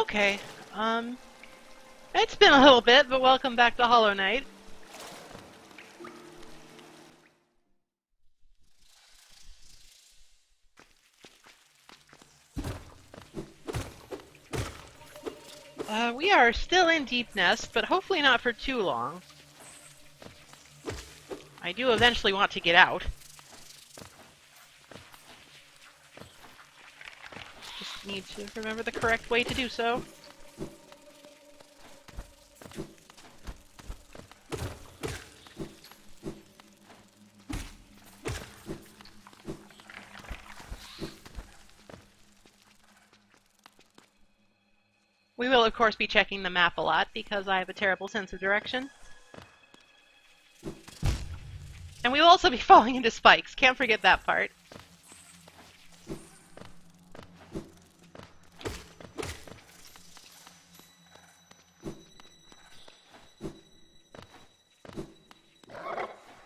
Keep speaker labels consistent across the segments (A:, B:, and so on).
A: Okay, it's been a little bit, but welcome back to Hollow Knight. We are still in Deep Nest, but hopefully not for too long. I do eventually want to get out. Just need to remember the correct way to do so. We will, of course, be checking the map a lot, because I have a terrible sense of direction. And we will also be falling into spikes. Can't forget that part.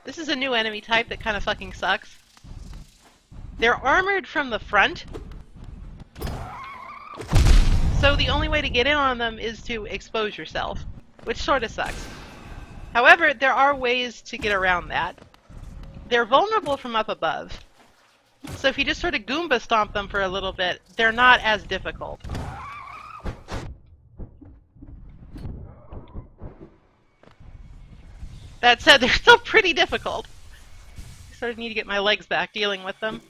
A: This is a new enemy type that kind of fucking sucks. They're armored from the front, so the only way to get in on them is to expose yourself, which sort of sucks. However, there are ways to get around that. They're vulnerable from up above, so if you just sort of Goomba stomp them for a little bit, they're not as difficult. That said, they're still pretty difficult. I sort of need to get my legs back dealing with them.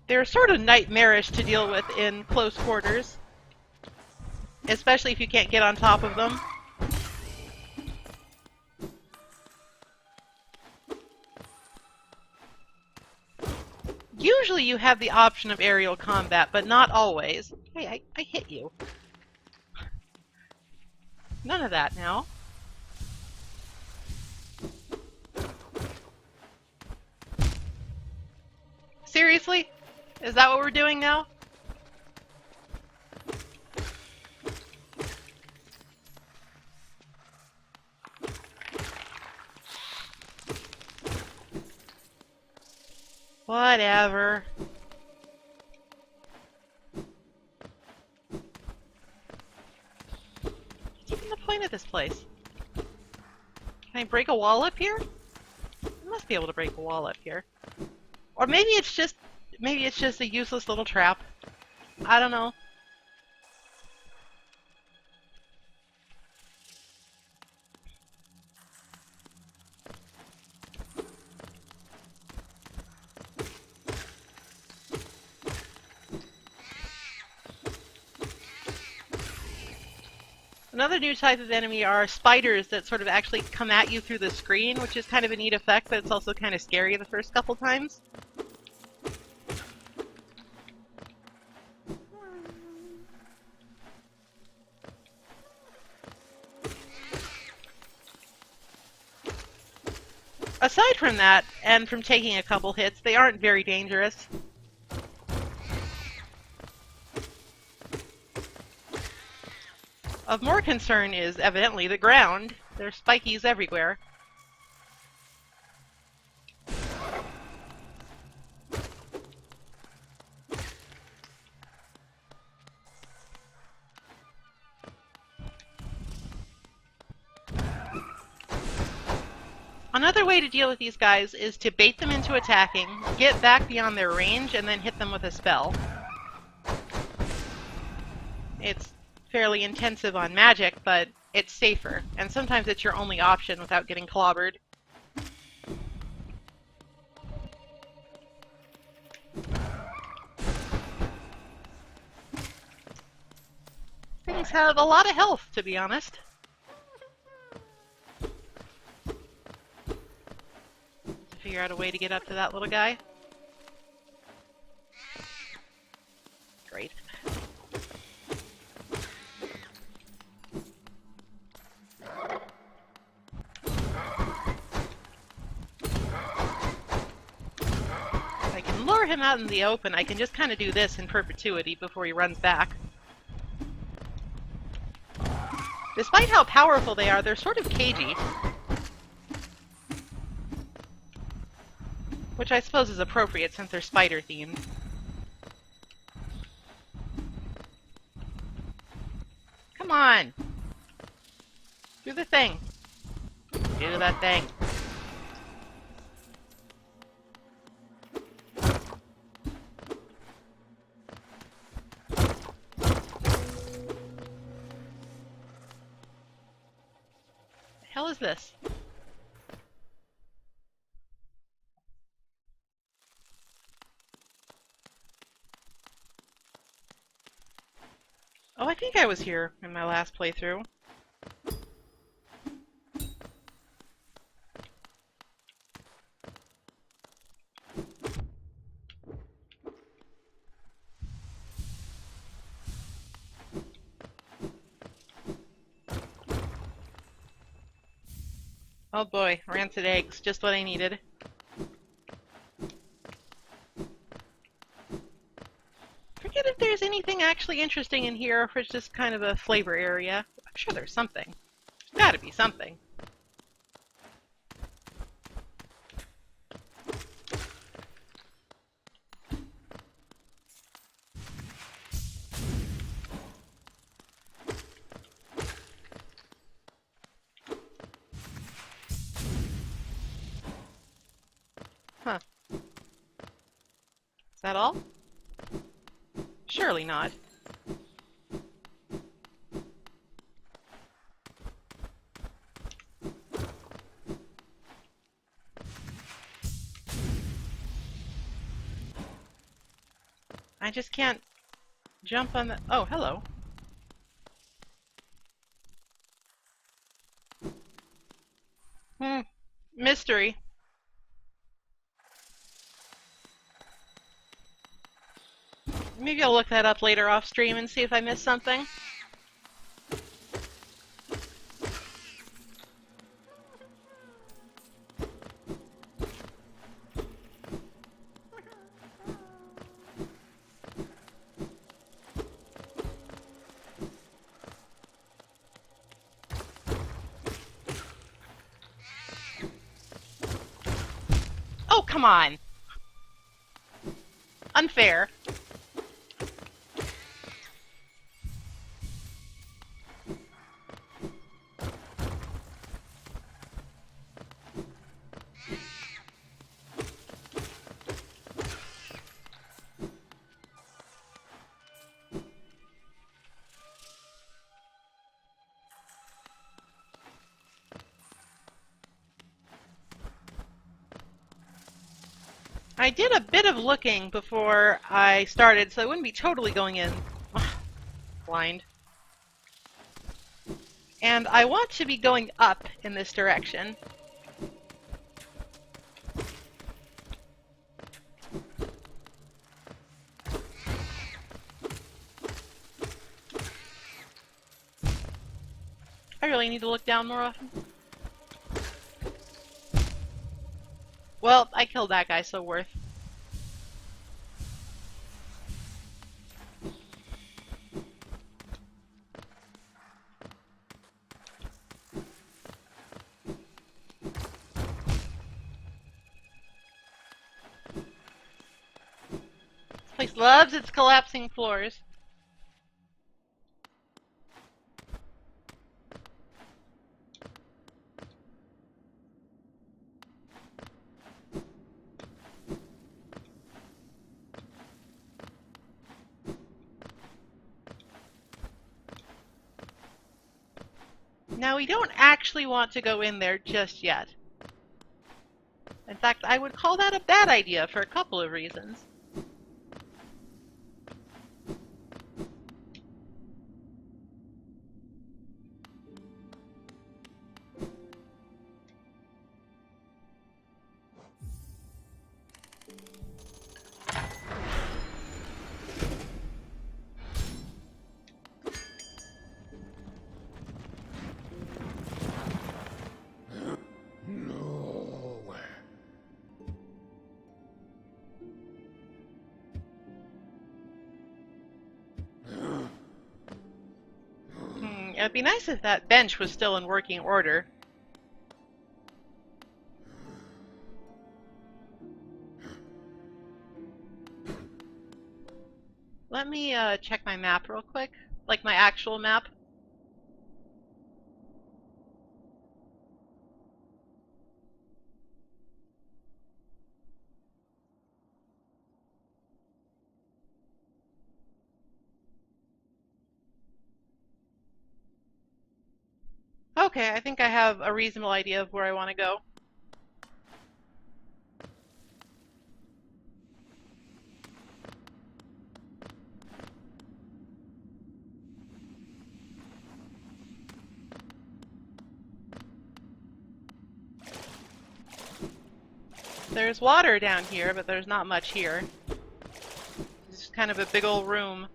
A: They're sort of nightmarish to deal with in close quarters, especially if you can't get on top of them. Usually you have the option of aerial combat, but not always. Hey, I hit you. None of that now. Seriously? Is that what we're doing now? Whatever. What's even the point of this place? Can I break a wall up here? I must be able to break a wall up here. Or maybe it's just a useless little trap. I don't know. Another new type of enemy are spiders that sort of actually come at you through the screen, which is kind of a neat effect, but it's also kind of scary the first couple times. Aside from that, and from taking a couple hits, they aren't very dangerous. Of more concern is evidently the ground. There's spikies everywhere. Another way to deal with these guys is to bait them into attacking, get back beyond their range, and then hit them with a spell. It's fairly intensive on magic, but it's safer, and sometimes it's your only option without getting clobbered. Things have a lot of health, to be honest. Figure out a way to get up to that little guy. Great. If I can lure him out in the open, I can just kind of do this in perpetuity before he runs back. Despite how powerful they are, they're sort of cagey. Which I suppose is appropriate since they're spider-themed. Come on! Do the thing. Do that thing. The hell is this? Oh, I think I was here in my last playthrough. Oh boy, rancid eggs, just what I needed. Forget if there's anything actually interesting in here, or if it's just kind of a flavor area. I'm sure there's something. There's gotta be something. Huh. Is that all? Surely not. I just can't jump on the... Oh, hello. Mystery. Maybe I'll look that up later off stream and see if I missed something. Oh, come on! Unfair. I did a bit of looking before I started, so I wouldn't be totally going in blind. And I want to be going up in this direction. I really need to look down more often. Well, I killed that guy, so worth. This place loves its collapsing floors. Now, we don't actually want to go in there just yet. In fact, I would call that a bad idea for a couple of reasons. It'd be nice if that bench was still in working order. Let me check my map real quick. Like my actual map. Okay, I think I have a reasonable idea of where I want to go. There's water down here, but there's not much here. It's just kind of a big old room.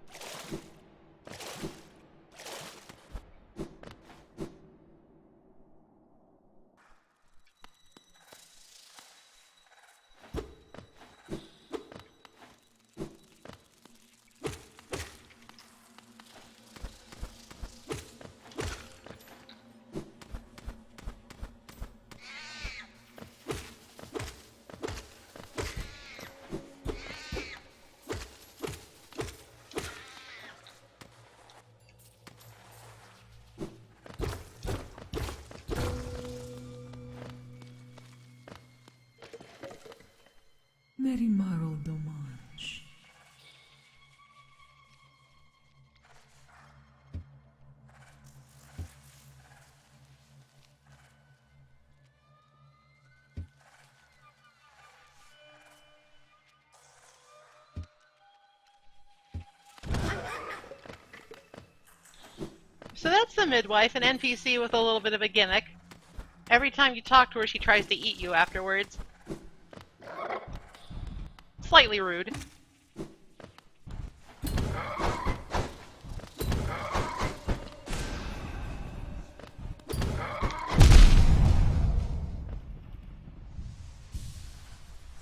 B: Merimaro Domanj.
A: So that's the midwife, an NPC with a little bit of a gimmick. Every time you talk to her, she tries to eat you afterwards. Slightly rude.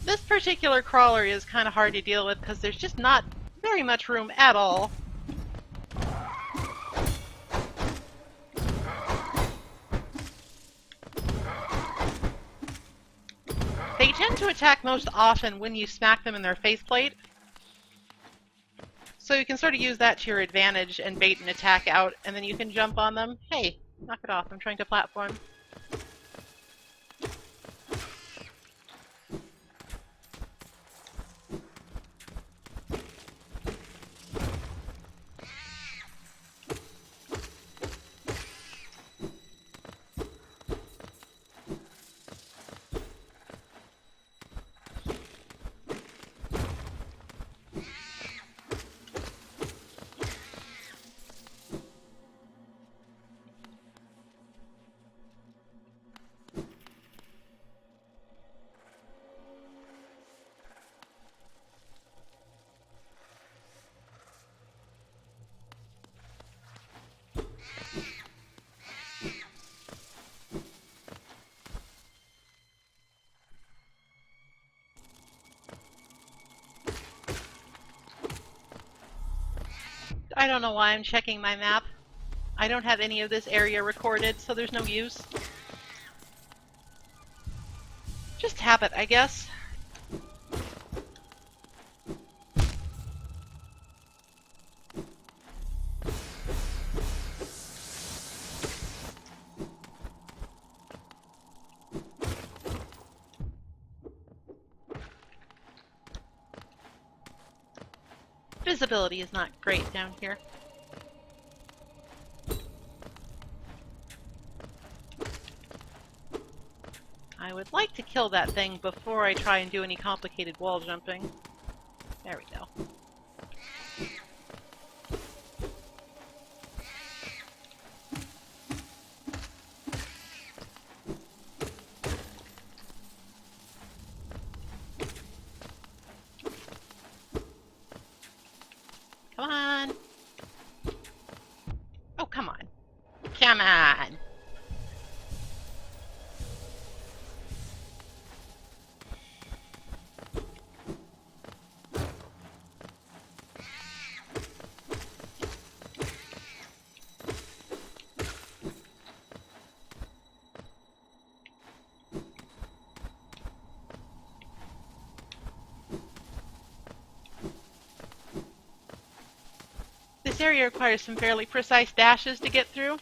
A: This particular crawler is kind of hard to deal with because there's just not very much room at all. They tend to attack most often when you smack them in their faceplate. So you can sort of use that to your advantage and bait an attack out, and then you can jump on them. Hey, knock it off, I'm trying to platform. I don't know why I'm checking my map. I don't have any of this area recorded, so there's no use. Just habit, I guess. Visibility is not great down here. I would like to kill that thing before I try and do any complicated wall jumping. There we go. Come on! Oh, come on. Come on! This area requires some fairly precise dashes to get through.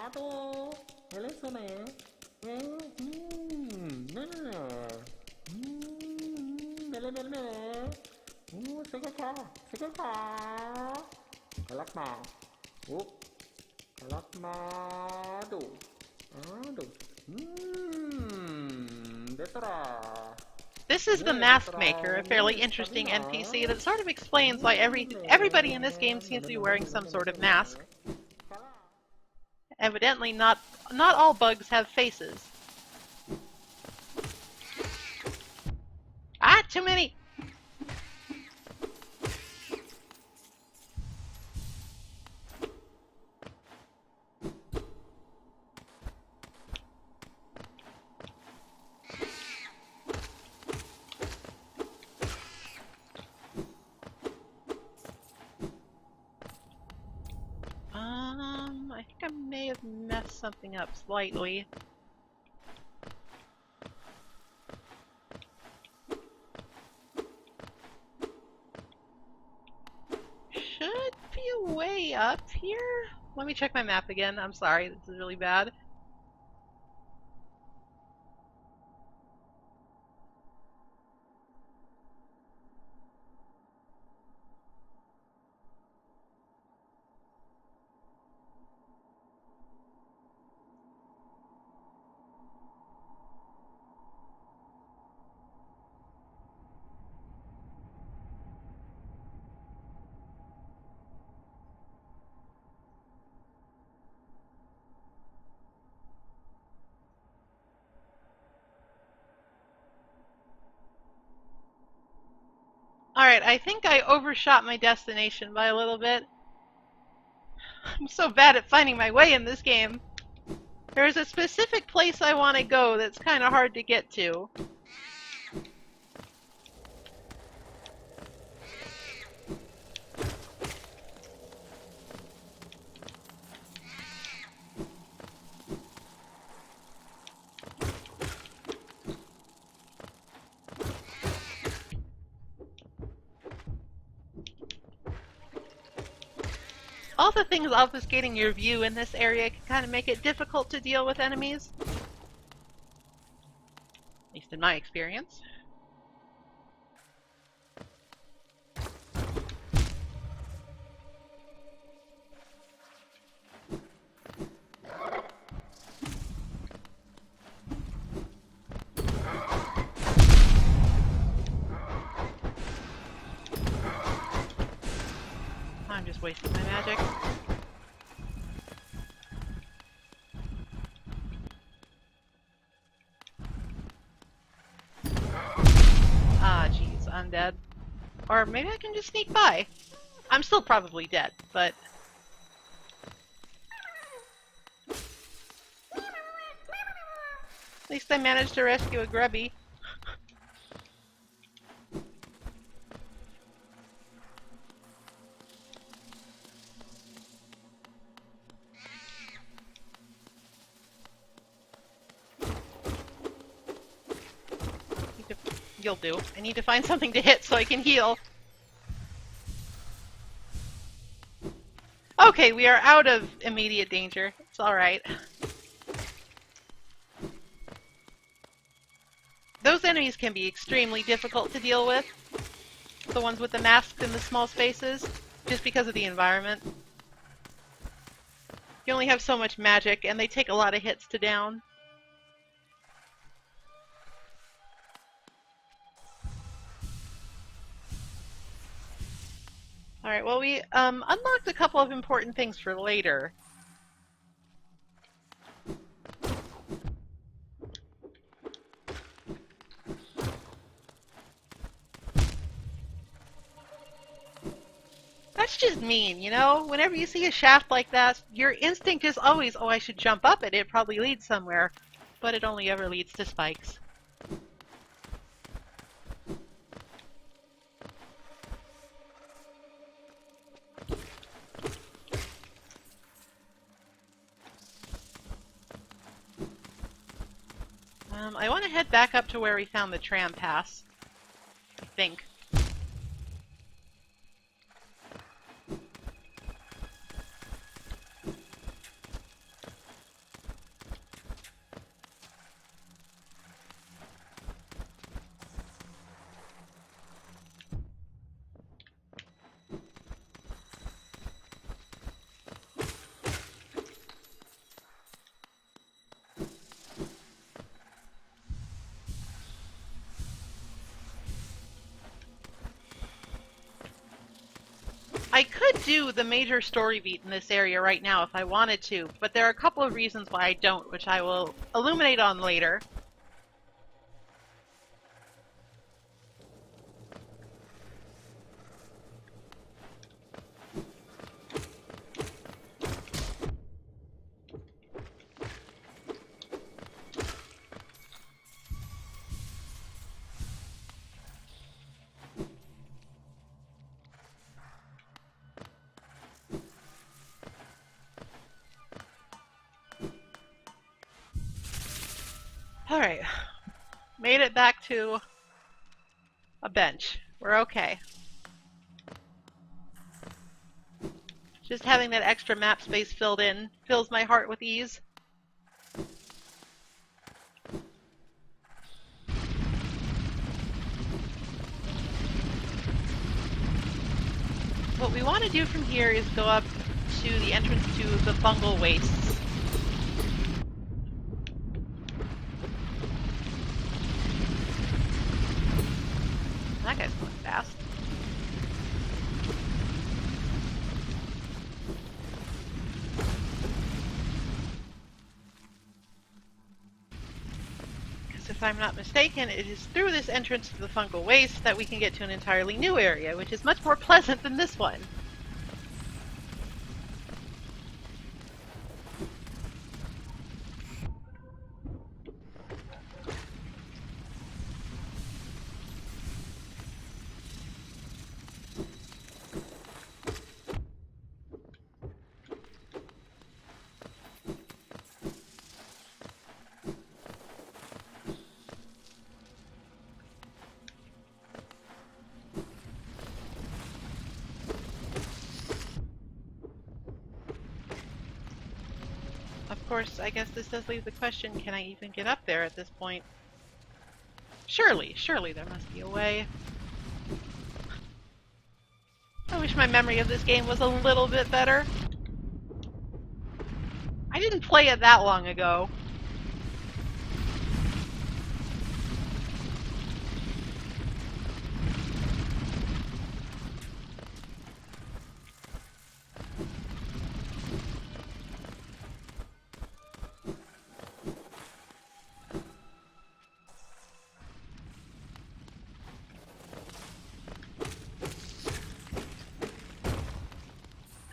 C: Aduh, Melissa nih. Mele. Sige ka. Kalat na. Oh, kalat na. Aduh. Detra.
A: This is the Mask Maker, a fairly interesting NPC that sort of explains why everybody in this game seems to be wearing some sort of mask. Evidently, not all bugs have faces. Ah, too many! I think I may have messed something up slightly. Should be a way up here? Let me check my map again. I'm sorry, this is really bad. Alright, I think I overshot my destination by a little bit. I'm so bad at finding my way in this game. There's a specific place I want to go that's kind of hard to get to. All the things obfuscating your view in this area can kind of make it difficult to deal with enemies. At least in my experience. I'm just wasting my magic. Ah, jeez, I'm dead. Or maybe I can just sneak by. I'm still probably dead, but... At least I managed to rescue a grubby. You'll do. I need to find something to hit so I can heal. Okay, we are out of immediate danger. It's alright. Those enemies can be extremely difficult to deal with. The ones with the masks and the small spaces, just because of the environment. You only have so much magic, and they take a lot of hits to down. Alright, well we unlocked a couple of important things for later. That's just mean, you know? Whenever you see a shaft like that, your instinct is always, oh, I should jump up it, it probably leads somewhere. But it only ever leads to spikes. I want to head back up to where we found the tram pass. I think. I could do the major story beat in this area right now if I wanted to, but there are a couple of reasons why I don't, which I will illuminate on later. Alright, made it back to a bench. We're okay. Just having that extra map space filled in fills my heart with ease. What we want to do from here is go up to the entrance to the fungal wastes. That guy's going fast. Because if I'm not mistaken, it is through this entrance to the fungal waste that we can get to an entirely new area, which is much more pleasant than this one. Of course, I guess this does leave the question, can I even get up there at this point? Surely there must be a way. I wish my memory of this game was a little bit better. I didn't play it that long ago.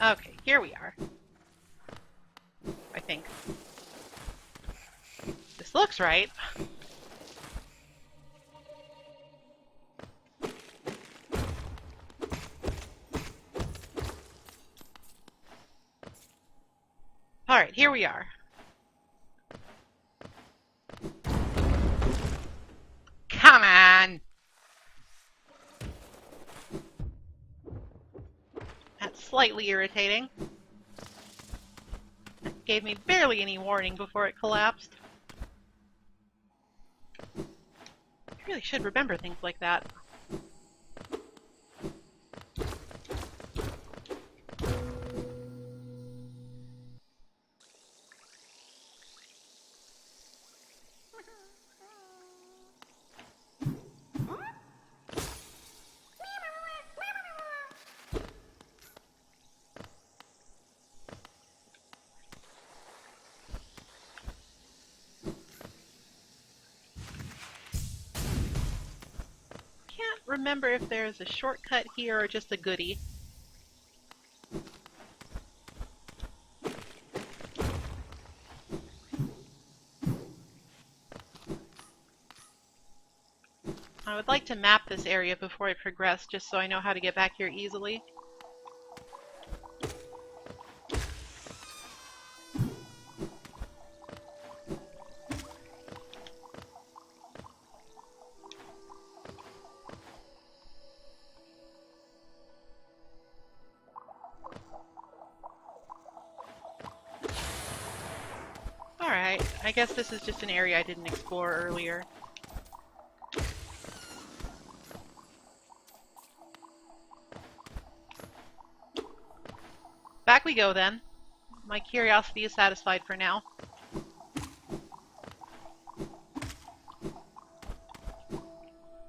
A: Okay, here we are. I think. This looks right. Alright, here we are. Come on! That's slightly irritating. That gave me barely any warning before it collapsed. I really should remember things like that. Remember if there's a shortcut here or just a goodie. I would like to map this area before I progress, just so I know how to get back here easily. Alright, I guess this is just an area I didn't explore earlier. Back we go then. My curiosity is satisfied for now.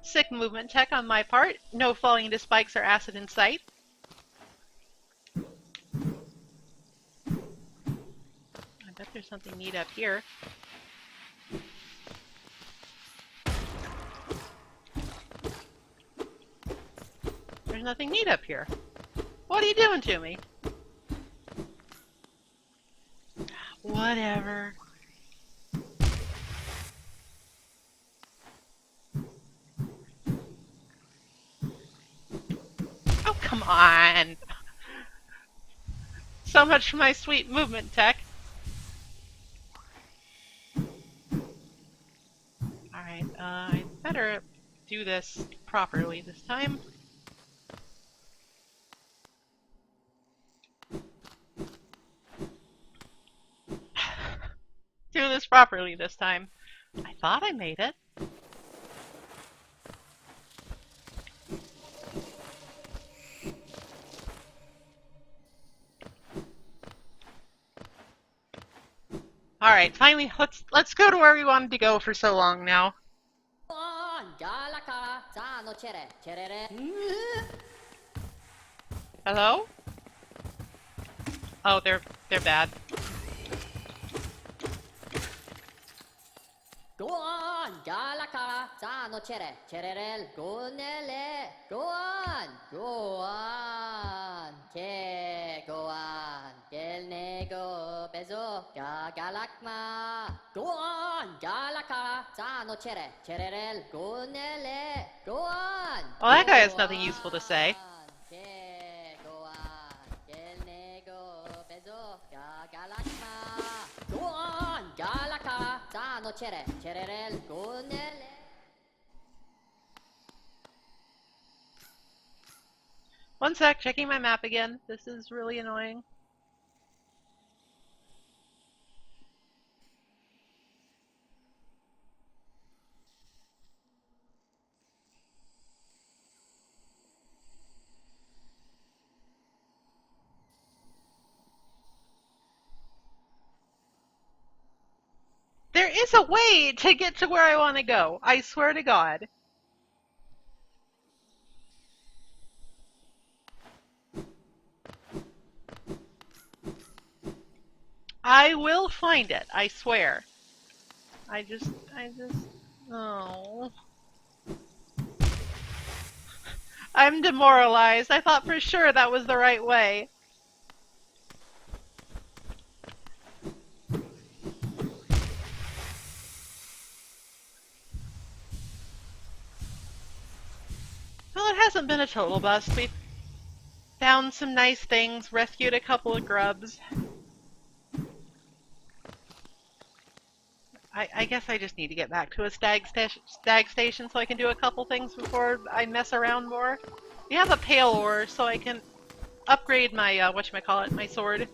A: Sick movement check on my part. No falling into spikes or acid in sight. something neat up here. There's nothing neat up here. What are you doing to me? Whatever. Oh, come on! So much for my sweet movement tech. Alright, I better do this properly this time. Do this properly this time. I thought I made it. Alright, finally, let's go to where we wanted to go for so long now. Hello? Oh, they're bad.
D: Go on, Galaka, Tano Chere, Cherel, Gonele, go on, go on, Kel Nego, Bezo, Galakma, go on, Galaka, Tano Chere, Cherel, Gonele, go on.
A: Well, that guy has nothing useful to say.
D: Go on, Kel Nego, Bezo, Galakma, go on, Galaka, Tano Chere, Cherel, Gonele.
A: One sec, checking my map again. This is really annoying. There is a way to get to where I want to go. I swear to God. I will find it, I swear. I just, oh. I'm demoralized. I thought for sure that was the right way. Well, it hasn't been a total bust. We found some nice things, rescued a couple of grubs. I guess I just need to get back to a stag station so I can do a couple things before I mess around more. We have a pale ore, so I can upgrade my, whatchamacallit, my sword.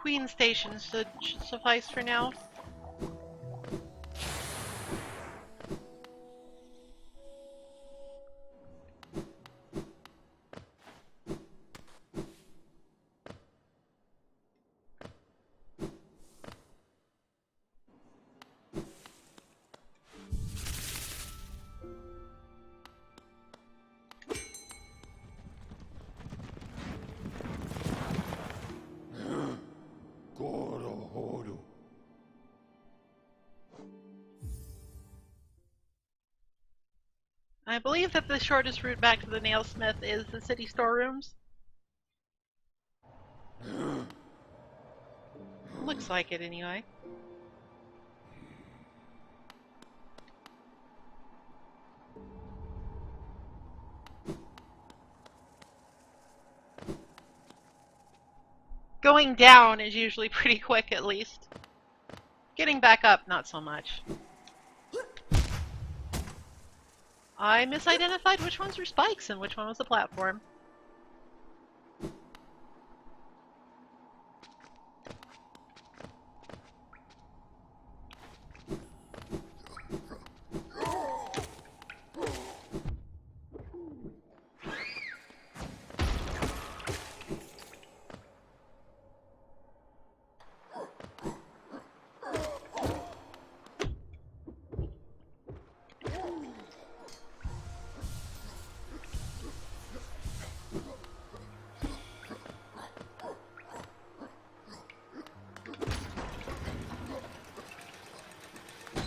A: Queen Station should suffice for now. I believe that the shortest route back to the nailsmith is the city storerooms. Looks like it anyway. Going down is usually pretty quick, at least. Getting back up, not so much. I misidentified which ones were spikes and which one was the platform.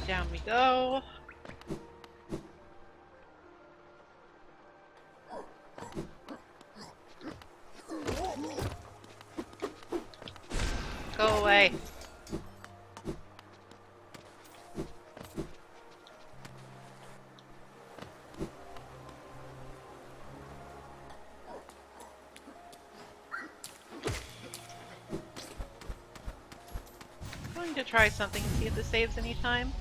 A: Down we go. Go away. I'm going to try something and see if this saves any time.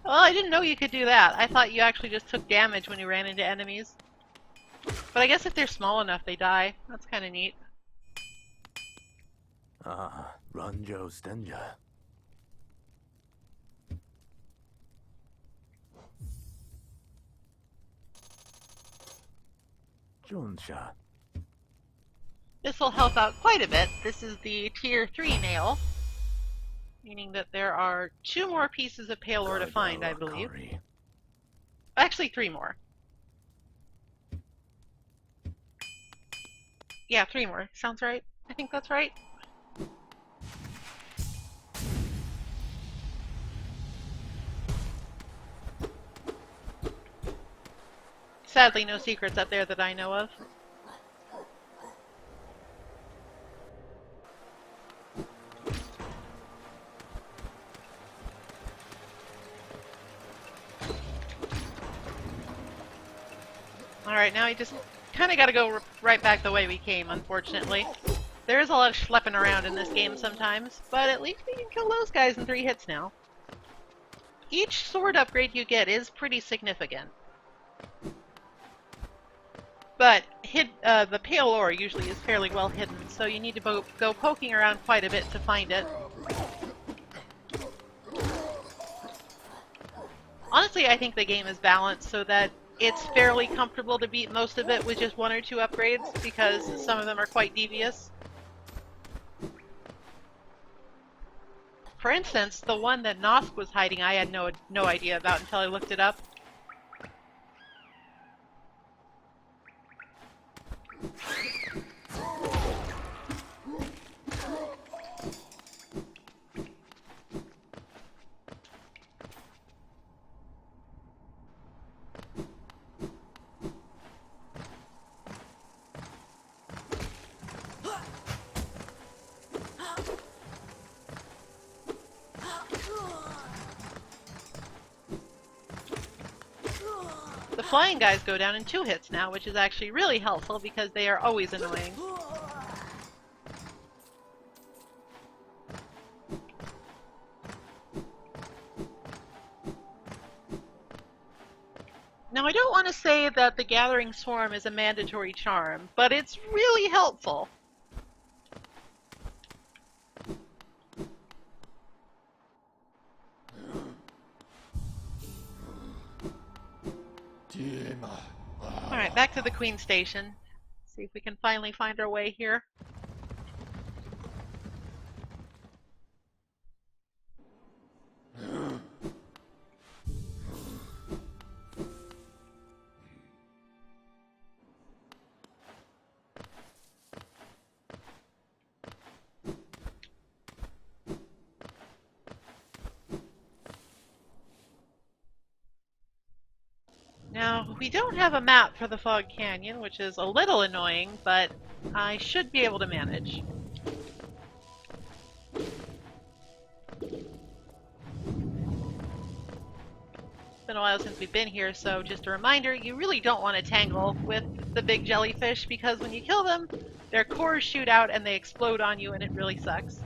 A: Well, I didn't know you could do that. I thought you actually just took damage when you ran into enemies. But I guess if they're small enough, they die. That's kind of neat.
E: Ah, Ranjo Stenja. Jonsha.
A: This will help out quite a bit. This is the tier 3 nail, meaning that there are 2 more pieces of pale ore to find, I believe. Actually, 3 more. Yeah, 3 more. Sounds right. I think that's right. Sadly, no secrets up there that I know of. Alright, now we just kind of got to go right back the way we came, unfortunately. There is a lot of schlepping around in this game sometimes, but at least we can kill those guys in 3 hits now. Each sword upgrade you get is pretty significant. But the pale ore usually is fairly well hidden, so you need to go poking around quite a bit to find it. Honestly, I think the game is balanced so that it's fairly comfortable to beat most of it with just 1 or 2 upgrades, because some of them are quite devious. For instance, the one that Nosk was hiding I had no idea about until I looked it up. The flying guys go down in 2 hits now, which is actually really helpful because they are always annoying. Now, I don't want to say that the Gathering Swarm is a mandatory charm, but it's really helpful. Alright, back to the Queen Station. See if we can finally find our way here. Now, we don't have a map for the Fog Canyon, which is a little annoying, but I should be able to manage. It's been a while since we've been here, so just a reminder, you really don't want to tangle with the big jellyfish, because when you kill them, their cores shoot out and they explode on you, and it really sucks.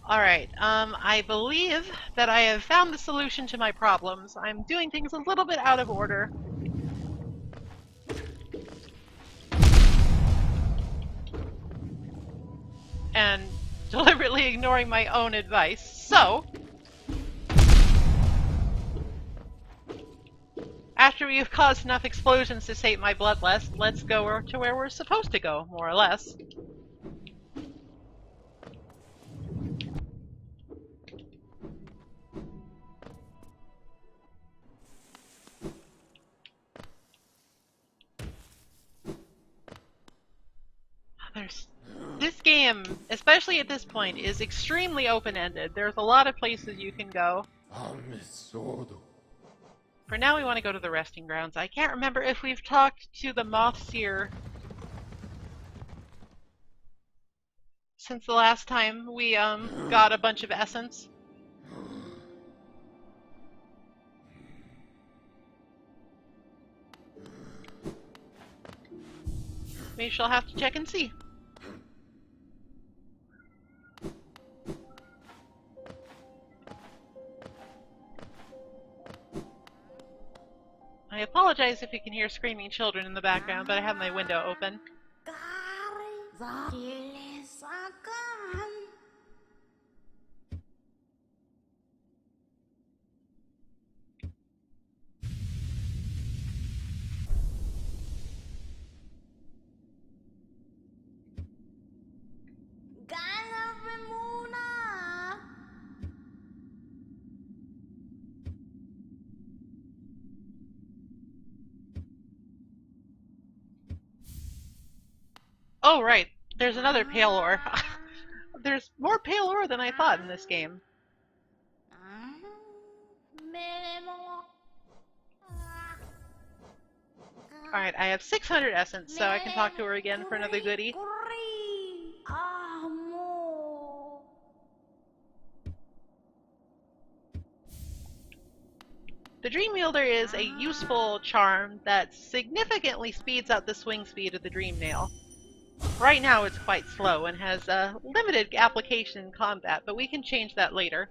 A: Alright, I believe that I have found the solution to my problems. I'm doing things a little bit out of order. And deliberately ignoring my own advice. So, after we have caused enough explosions to sate my bloodlust, let's go to where we're supposed to go, more or less. This game, especially at this point, is extremely open-ended. There's a lot of places you can go. For now, we want to go to the resting grounds. I can't remember if we've talked to the Moth Seer since the last time we got a bunch of essence. We shall have to check and see. I apologize if you can hear screaming children in the background, but I have my window open. Oh, right. There's another pale ore. There's more pale ore than I thought in this game. Alright, I have 600 essence, so I can talk to her again for another goodie. The Dream Wielder is a useful charm that significantly speeds up the swing speed of the Dream Nail. Right now it's quite slow and has a limited application in combat, but we can change that later.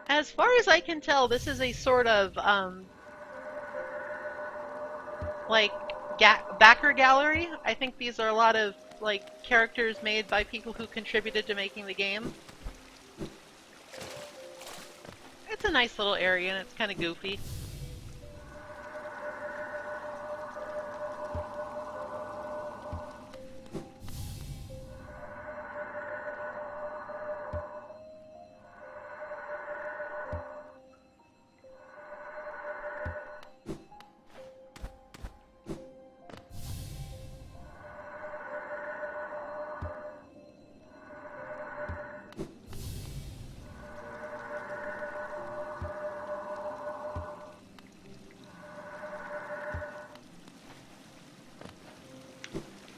A: As far as I can tell, this is a sort of, like, backer gallery. I think these are a lot of, like, characters made by people who contributed to making the game. It's a nice little area and it's kind of goofy.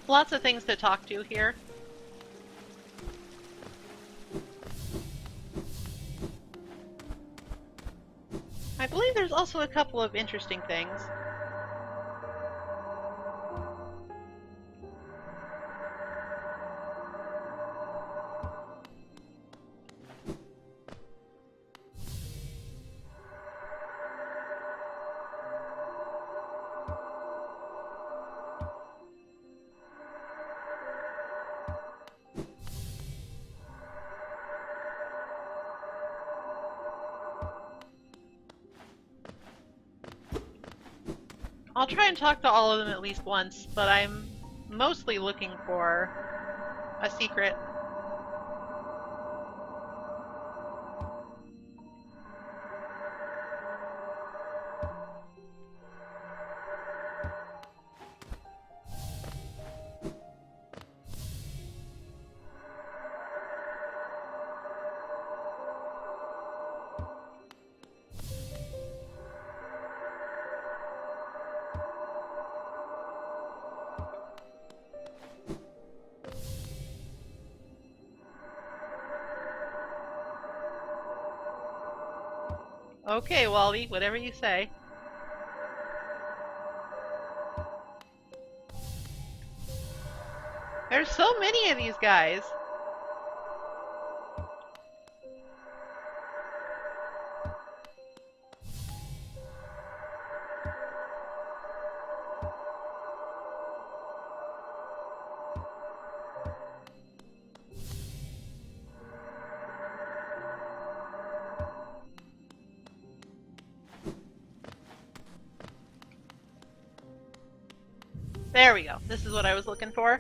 A: Lots of things to talk to here. I believe there's also a couple of interesting things. I'll try and talk to all of them at least once, but I'm mostly looking for a secret. Okay, Wally, whatever you say. There's so many of these guys. There we go. This is what I was looking for.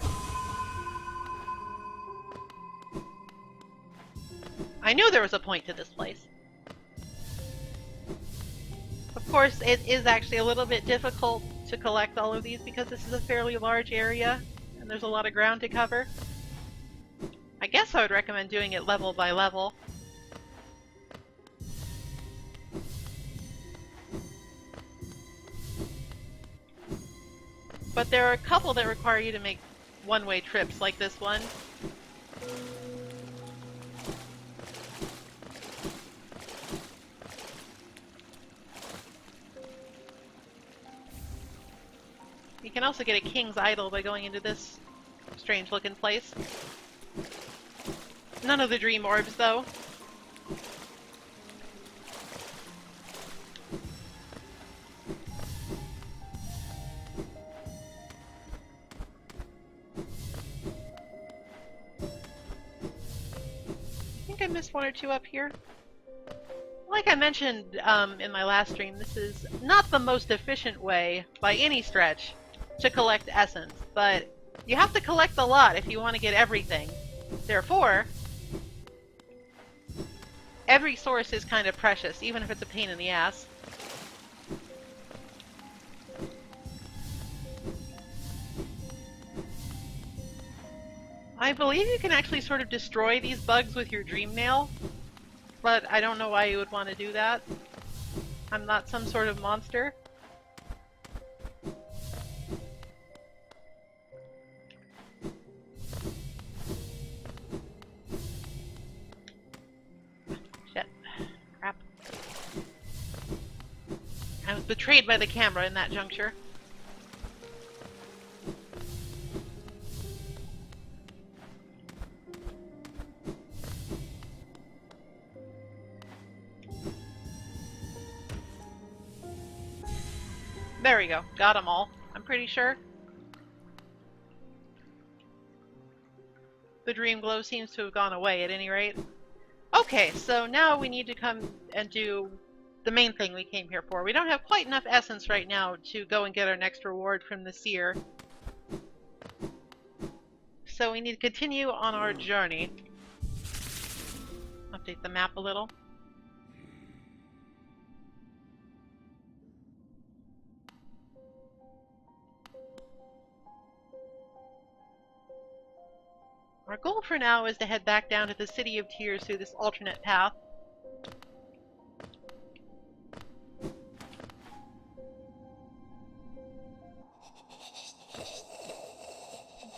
A: I knew there was a point to this place. Of course, it is actually a little bit difficult to collect all of these because this is a fairly large area and there's a lot of ground to cover. I guess I would recommend doing it level by level. But there are a couple that require you to make one-way trips, like this one. You can also get a king's idol by going into this strange-looking place. None of the dream orbs, though. I missed one or two up here. Like I mentioned in my last stream, this is not the most efficient way, by any stretch, to collect essence, but you have to collect a lot if you want to get everything. Therefore, every source is kind of precious, even if it's a pain in the ass. I believe you can actually sort of destroy these bugs with your dream nail, but I don't know why you would want to do that. I'm not some sort of monster. Shit. Crap. I was betrayed by the camera in that juncture. There we go. Got them all, I'm pretty sure. The dream glow seems to have gone away at any rate. Okay, so now we need to come and do the main thing we came here for. We don't have quite enough essence right now to go and get our next reward from the seer. So we need to continue on our journey. Update the map a little. Our goal for now is to head back down to the City of Tears through this alternate path.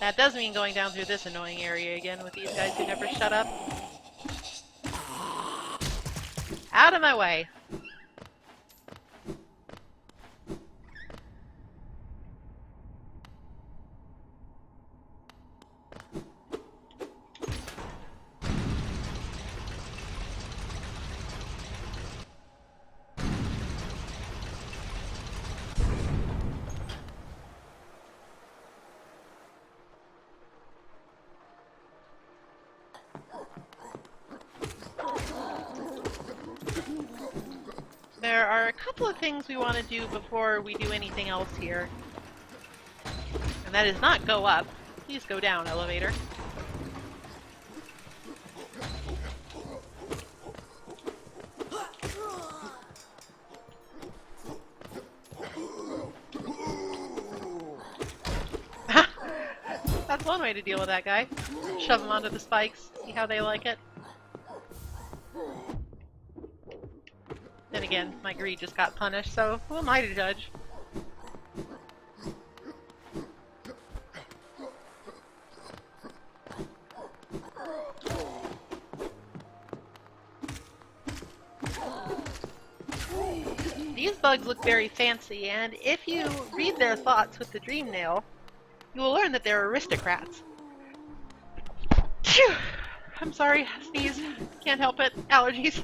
A: That does mean going down through this annoying area again with these guys who never shut up. Out of my way! There are a couple of things we want to do before we do anything else here. And that is not go up. Please go down, elevator. That's one way to deal with that guy. Shove him onto the spikes, see how they like it. Then again, my greed just got punished, so who am I to judge? bugs look very fancy, and if you read their thoughts with the dream nail, you will learn that they're aristocrats. Phew! I'm sorry, sneeze. Can't help it. Allergies.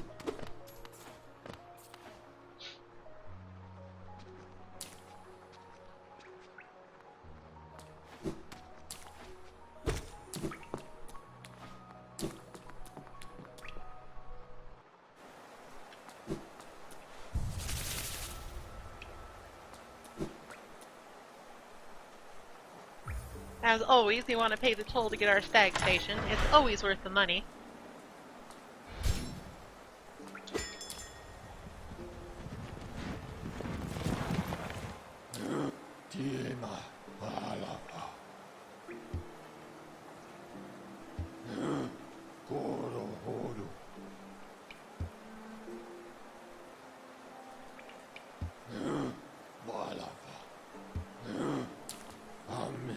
A: As always, we want to pay the toll to get our stag station. It's always worth the money.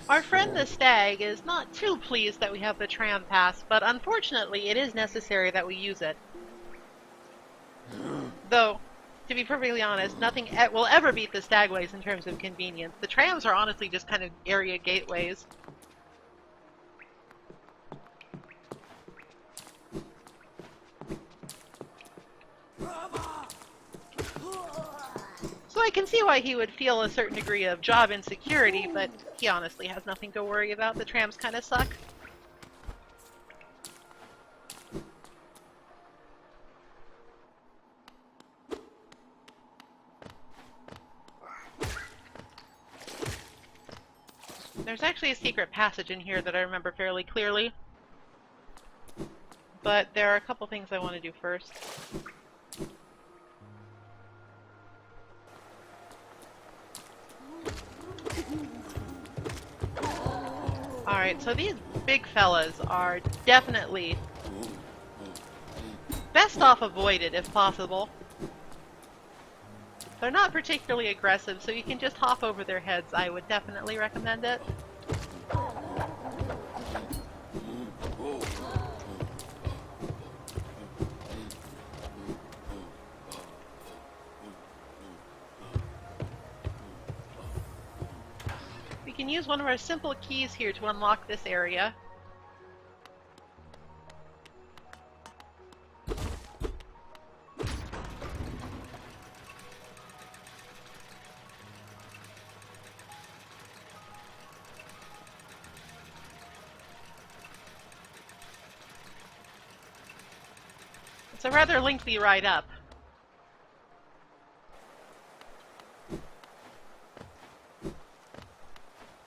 A: Our friend the stag is not too pleased that we have the tram pass, but unfortunately it is necessary that we use it. Though, to be perfectly honest, nothing will ever beat the stagways in terms of convenience. The trams are honestly just kind of area gateways. So I can see why he would feel a certain degree of job insecurity, but he honestly has nothing to worry about. The trams kind of suck. There's actually a secret passage in here that I remember fairly clearly. But there are a couple things I want to do first. Alright, so these big fellas are definitely best off avoided if possible. They're not particularly aggressive, so you can just hop over their heads. I would definitely recommend it. We can use one of our simple keys here to unlock this area. It's a rather lengthy ride up.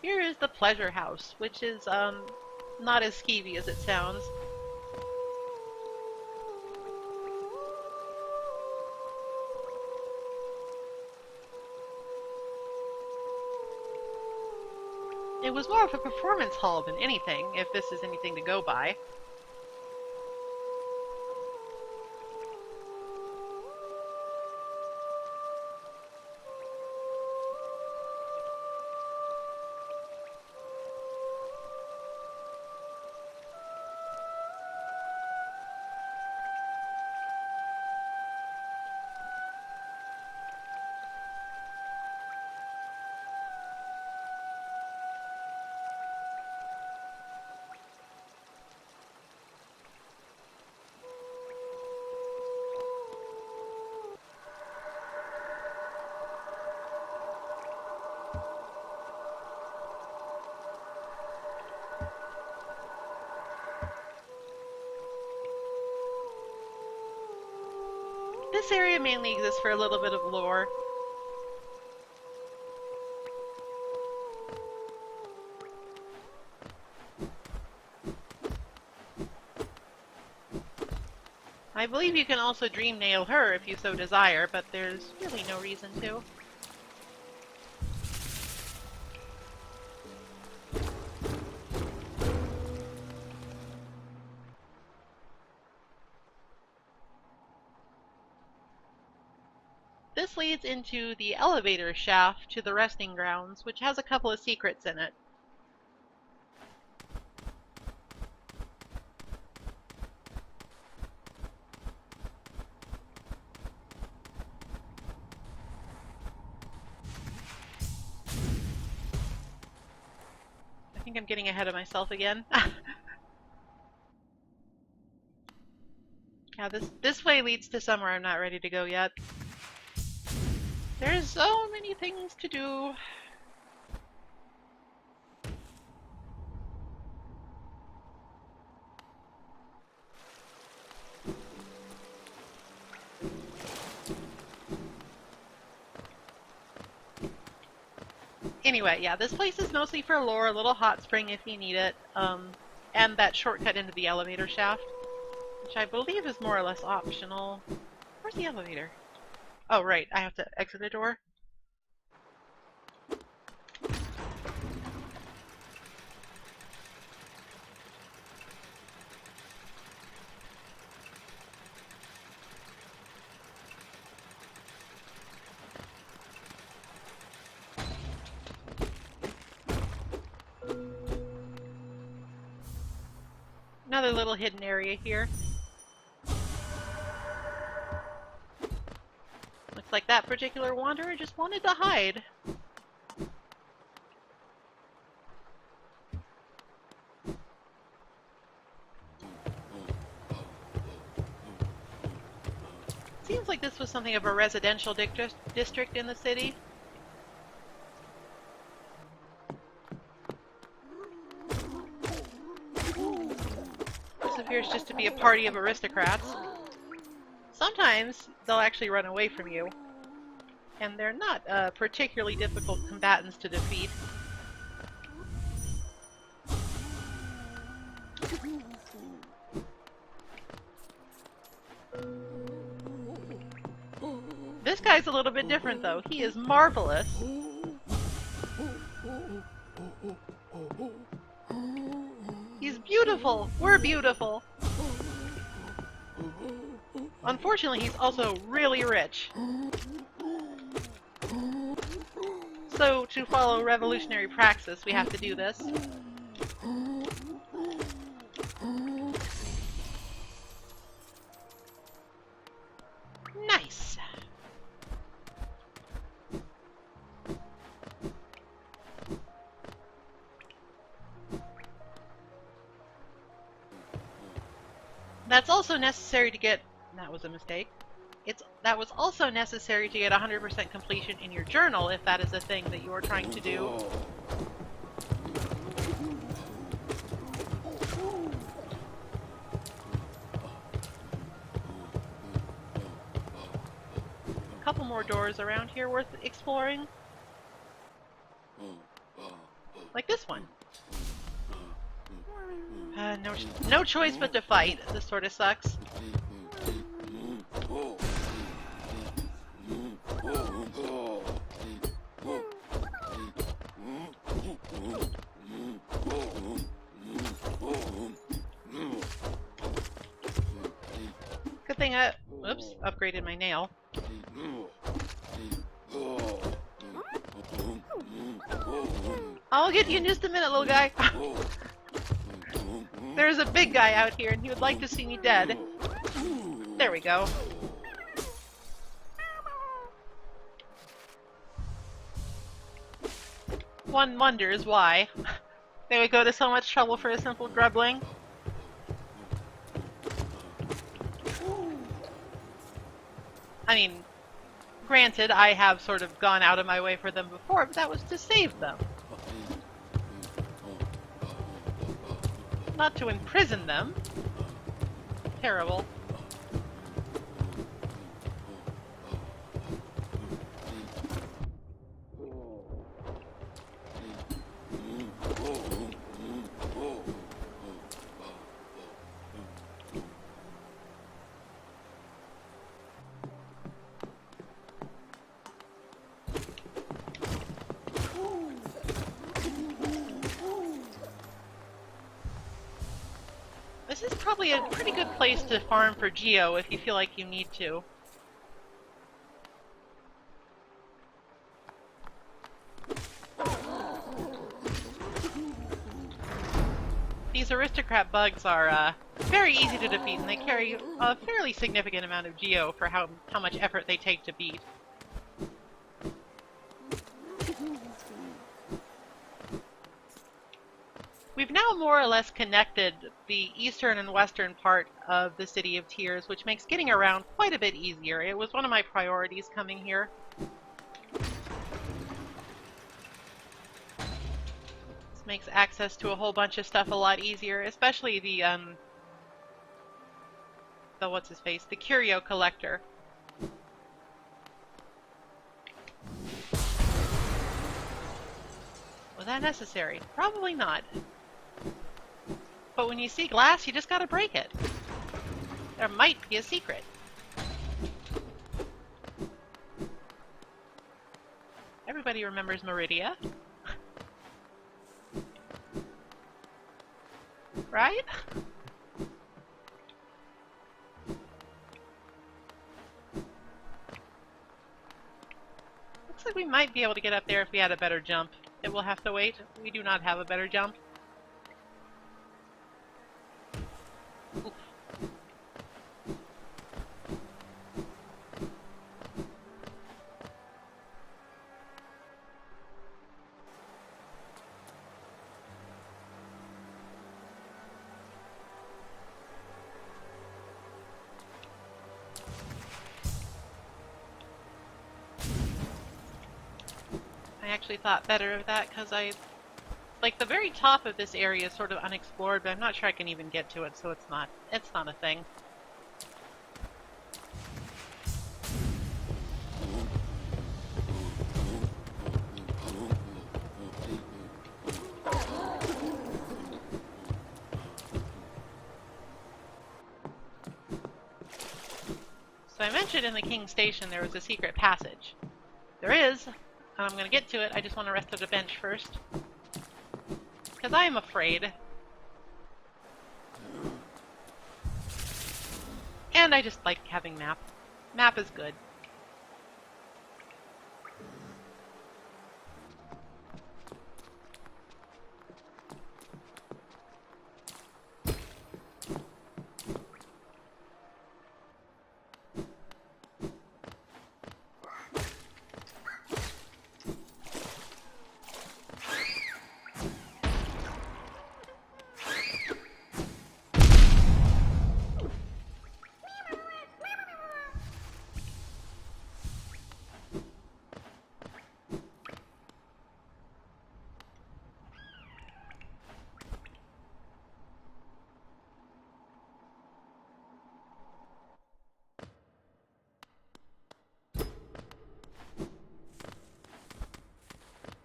A: Here is the pleasure house, which is, not as skeevy as it sounds. It was more of a performance hall than anything, if this is anything to go by. This area mainly exists for a little bit of lore. I believe you can also dream nail her if you so desire, but there's really no reason to. This leads into the elevator shaft to the resting grounds, which has a couple of secrets in it. think I'm getting ahead of myself again. Yeah, this way leads to somewhere I'm not ready to go yet. There's so many things to do. Anyway, yeah, this place is mostly for lore, a little hot spring if you need it, and that shortcut into the elevator shaft, which I believe is more or less optional. Where's the elevator? Oh, right, I have to exit the door. Another little hidden area here. Looks like that particular wanderer just wanted to hide. Seems like this was something of a residential district in the city. This appears just to be a party of aristocrats. Sometimes they'll actually run away from you, and they're not particularly difficult combatants to defeat. This guy's a little bit different though. He is marvelous. He's beautiful. We're beautiful. Unfortunately, he's also really rich. So, to follow revolutionary praxis, we have to do this. Nice! That's also necessary to get... That was a mistake. That was also necessary to get 100% completion in your journal, if that is a thing that you are trying to do. A couple more doors around here worth exploring. Like this one. No choice but to fight. This sort of sucks. Good thing I, oops, upgraded my nail. I'll get you in just a minute, little guy. There's a big guy out here and he would like to see me dead. There we go. One wonders why they would go to so much trouble for a simple grubbling. I mean, granted, I have sort of gone out of my way for them before, but that was to save them. Not to imprison them. Terrible. This is probably a pretty good place to farm for Geo if you feel like you need to. These aristocrat bugs are very easy to defeat, and they carry a fairly significant amount of Geo for how much effort they take to beat. We've now more or less connected the eastern and western part of the City of Tears, which makes getting around quite a bit easier. It was one of my priorities coming here. This makes access to a whole bunch of stuff a lot easier, especially the what's-his-face? The curio collector. Was that necessary? Probably not. But when you see glass, you just gotta break it. There might be a secret. Everybody remembers Meridia. Right? Looks like we might be able to get up there if we had a better jump. It will have to wait. We do not have a better jump. Oof. I actually thought better of that because like the very top of this area is sort of unexplored, but I'm not sure I can even get to it, so it's not a thing. So I mentioned in the King's Station there was a secret passage. There is, and I'm going to get to it. I just want to rest at a bench first. Because I am afraid. And I just like having map. Map is good.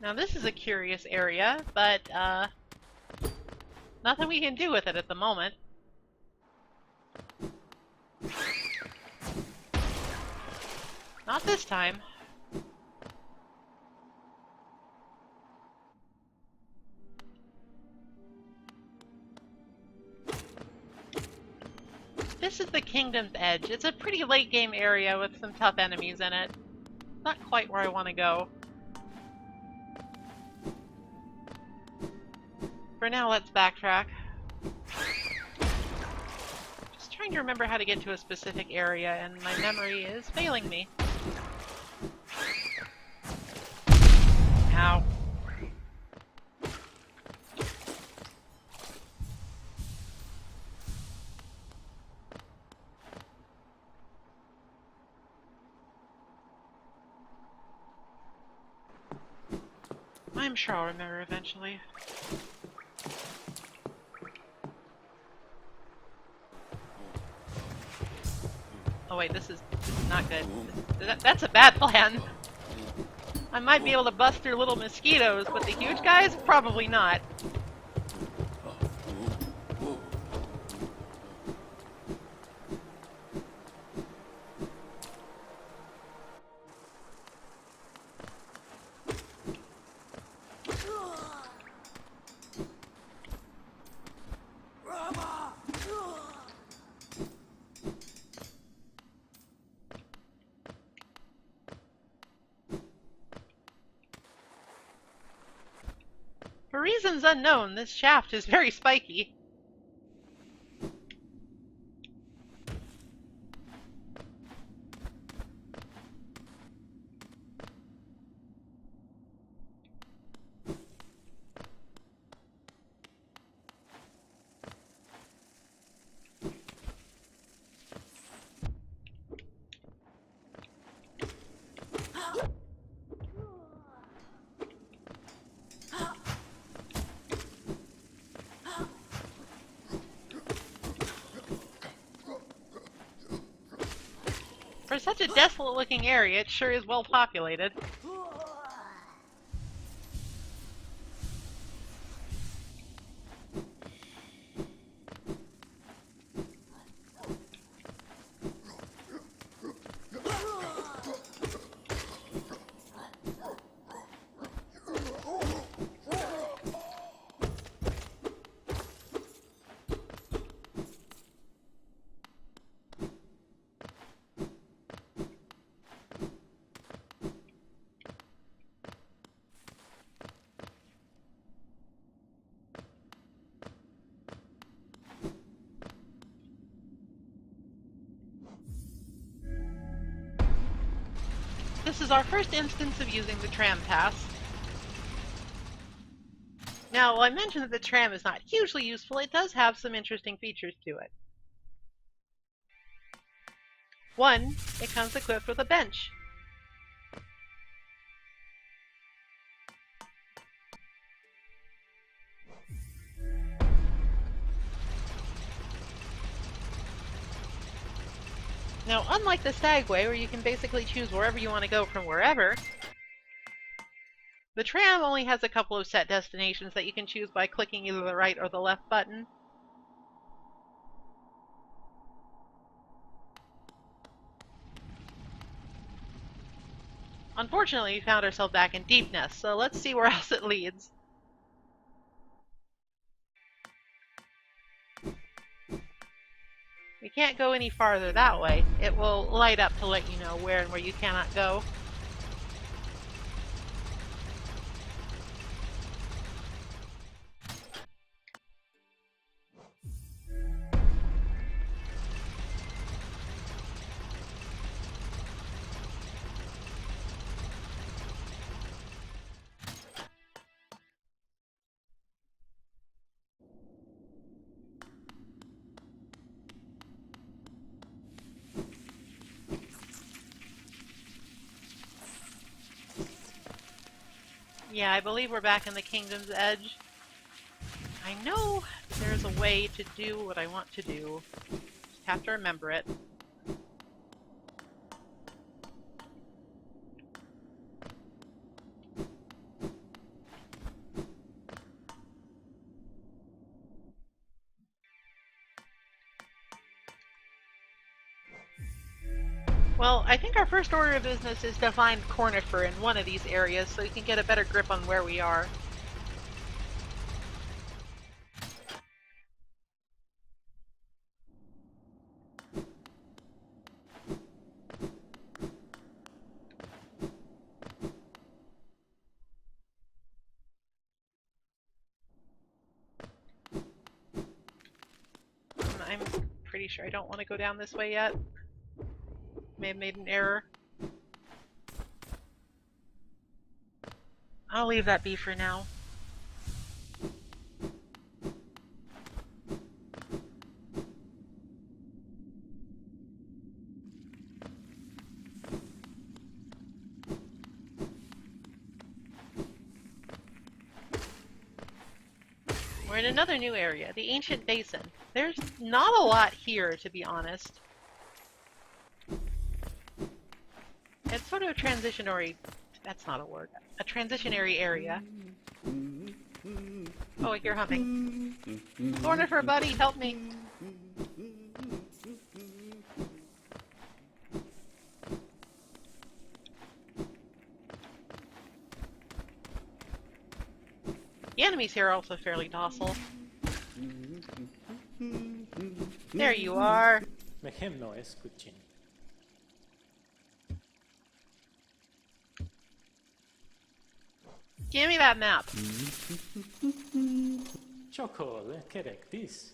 A: Now this is a curious area, but nothing we can do with it at the moment. Not this time. This is the Kingdom's Edge. It's a pretty late game area with some tough enemies in it. Not quite where I want to go. For now, let's backtrack. Just trying to remember how to get to a specific area, and my memory is failing me. Ow. I'm sure I'll remember eventually. Oh wait, this is not good. That's a bad plan. I might be able to bust through little mosquitoes, but the huge guys? Probably not. For reasons unknown, this shaft is very spiky. For such a desolate looking area, it sure is well populated. This is our first instance of using the tram pass. Now, while I mentioned that the tram is not hugely useful, it does have some interesting features to it. One, it comes equipped with a bench. Now, unlike the STAG way, where you can basically choose wherever you want to go from wherever, the tram only has a couple of set destinations that you can choose by clicking either the right or the left button. Unfortunately, we found ourselves back in Deepness, so let's see where else it leads. We can't go any farther that way. It will light up to let you know where and where you cannot go. Yeah, I believe we're back in the Kingdom's Edge. I know there's a way to do what I want to do. Just have to remember it. Well, I think our first order of business is to find Cornifer in one of these areas so you can get a better grip on where we are. I'm pretty sure I don't want to go down this way yet. May have made an error. I'll leave that be for now. We're in another new area, the Ancient Basin. There's not a lot here, to be honest. It's sort of a transitionary... That's not a word. A transitionary area. Oh, I hear humming. Cornifer, buddy, help me! The enemies here are also fairly docile. There you are!
F: Mejhem no escuchen.
A: Give me that map.
F: Chokol, kerek this.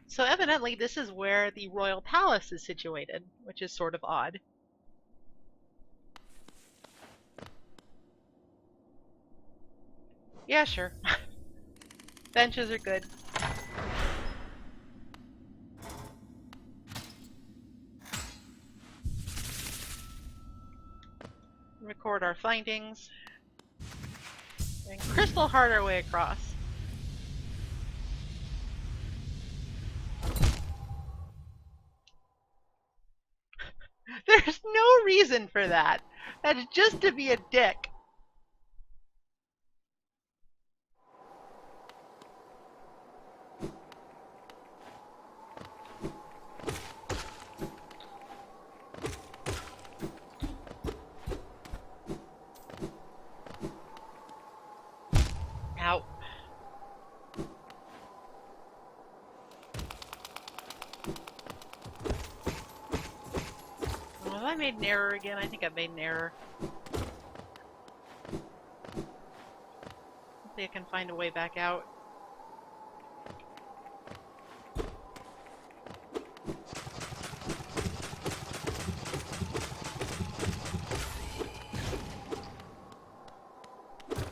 A: So evidently this is where the royal palace is situated, which is sort of odd. Yeah, sure. Benches are good. record our findings, and crystal heart our way across. There's no reason for that. That's just to be a dick. Ow. Well, have I made an error again? I think I made an error. Hopefully I can find a way back out.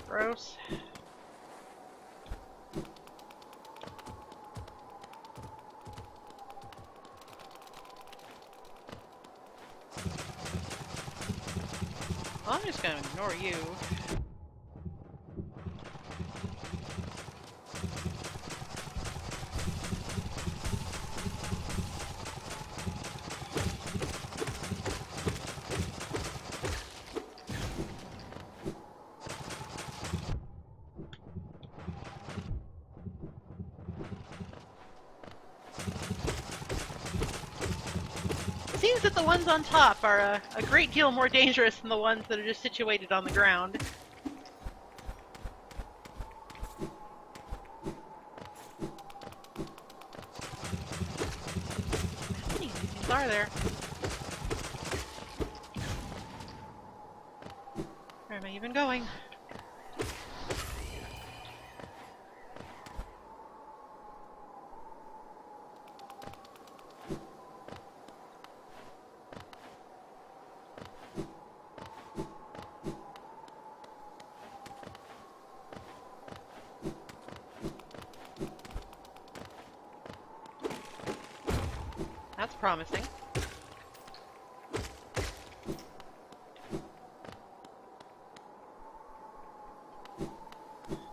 A: Gross. Well, I'm just gonna ignore you. Seems that the ones on top are a great deal more dangerous than the ones that are just situated on the ground. How many of these things are there? Where am I even going? That's promising.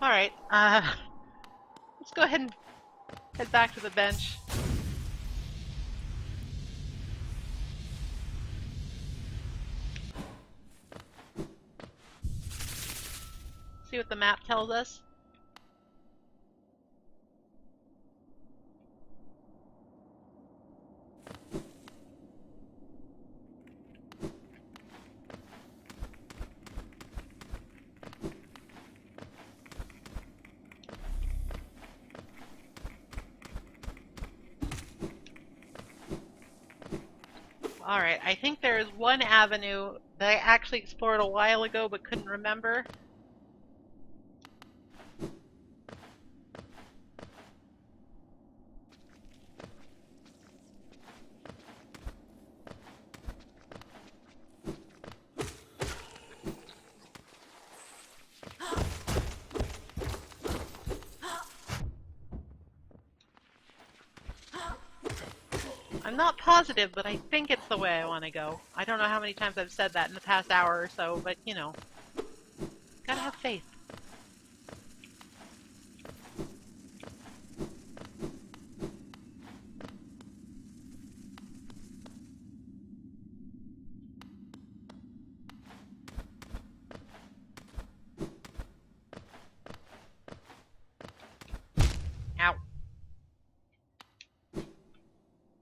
A: Alright, let's go ahead and head back to the bench. See what the map tells us. Alright, I think there is one avenue that I actually explored a while ago but couldn't remember. I'm not positive, but I think it's the way I want to go. I don't know how many times I've said that in the past hour or so, but you know, gotta have faith. Ow.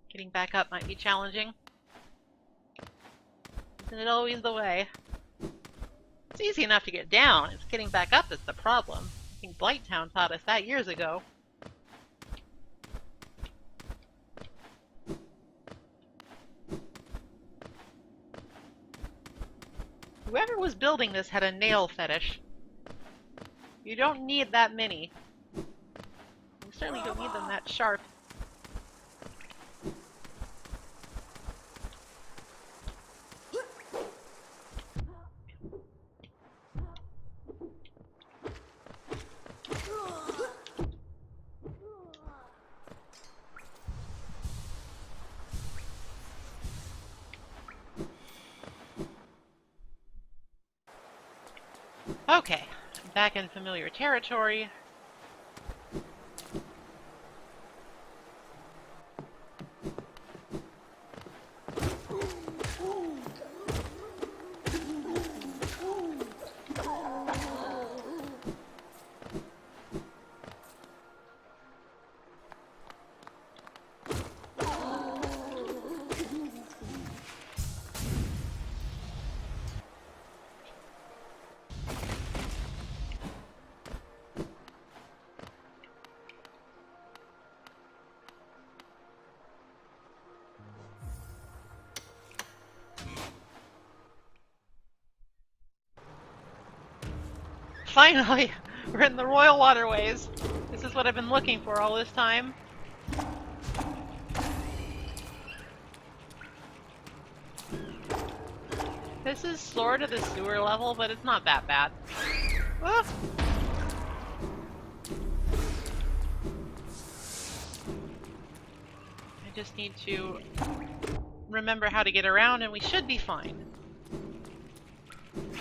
A: Getting back up might be challenging. Isn't it always the way? It's easy enough to get down. It's getting back up that's the problem. I think Blighttown taught us that years ago. Whoever was building this had a nail fetish. You don't need that many. You certainly don't need them that sharp. Okay, back in familiar territory. Finally, we're in the royal waterways. This is what I've been looking for all this time. This is sort of the sewer level, but it's not that bad. Ah. I just need to remember how to get around and we should be fine.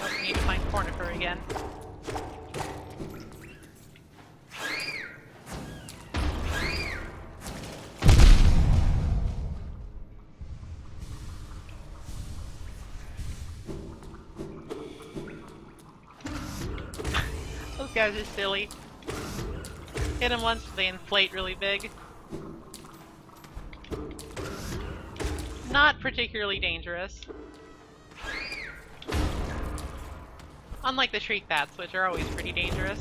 A: I need to find Cornifer again. Those guys are silly. Hit them once, they inflate really big. Not particularly dangerous. Unlike the shriek bats, which are always pretty dangerous.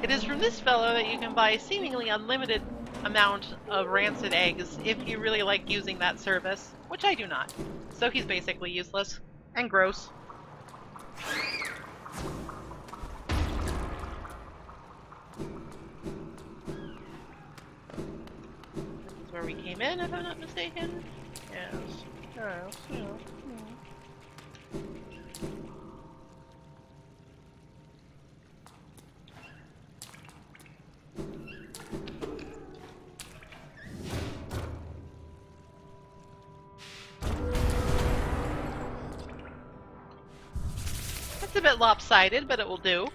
A: It is from this fellow that you can buy a seemingly unlimited amount of rancid eggs if you really like using that service, which I do not. So he's basically useless and gross. This is where we came in, if I'm not mistaken. Yes. Yes. Yes. It's a bit lopsided, but it will do.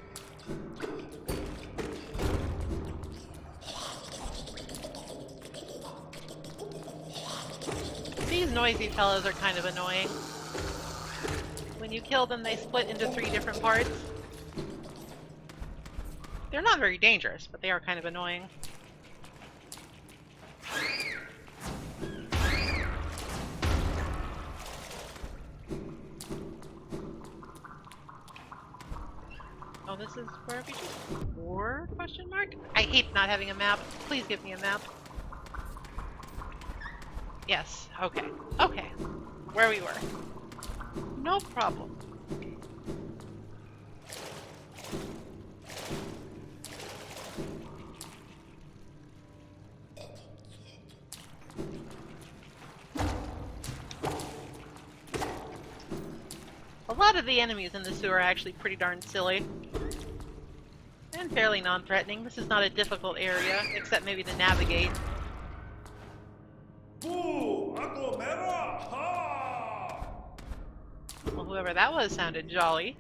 A: These noisy fellows are kind of annoying. When you kill them, they split into 3 different parts. They're not very dangerous, but they are kind of annoying. Oh, this is where we just were? Question mark? I hate not having a map. Please give me a map. Yes, okay. Okay. Where we were. No problem. A lot of the enemies in the sewer are actually pretty darn silly. And fairly non-threatening. This is not a difficult area, except maybe to navigate. Well, whoever that was sounded jolly.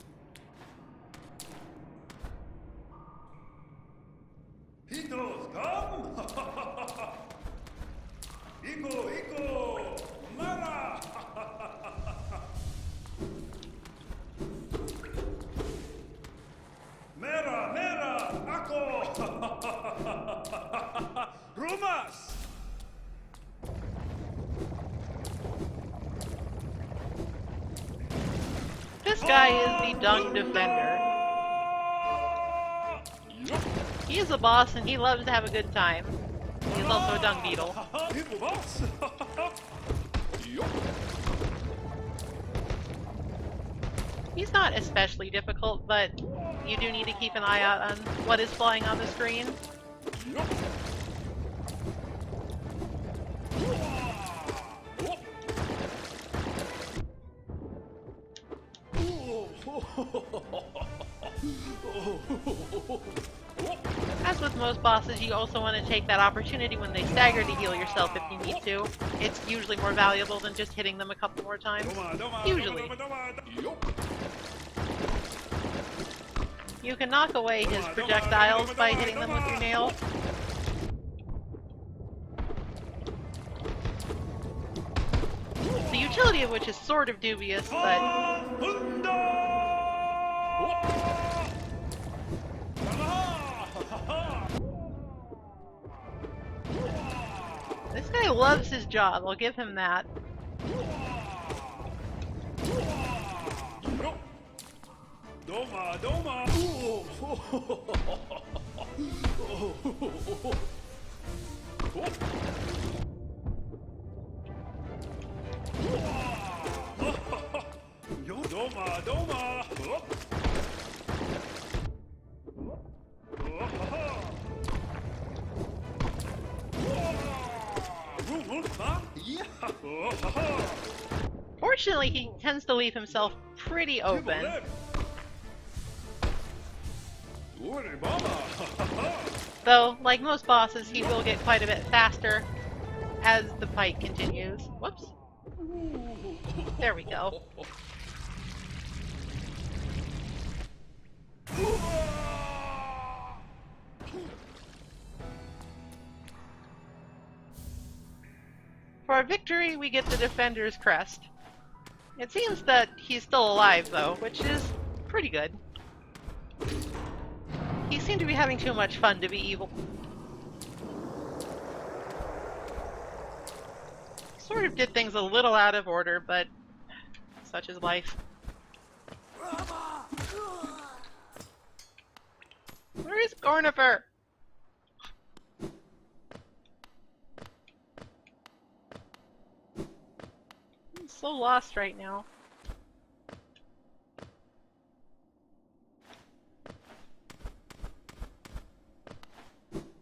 A: This guy is the Dung Defender. He is a boss and he loves to have a good time. He is also a dung beetle. He's not especially difficult, but you do need to keep an eye out on what is flying on the screen. As with most bosses, you also want to take that opportunity when they stagger to heal yourself if you need to. It's usually more valuable than just hitting them a couple more times. Usually. You can knock away his projectiles by hitting them with your nails. The utility of which is sort of dubious, but... This guy loves his job, I'll give him that. Fortunately, he tends to leave himself pretty open. Though, like most bosses, he will get quite a bit faster as the fight continues. Whoops. There we go. For our victory, we get the Defender's Crest. It seems that he's still alive, though, which is pretty good. He seemed to be having too much fun to be evil. Sort of did things a little out of order, but such is life. Where is Gornifer? I'm so lost right now.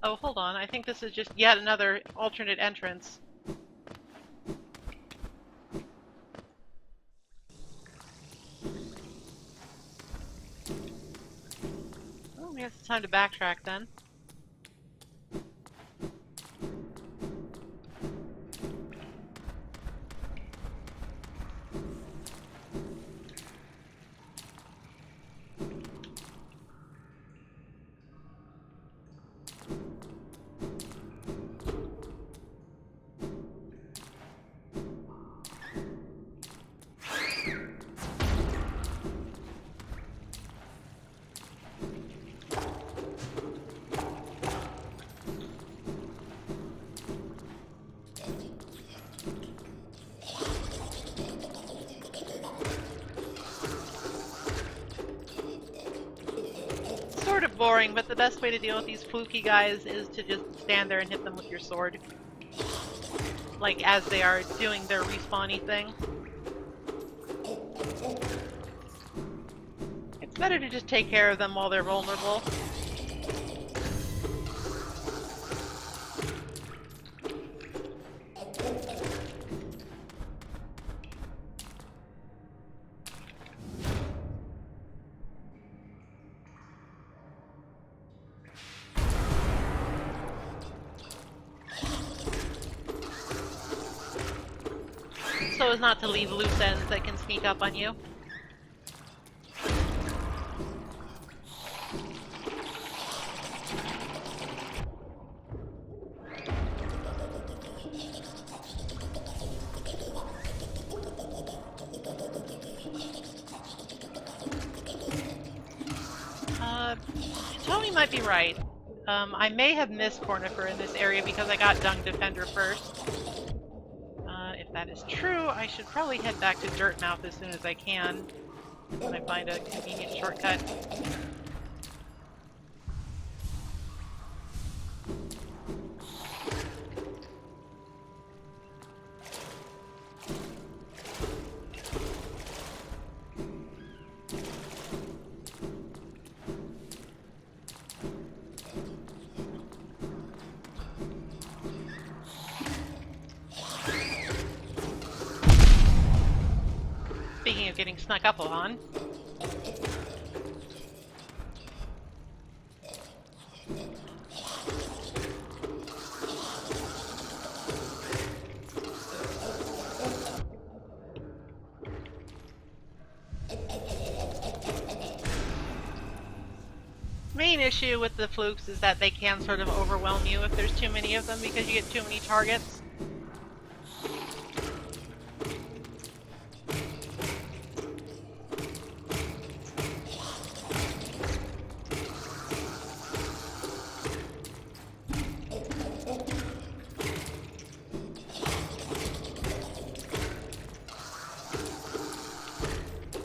A: Oh, hold on. I think this is just yet another alternate entrance. Oh, I guess it's time to backtrack then. Sort of boring, but the best way to deal with these fluky guys is to just stand there and hit them with your sword. Like, as they are doing their respawny thing. It's better to just take care of them while they're vulnerable. So as not to leave loose ends that can sneak up on you. Tony might be right. I may have missed Cornifer in this area because I got Dung Defender first. If that is true, I should probably head back to Dirtmouth as soon as I can, when I find a convenient shortcut. getting snuck up on. Main issue with the flukes is that they can sort of overwhelm you if there's too many of them because you get too many targets.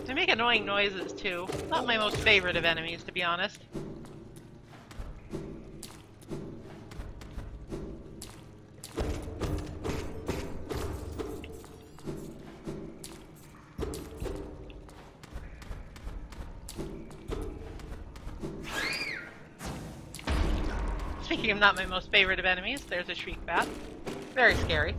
A: They make annoying noises too. Not my most favorite of enemies, to be honest. Speaking of not my most favorite of enemies, there's a shriek bat. Very scary.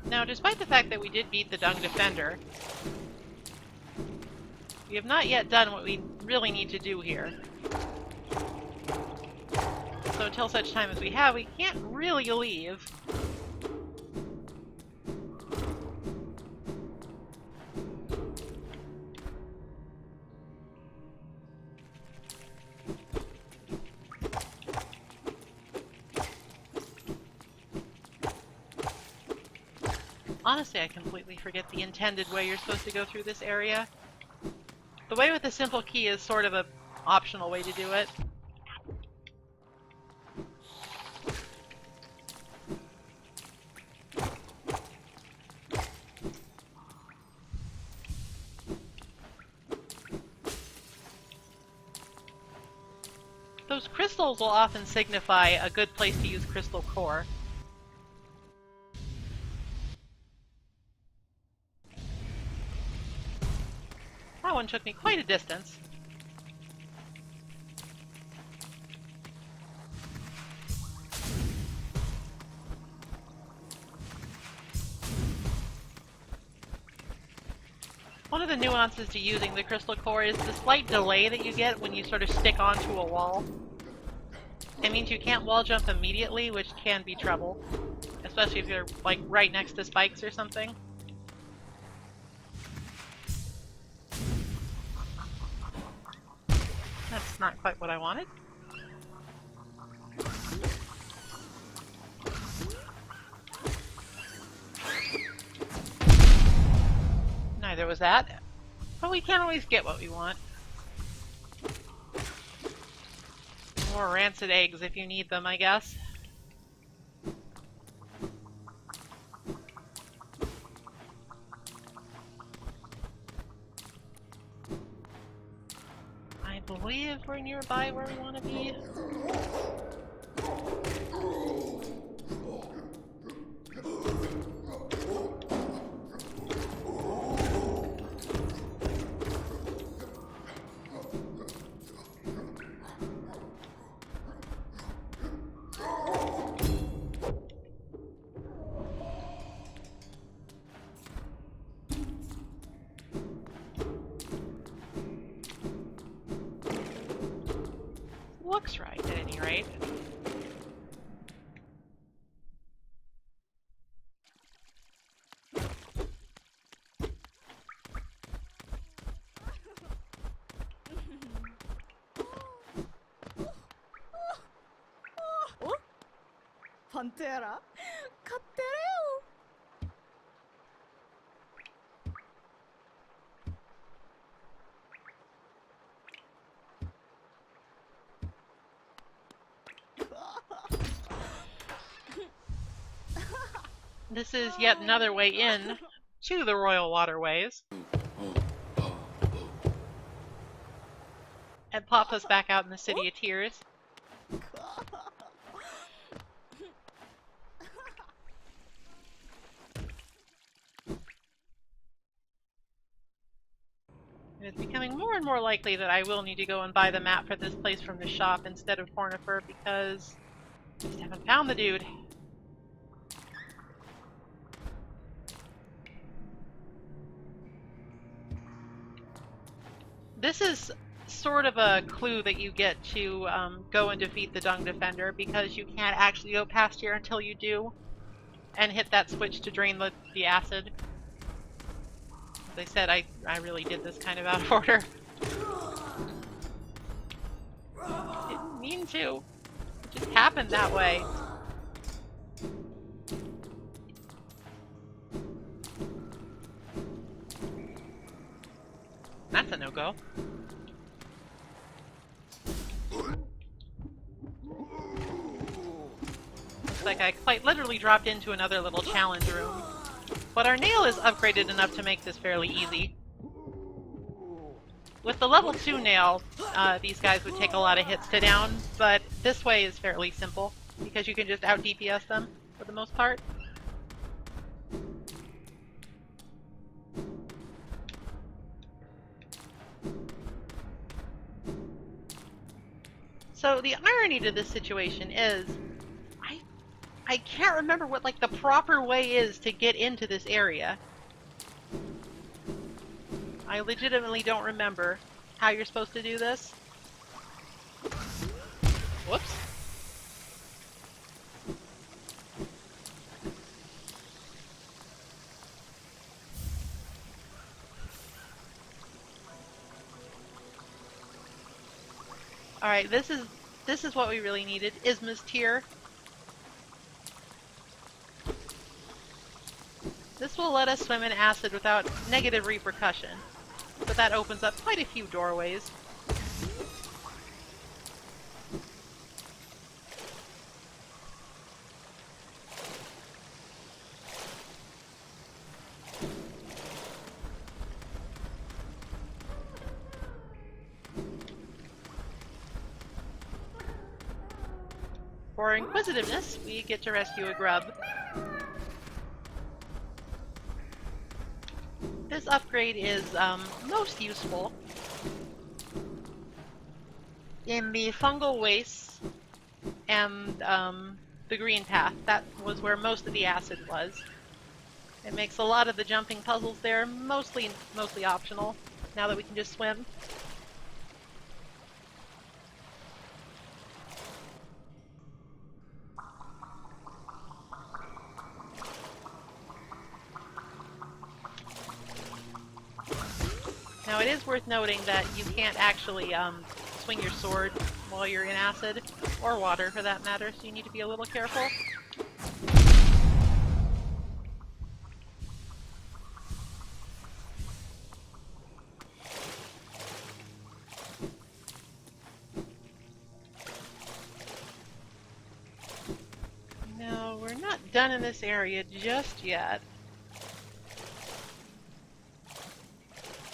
A: Now, despite the fact that we did beat the Dung Defender, we have not yet done what we really need to do here. So until such time as we have, we can't really leave. Honestly, I completely forget the intended way you're supposed to go through this area. The way with the simple key is sort of an optional way to do it. Those crystals will often signify a good place to use crystal core. That one took me quite a distance. One of the nuances to using the crystal core is the slight delay that you get when you sort of stick onto a wall. It means you can't wall jump immediately, which can be trouble. Especially if you're, like, right next to spikes or something. That's not quite what I wanted. Neither was that. But we can't always get what we want. More rancid eggs if you need them, I guess. I believe we're nearby where we want to be. Looks right, at any rate.
G: Pantera? Cattereo!
A: This is yet another way in to the Royal Waterways. And pop us back out in the City of Tears. It's becoming more and more likely that I will need to go and buy the map for this place from the shop instead of Cornifer because I just haven't found the dude. This is sort of a clue that you get to go and defeat the Dung Defender because you can't actually go past here until you do and hit that switch to drain the acid. As I said, I really did this kind of out of order. Didn't mean to. It just happened that way. That's a no-go. Looks like I quite literally dropped into another little challenge room. But our nail is upgraded enough to make this fairly easy. With the level 2 nail, these guys would take a lot of hits to down, but this way is fairly simple because you can just out DPS them for the most part. So the irony to this situation is, I can't remember what like the proper way is to get into this area. I legitimately don't remember how you're supposed to do this. Whoops. Alright, this is what we really needed. Isma's Tear. This will let us swim in acid without negative repercussion, but that opens up quite a few doorways. For inquisitiveness, we get to rescue a grub. This upgrade is most useful in the fungal wastes and the green path. That was where most of the acid was. It makes a lot of the jumping puzzles there mostly optional, now that we can just swim. Now it is worth noting that you can't actually swing your sword while you're in acid, or water for that matter, so you need to be a little careful. No, we're not done in this area just yet.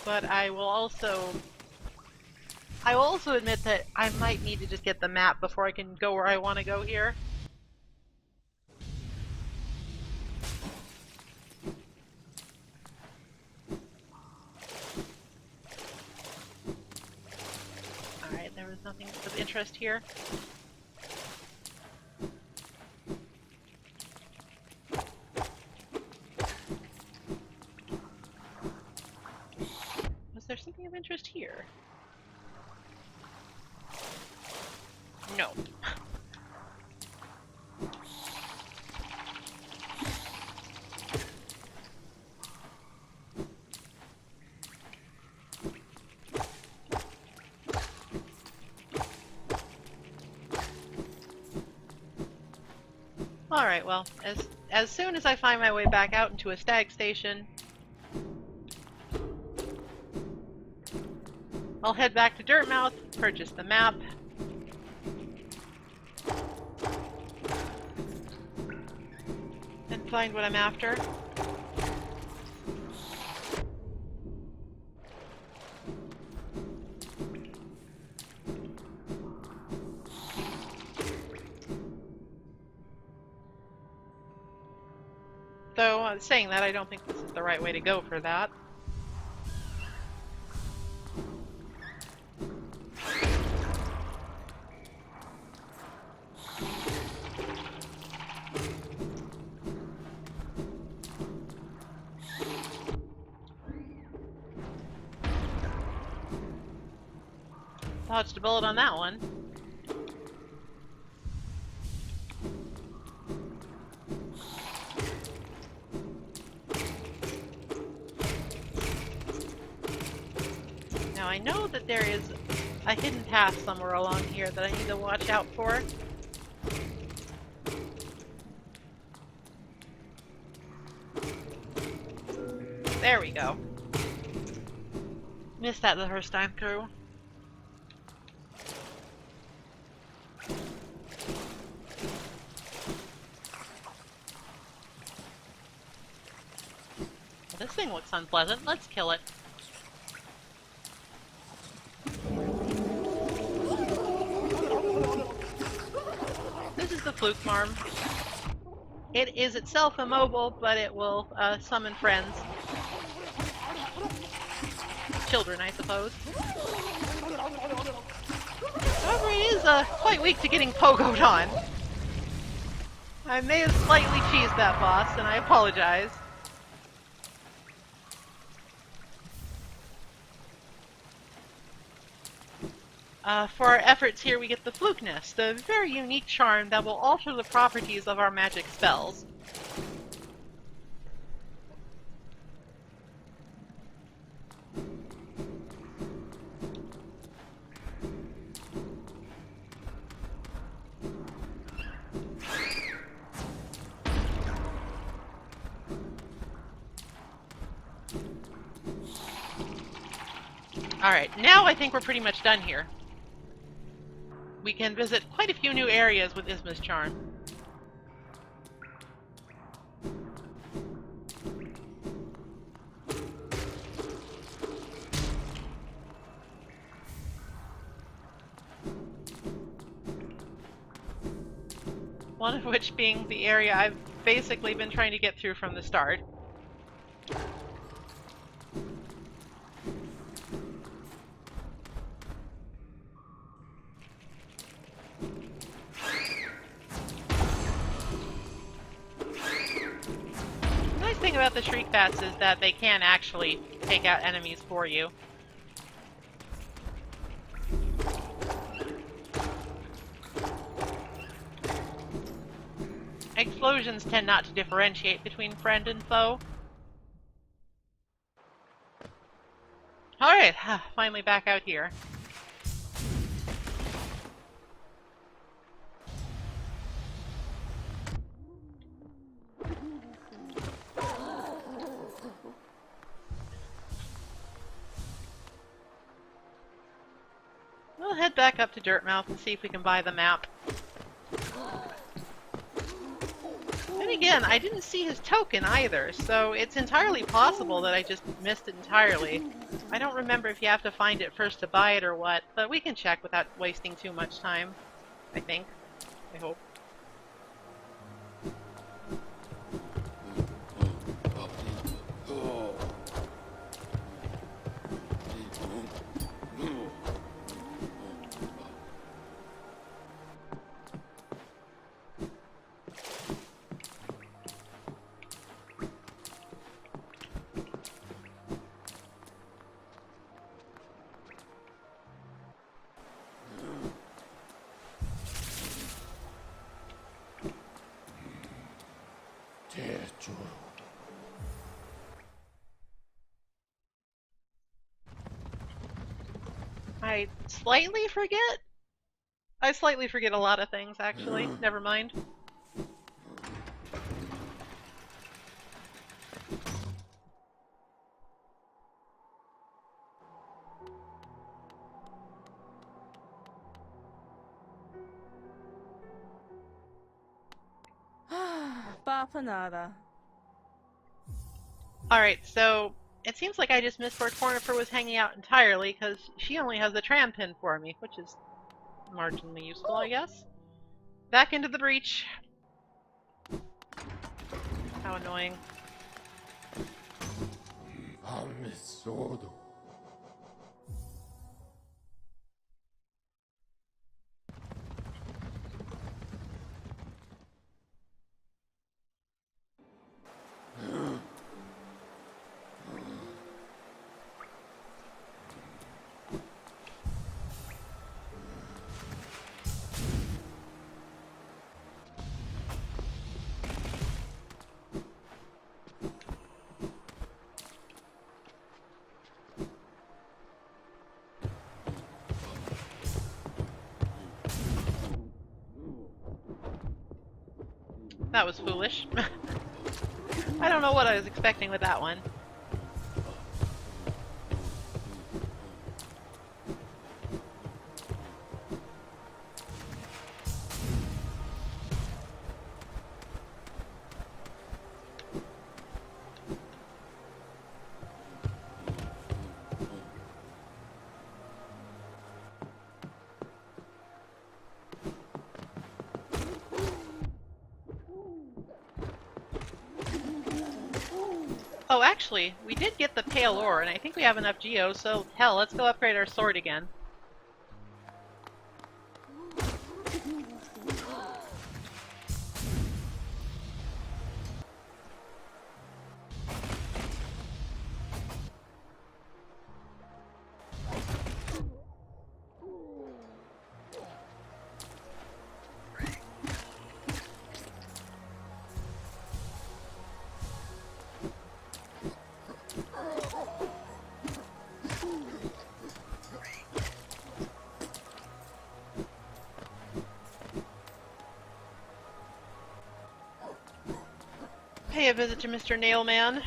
A: But I will also admit that I might need to just get the map before I can go where I want to go here. Alright, there was nothing of interest here. There's something of interest here. No. Alright, well, as soon as I find my way back out into a stag station, I'll head back to Dirtmouth, purchase the map, and find what I'm after. Though, saying that, I don't think this is the right way to go for that. Dodged a bullet on that one. Now I know that there is a hidden path somewhere along here that I need to watch out for. There we go. Missed that the first time through. This thing looks unpleasant. Let's kill it. This is the fluke farm. It is itself immobile, but it will summon friends. Children, I suppose. However, it is quite weak to getting pogoed on. I may have slightly cheesed that boss, and I apologize. For our efforts here, we get the Fluke Nest, a very unique charm that will alter the properties of our magic spells. Alright, now I think we're pretty much done here. We can visit quite a few new areas with Isma's charm. One of which being the area I've basically been trying to get through from the start. The thing about the Shriek Bats is that they can actually take out enemies for you. Explosions tend not to differentiate between friend and foe. Alright, finally back out here. We'll head back up to Dirtmouth and see if we can buy the map. And again, I didn't see his token either, so it's entirely possible that I just missed it entirely. I don't remember if you have to find it first to buy it or what, but we can check without wasting too much time, I think. I hope. I slightly forget? I slightly forget a lot of things, actually. Never mind.
G: Bapanada.
A: Alright, so it seems like I just missed where Cornifer was hanging out entirely, because she only has the tram pin for me, which is marginally useful, I guess. Back into the breach. How annoying. That was foolish. I don't know what I was expecting with that one. Oh, actually, we did get the pale ore, and I think we have enough geo, so hell, let's go upgrade our sword again. Pay a visit to Mr. Nailman.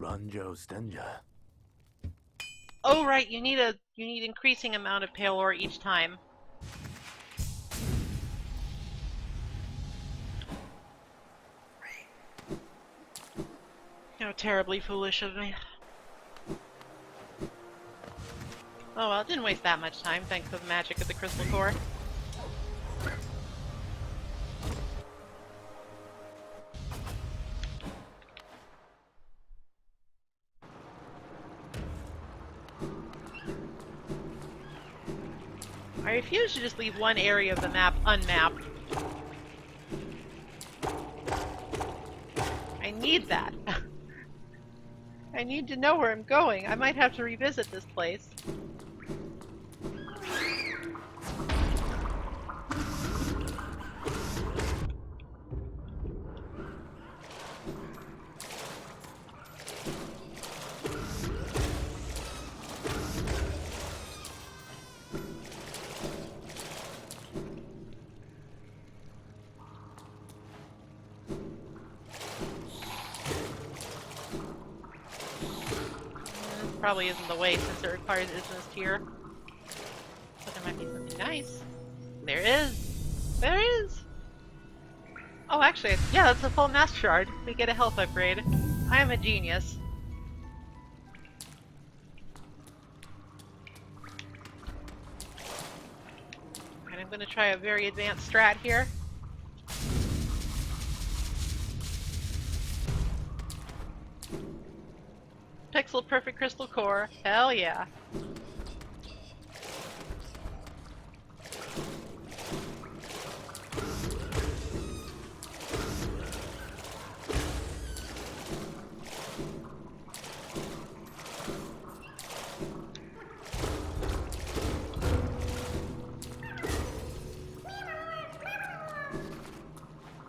E: Ranjo Stenja.
A: Oh right, you need increasing amount of pale ore each time. How terribly foolish of me. Oh well, it didn't waste that much time thanks to the magic of the crystal core. I refuse to just leave one area of the map unmapped. I need that. I need to know where I'm going. I might have to revisit this place. Probably isn't the way since it requires Isthmus tier. But there might be something nice. There is! There is! Oh, actually, yeah, that's a full Master Shard. We get a health upgrade. I am a genius. And I'm gonna try a very advanced strat here. Pixel perfect crystal core. Hell yeah.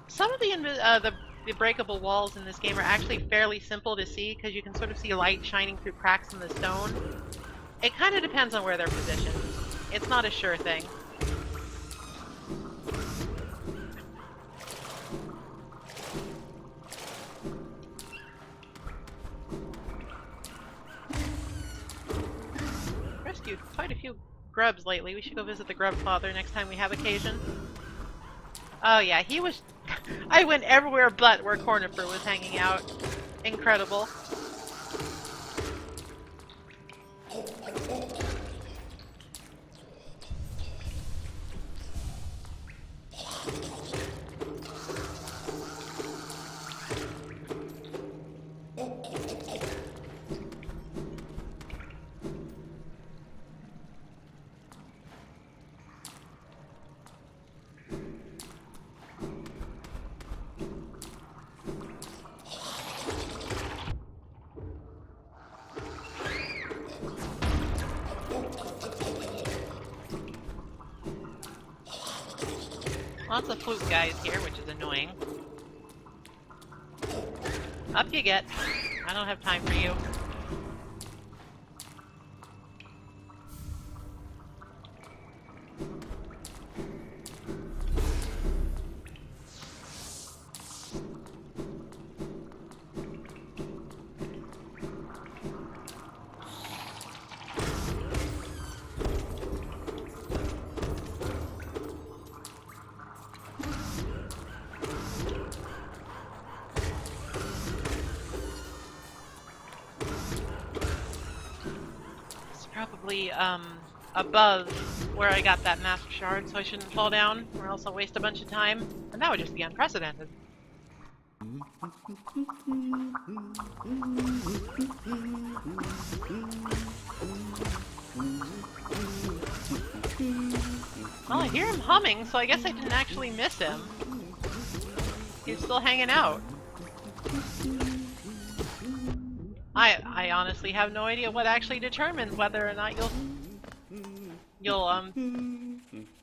A: Some of the breakable walls in this game are actually fairly simple to see because you can sort of see light shining through cracks in the stone. It kind of depends on where they're positioned. It's not a sure thing. Rescued quite a few grubs lately. We should go visit the grub father next time we have occasion. Oh yeah, he was... I went everywhere but where Cornifer was hanging out. Incredible. Lots of flute guys here, which is annoying. Up you get. I don't have time for you. Probably above where I got that master shard, so I shouldn't fall down, or else I'll waste a bunch of time, and that would just be unprecedented. Well, I hear him humming, so I guess I didn't actually miss him. He's still hanging out. I honestly have no idea what actually determines whether or not you'll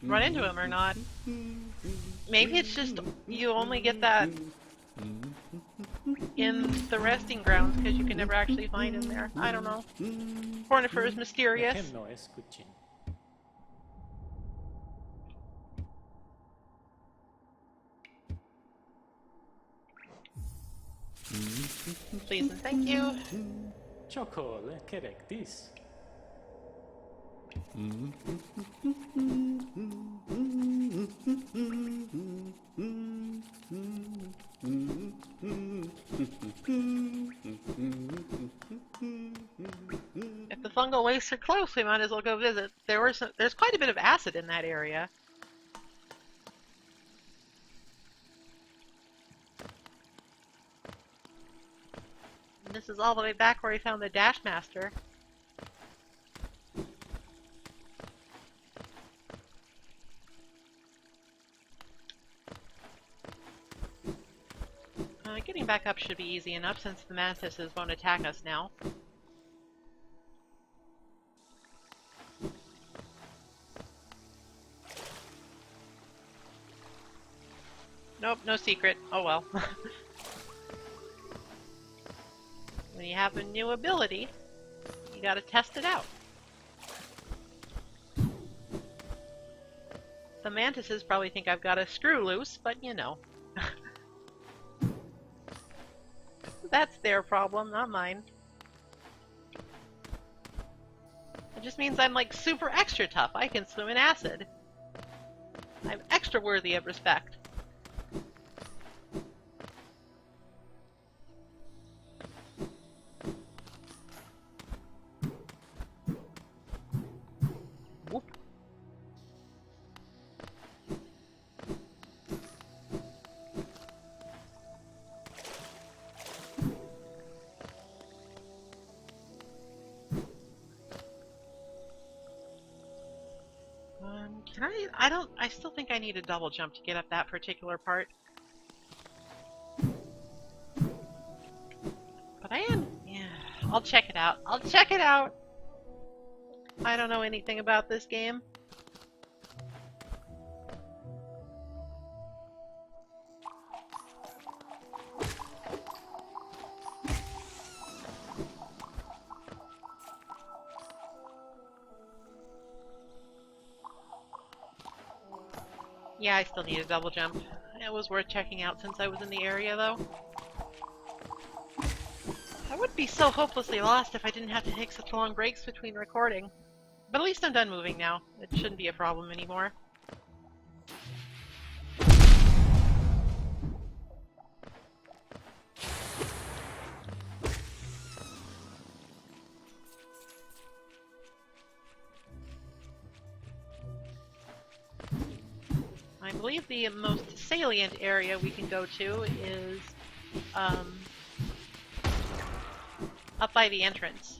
A: run into him or not. Maybe it's just you only get that in the resting grounds because you can never actually find him there. I don't know. Cornifer is mysterious.
F: Him no escuchin.
A: Please and thank you.
F: Chokol, kerek this.
A: If the fungal wastes are close, we might as well go visit. There's quite a bit of acid in that area. And this is all the way back where we found the Dash Master. Getting back up should be easy enough since the mantises won't attack us now. Nope, no secret. Oh well. When you have a new ability, you gotta test it out. The mantises probably think I've got a screw loose, but you know. That's their problem, not mine. It just means I'm like super extra tough. I can swim in acid. I'm extra worthy of respect. Whoop. I still think I need a double jump to get up that particular part. But I am, yeah, I'll check it out. I'll check it out! I don't know anything about this game. Yeah, I still need a double jump. It was worth checking out since I was in the area, though. I would be so hopelessly lost if I didn't have to take such long breaks between recording. But at least I'm done moving now. It shouldn't be a problem anymore. I believe the most salient area we can go to is up by the entrance.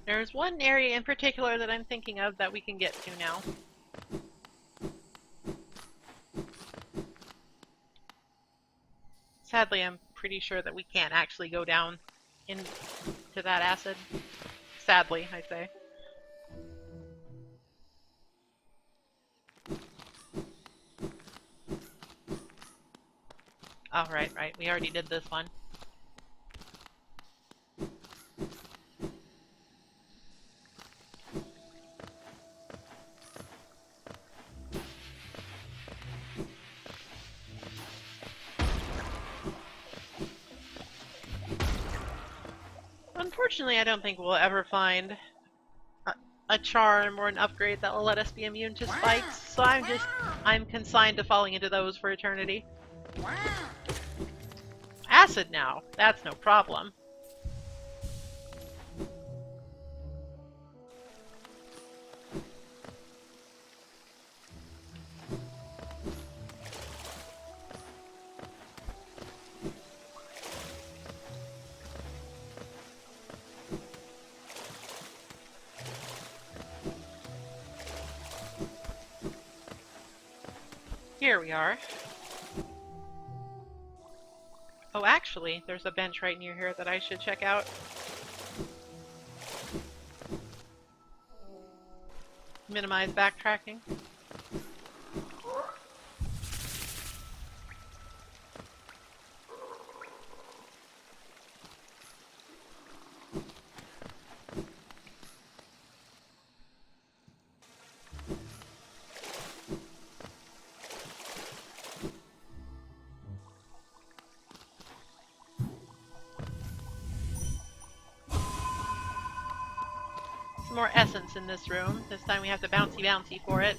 A: There's one area in particular that I'm thinking of that we can get to now. Sadly, I'm pretty sure that we can't actually go down into that acid. Sadly, I say. Oh, right. We already did this one. Unfortunately, I don't think we'll ever find a charm or an upgrade that will let us be immune to spikes, so I'm consigned to falling into those for eternity. Acid now, that's no problem. Here we are. Oh, actually, there's a bench right near here that I should check out. Minimize backtracking. More essence in this room. This time we have to bouncy for it.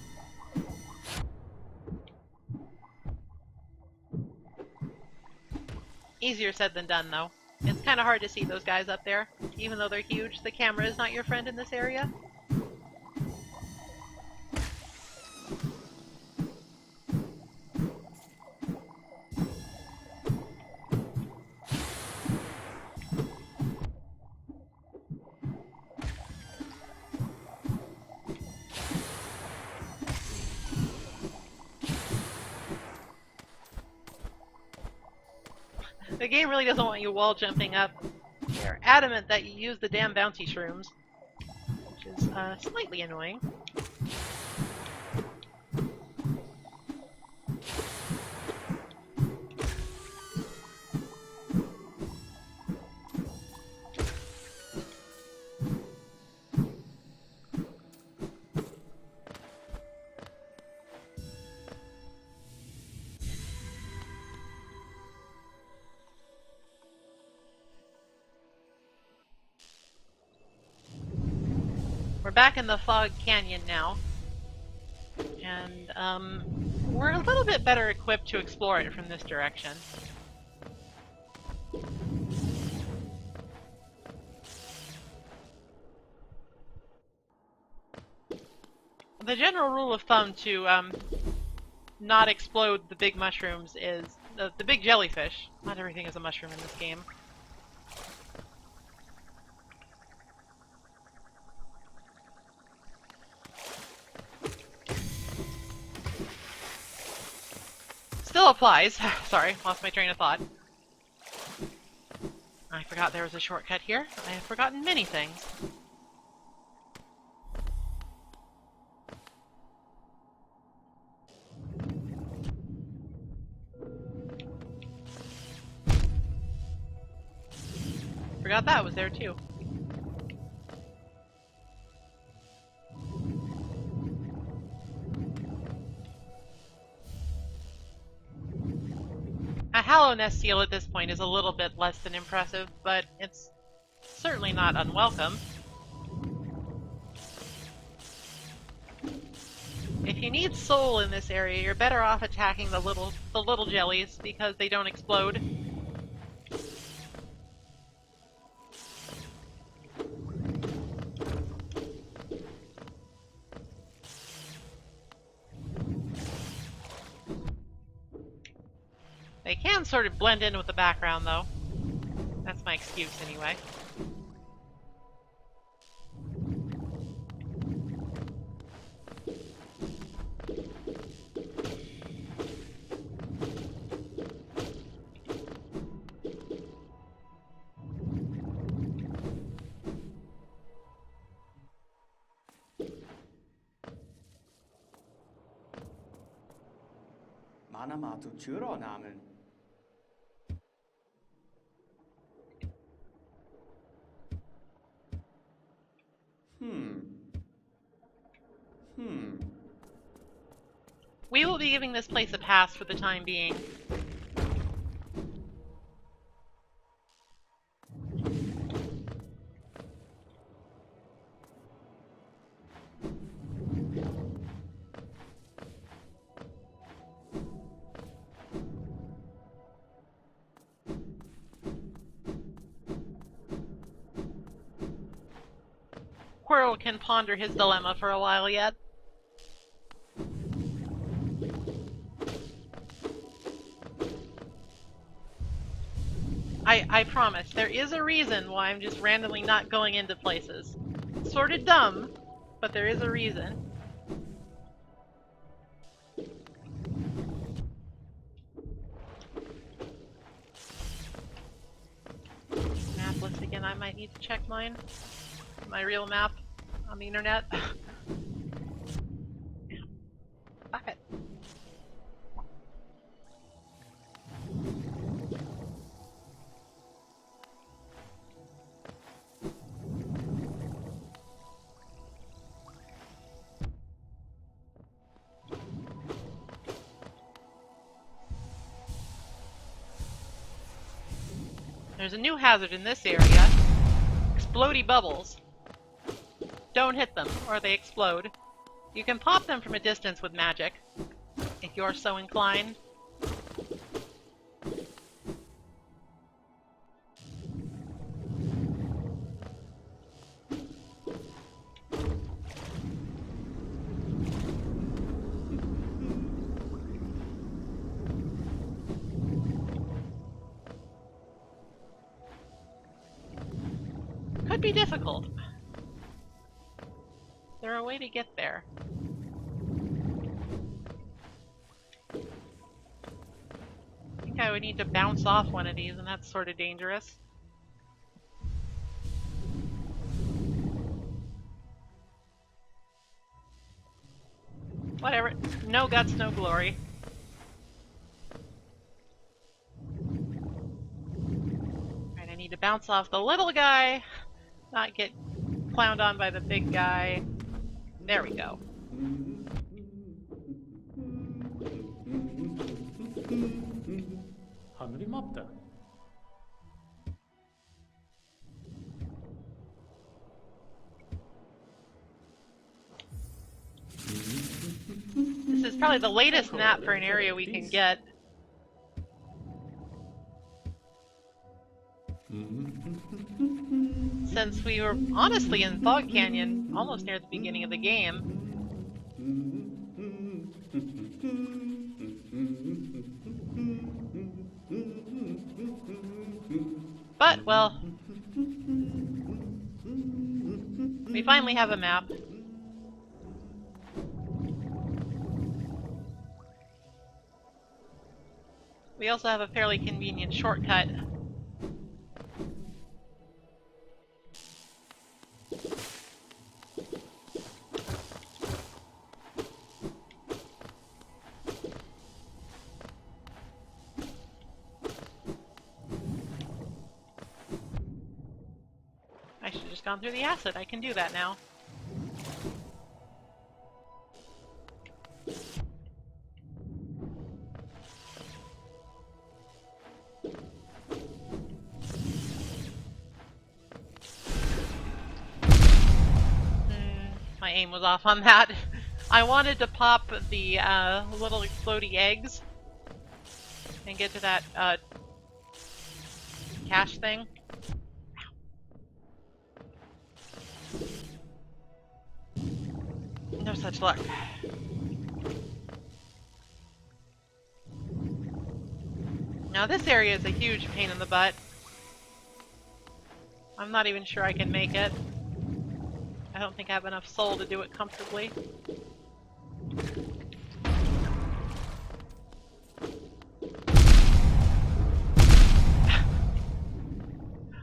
A: Easier said than done, though. It's kind of hard to see those guys up there. Even though they're huge, the camera is not your friend in this area. The game really doesn't want you wall jumping up. They're adamant that you use the damn bouncy shrooms, which is slightly annoying. We're back in the Fog Canyon now, and we're a little bit better equipped to explore it from this direction. The general rule of thumb to not explode the big mushrooms is the big jellyfish. Not everything is a mushroom in this game. Still applies. Sorry, lost my train of thought. I forgot there was a shortcut here. I have forgotten many things. Forgot that was there too. A Hallow Nest seal at this point is a little bit less than impressive, but it's certainly not unwelcome. If you need soul in this area, you're better off attacking the little jellies because they don't explode. They can sort of blend in with the background, though. That's my excuse, anyway.
H: Anamatu Churo-namen.
A: We will be giving this place a pass for the time being. Quirrell can ponder his dilemma for a while yet. I promise, there is a reason why I'm just randomly not going into places. Sort of dumb, but there is a reason. Map list again, I might need to check mine. My real map on the internet. Fuck it. There's a new hazard in this area. Explodey bubbles. Don't hit them, or they explode. You can pop them from a distance with magic, if you're so inclined. Could be difficult. Is there a way to get there? I think I would need to bounce off one of these, and that's sort of dangerous. Whatever. No guts, no glory. Alright, I need to bounce off the little guy, not get clowned on by the big guy. There we go.
F: 하늘이 맙다.
A: This is probably the latest map for an area we can get. Since we were honestly in Fog Canyon almost near the beginning of the game. But, well, we finally have a map. We also have a fairly convenient shortcut. I should have just gone through the acid. I can do that now. My aim was off on that. I wanted to pop the little explodey eggs and get to that cache thing. No such luck. Now this area is a huge pain in the butt. I'm not even sure I can make it. I don't think I have enough soul to do it comfortably.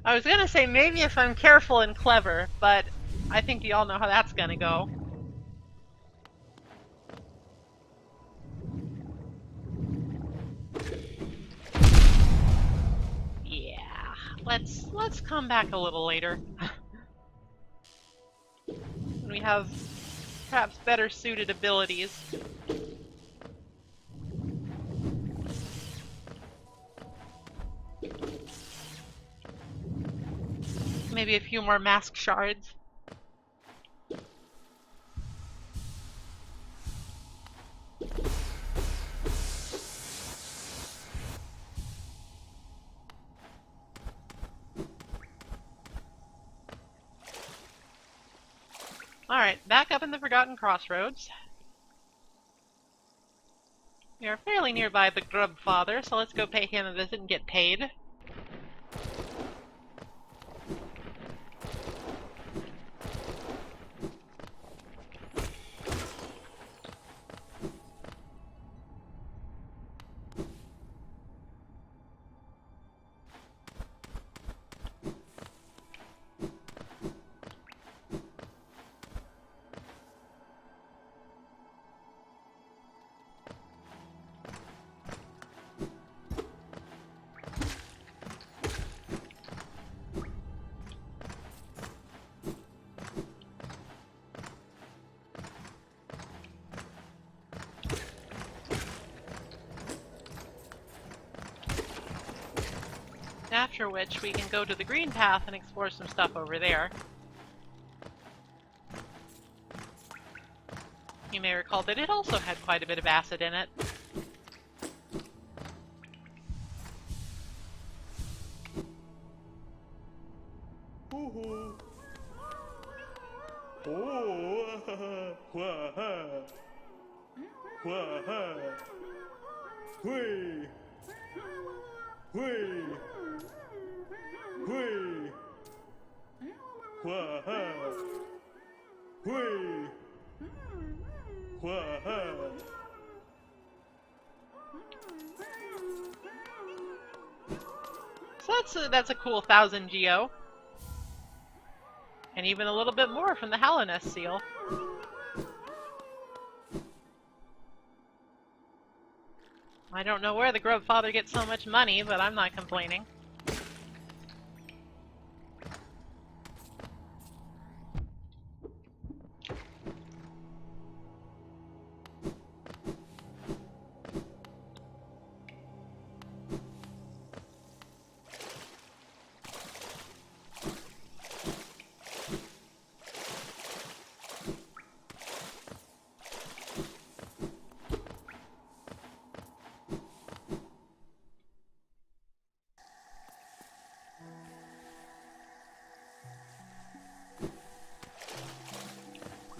A: I was gonna say maybe if I'm careful and clever, but I think you all know how that's gonna go. let's come back a little later. When we have perhaps better suited abilities. Maybe a few more mask shards. Alright, back up in the Forgotten Crossroads. We are fairly nearby the Grub Father, so let's go pay him a visit and get paid. After which we can go to the green path and explore some stuff over there. You may recall that it also had quite a bit of acid in it. So that's a cool 1,000 geo. And even a little bit more from the Hallownest seal. I don't know where the Grub Father gets so much money, but I'm not complaining.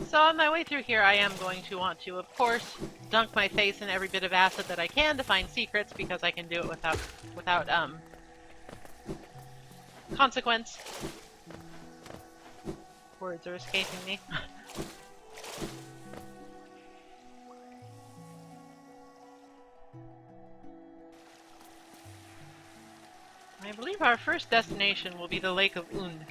A: So on my way through here, I am going to want to, of course, dunk my face in every bit of acid that I can to find secrets, because I can do it without consequence. Words are escaping me. I believe our first destination will be the Lake of Und.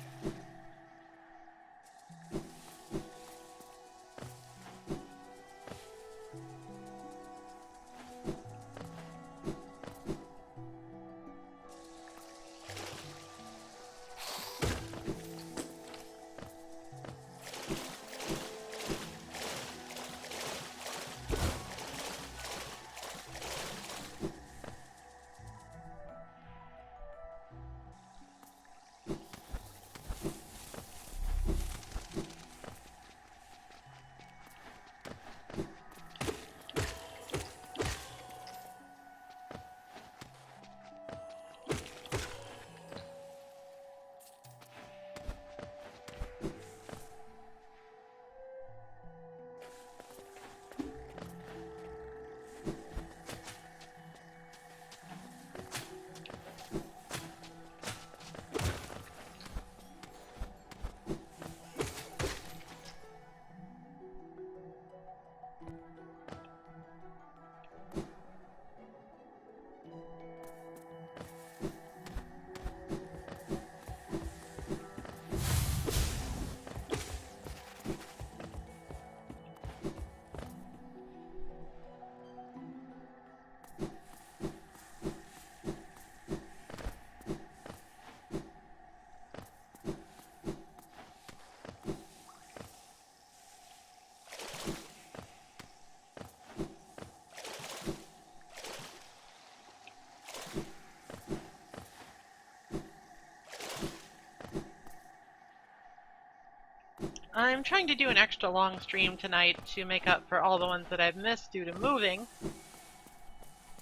A: I'm trying to do an extra long stream tonight to make up for all the ones that I've missed due to moving.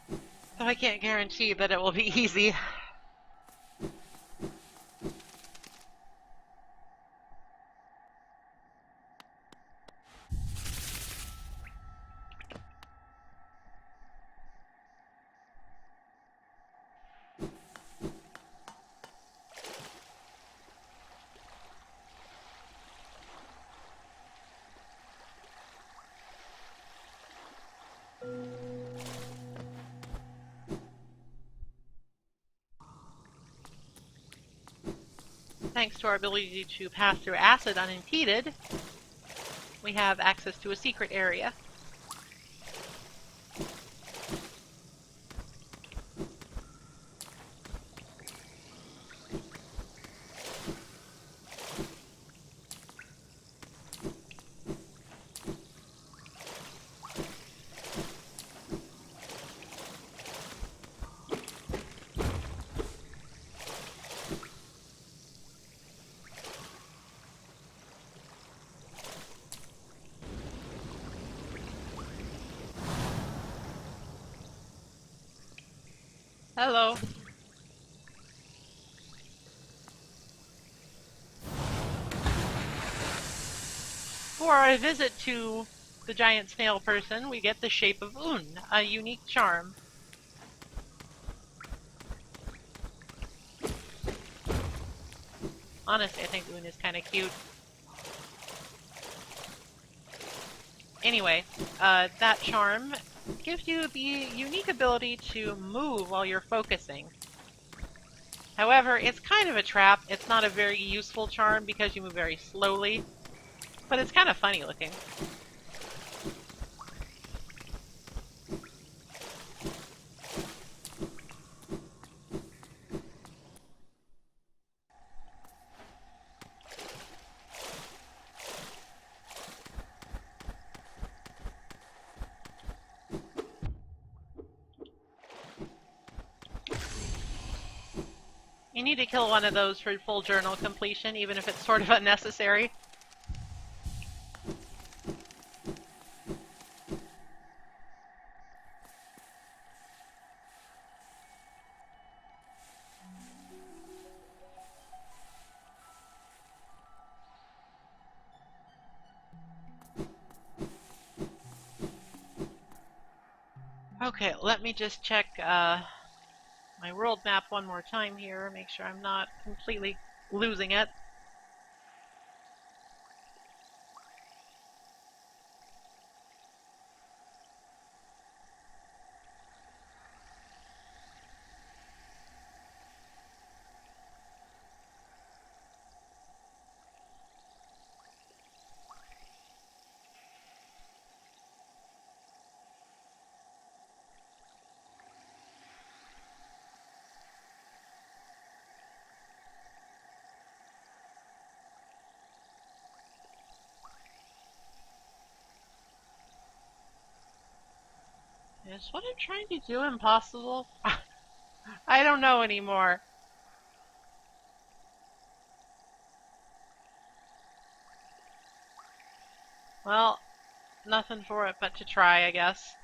A: So I can't guarantee that it will be easy. Thanks to our ability to pass through acid unimpeded, we have access to a secret area. Hello. For our visit to the giant snail person, we get the shape of Un, a unique charm. Honestly, I think Un is kind of cute. Anyway, that charm gives you the unique ability to move while you're focusing. However, it's kind of a trap. It's not a very useful charm because you move very slowly, but it's kind of funny looking. You need to kill one of those for full journal completion, even if it's sort of unnecessary. Okay, let me just check my world map one more time here, make sure I'm not completely losing it. Is what I'm trying to do impossible? I don't know anymore. Well, nothing for it but to try, I guess.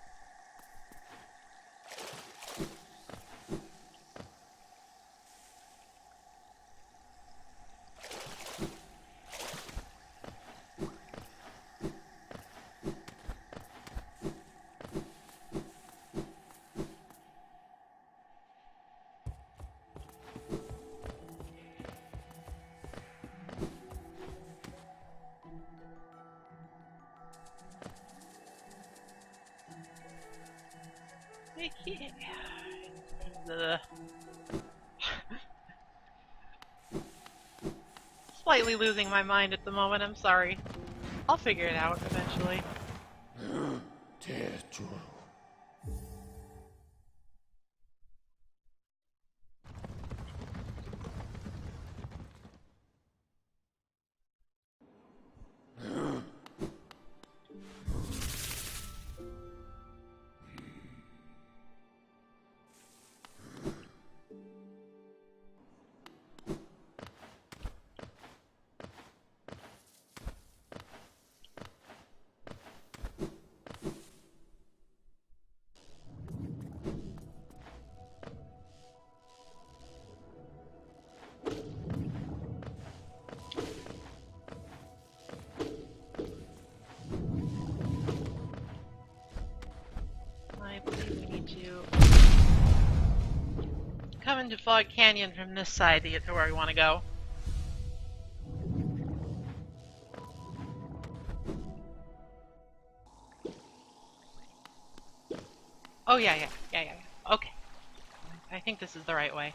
A: Slightly losing my mind at the moment, I'm sorry. I'll figure it out eventually. I believe we need to come into Fog Canyon from this side to get to where we want to go. Oh, yeah. Okay. I think this is the right way.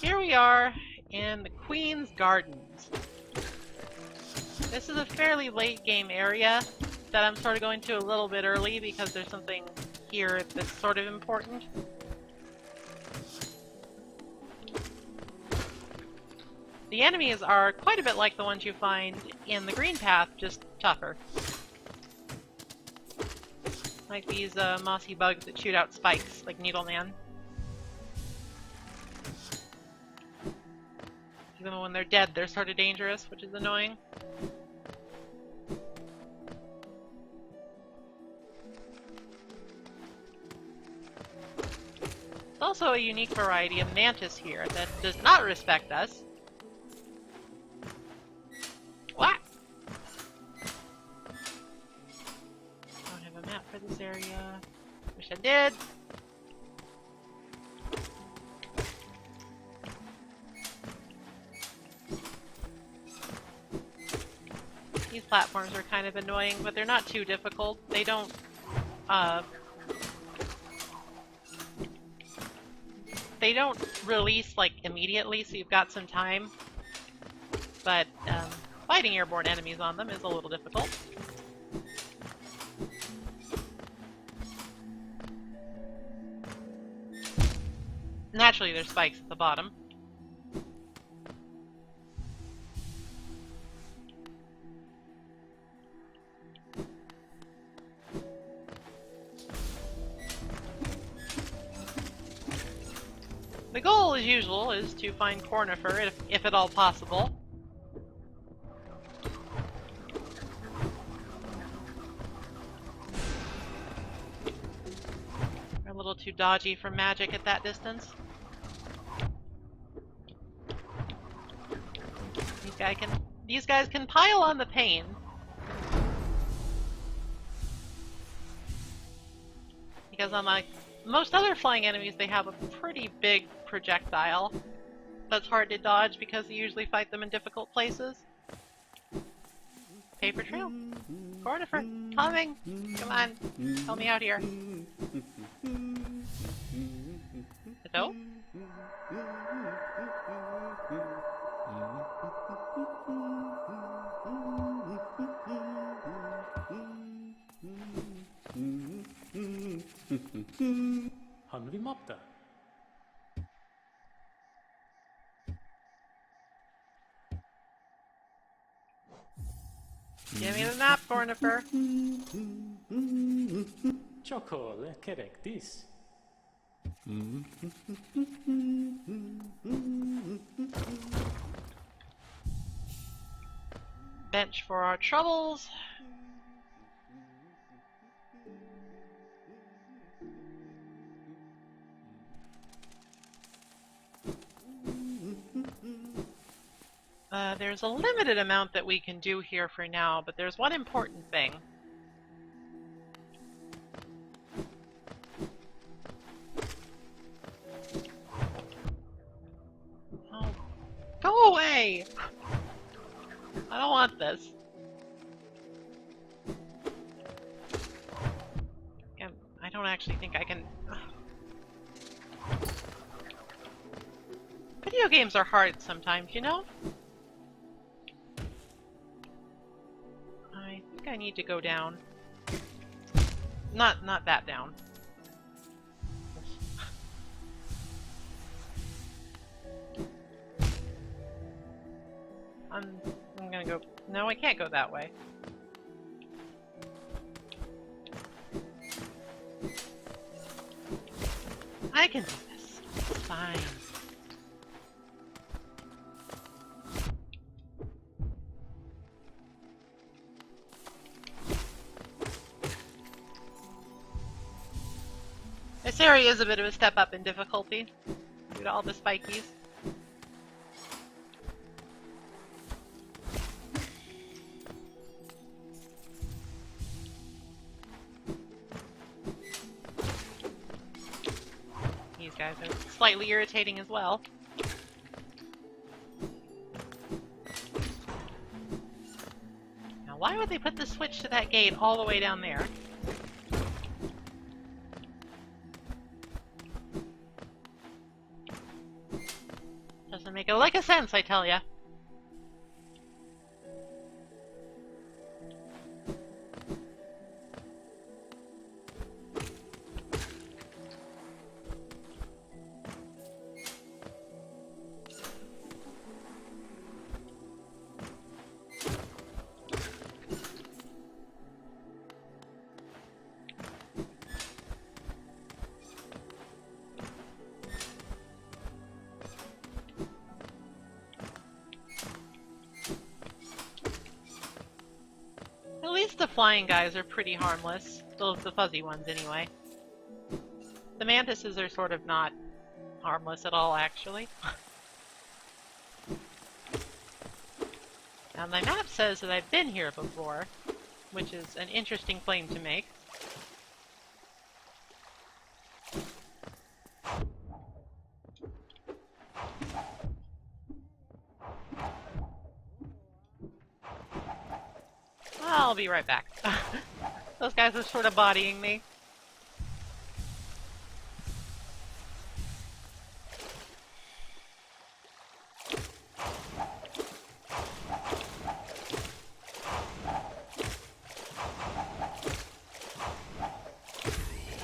A: Here we are in the Queen's Gardens. This is a fairly late game area that I'm sort of going to a little bit early because there's something here that's sort of important. The enemies are quite a bit like the ones you find in the Green Path, just tougher. Like these mossy bugs that shoot out spikes, like Needleman. Even when they're dead, they're sort of dangerous, which is annoying. There's also a unique variety of mantis here that does not respect us. What? Don't have a map for this area. Wish I did. These platforms are kind of annoying, but they're not too difficult. They don't, release, like, immediately, so you've got some time. But, fighting airborne enemies on them is a little difficult. Naturally, there's spikes at the bottom. The goal, as usual, is to find Cornifer, if at all possible. We're a little too dodgy for magic at that distance. These guys can pile on the pain. Because unlike most other flying enemies, they have a pretty big projectile that's hard to dodge because you usually fight them in difficult places. Paper trail. Cornifer, coming! Come on, help me out here. Hello?
F: Han vi matta?
A: Give me the map, Cornifer.
F: Chokole kerektis.
A: Bench for our troubles. There's a limited amount that we can do here for now, but there's one important thing. Oh, go away! I don't want this. I don't actually think I can... Video games are hard sometimes, you know? I think I need to go down. Not that down. I'm gonna go... No, I can't go that way. I can do this. It's fine. This area is a bit of a step up in difficulty due to all the spikies. These guys are slightly irritating as well. Now, why would they put the switch to that gate all the way down there? Doesn't make a lick of sense, I tell ya. At least the flying guys are pretty harmless. Those the fuzzy ones, anyway. The mantises are sort of not harmless at all, actually. Now, my map says that I've been here before, which is an interesting claim to make. I'll be right back. Those guys are sort of bodying me.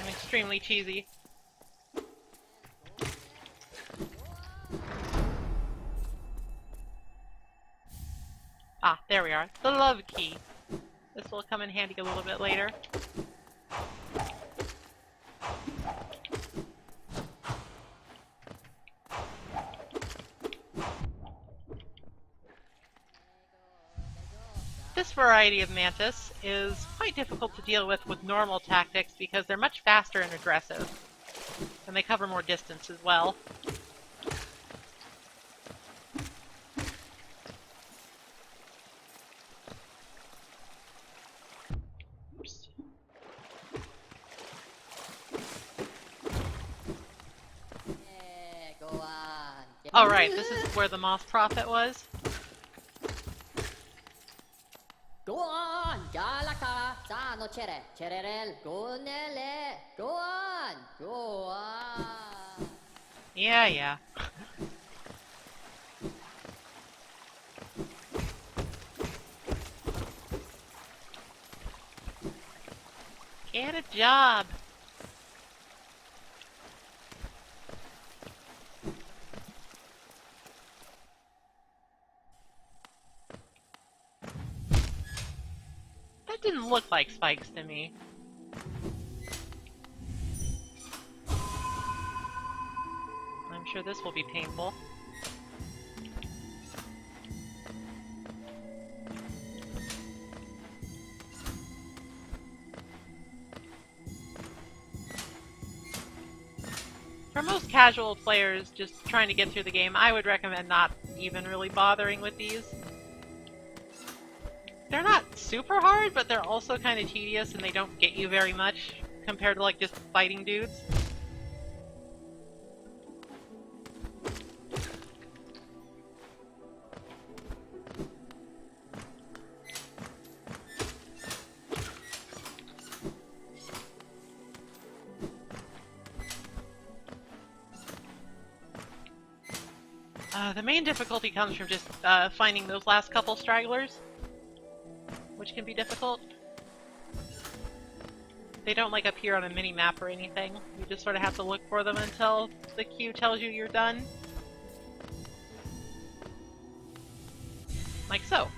A: I'm extremely cheesy. Ah, there we are. The love key. This will come in handy a little bit later. This variety of mantis is quite difficult to deal with normal tactics because they're much faster and aggressive, and they cover more distance as well. Alright, this is where the Moth Prophet was.
D: Go on, Galaka, Sano Chere, Chererel, go Nele, go on, go on.
A: Yeah. Get a job. That didn't look like spikes to me. I'm sure this will be painful. For most casual players just trying to get through the game, I would recommend not even really bothering with these. They're not super hard, but they're also kind of tedious and they don't get you very much compared to like just fighting dudes. The main difficulty comes from just finding those last couple stragglers, which can be difficult. They don't like appear on a mini-map or anything. You just sort of have to look for them until the queue tells you you're done. Like so.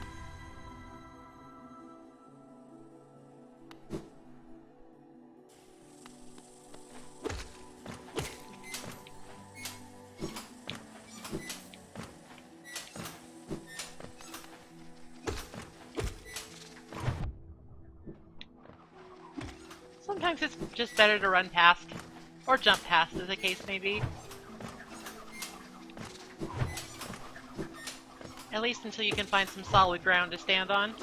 A: Sometimes it's just better to run past Or jump past, as the case may be. At least until you can find some solid ground to stand on.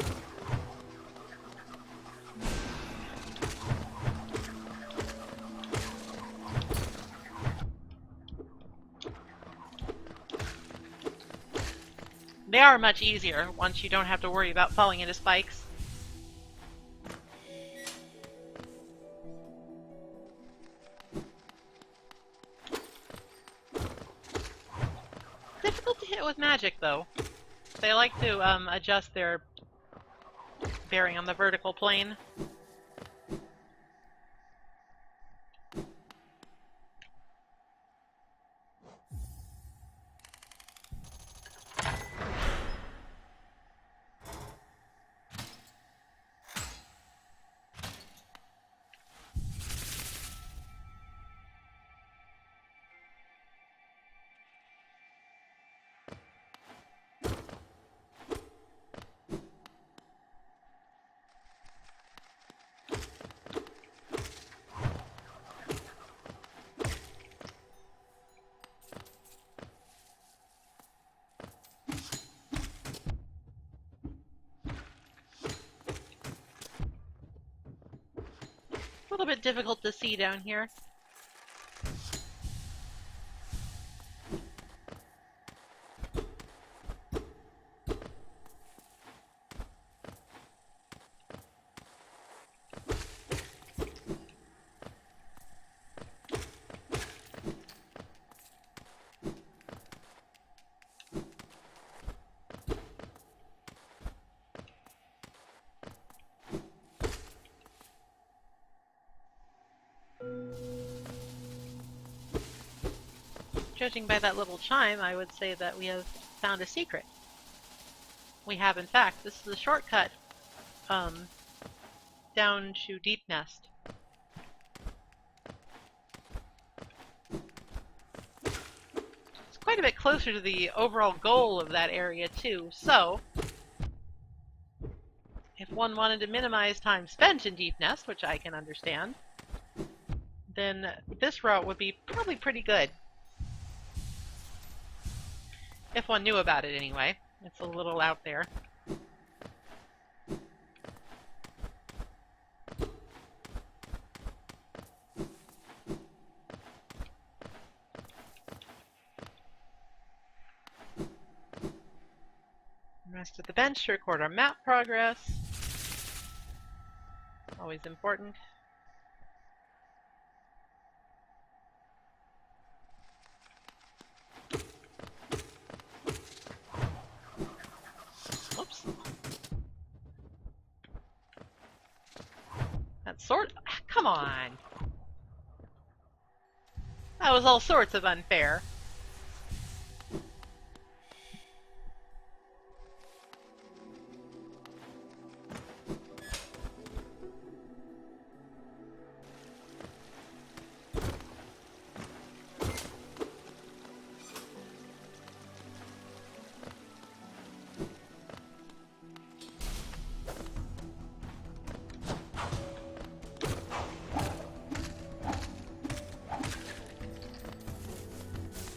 A: They are much easier once you don't have to worry about falling into spikes. Difficult to hit with magic, though. They like to adjust their bearing on the vertical plane. A little bit difficult to see down here. Judging by that little chime, I would say that we have found a secret. We have, in fact. This is a shortcut down to Deep Nest. It's quite a bit closer to the overall goal of that area, too. So, if one wanted to minimize time spent in Deep Nest, which I can understand, then this route would be probably pretty good. If one knew about it, anyway. It's a little out there. Rest of the bench to record our map progress. Always important. Whoops. That sort. Come on. That was all sorts of unfair.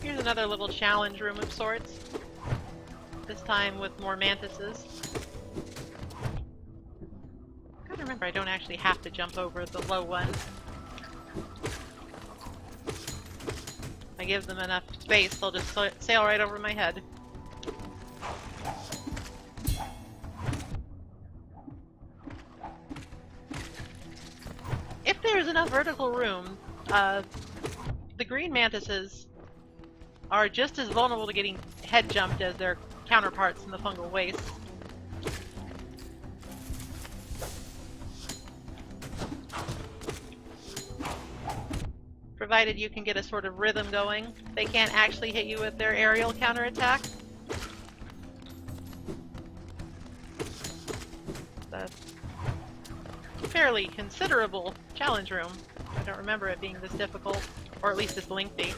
A: Here's another little challenge room of sorts. This time with more mantises. Gotta remember I don't actually have to jump over the low ones. If I give them enough space, they'll just sail right over my head. If there's enough vertical room, the green mantises are just as vulnerable to getting head jumped as their counterparts in the fungal wastes. Provided you can get a sort of rhythm going, they can't actually hit you with their aerial counterattack. That's a fairly considerable challenge room. I don't remember it being this difficult, or at least this lengthy.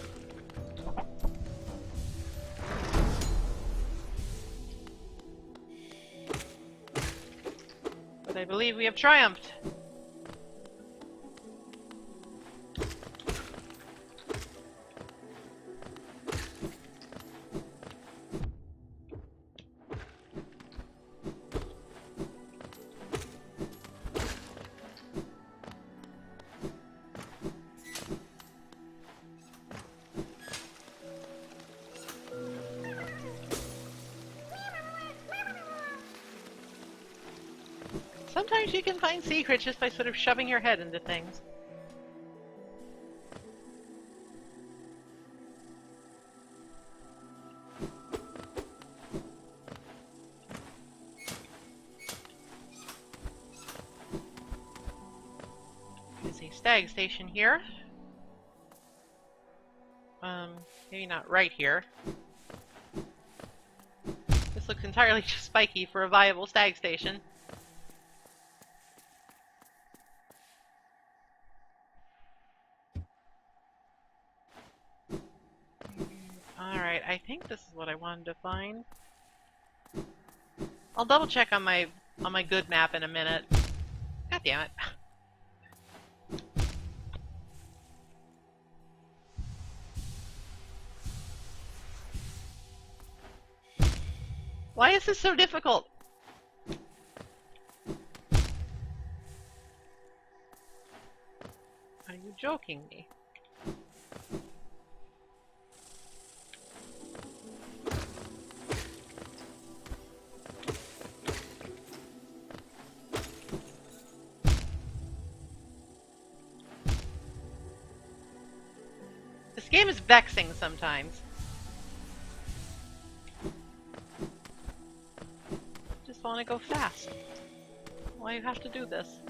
A: But I believe we have triumphed. Sometimes you can find secrets just by sort of shoving your head into things. There's a stag station here. Maybe not right here. This looks entirely too spiky for a viable stag station. Alright, I think this is what I wanted to find. I'll double check on my good map in a minute. God damn it. Why is this so difficult? Are you joking me? This game is vexing sometimes. Just want to go fast. Why do you have to do this?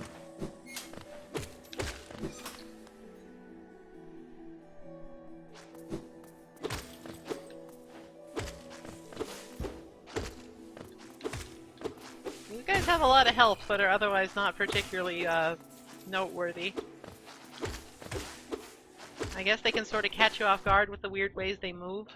A: These guys have a lot of health, but are otherwise not particularly noteworthy. I guess they can sort of catch you off guard with the weird ways they move.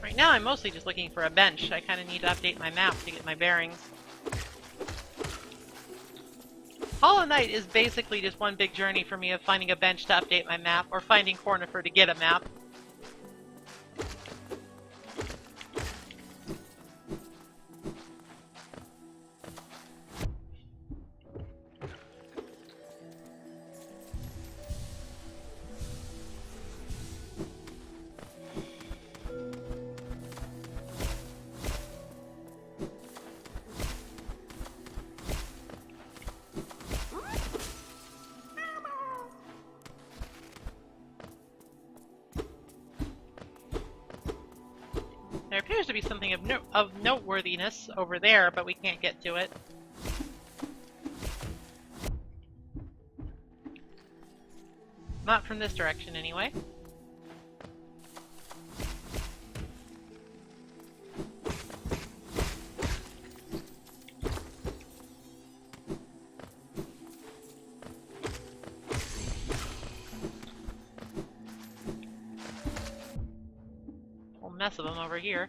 A: Right now I'm mostly just looking for a bench. I kind of need to update my map to get my bearings. Hollow Knight is basically just one big journey for me of finding a bench to update my map, or finding Cornifer to get a map. There appears to be something of noteworthiness over there, but we can't get to it. Not from this direction, anyway. Whole mess of them over here.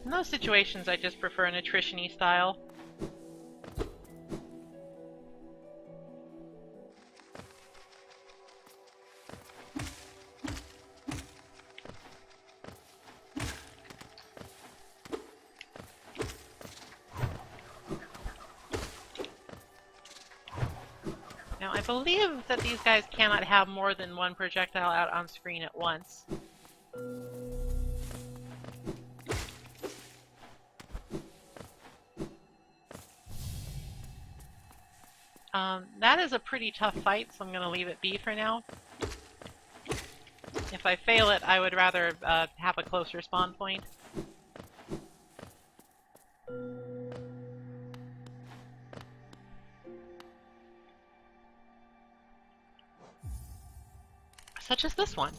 A: In those situations, I just prefer an attrition-y style. Now, I believe that these guys cannot have more than one projectile out on screen at once. That is a pretty tough fight, so I'm going to leave it be for now. If I fail it, I would rather have a closer spawn point. such as this one.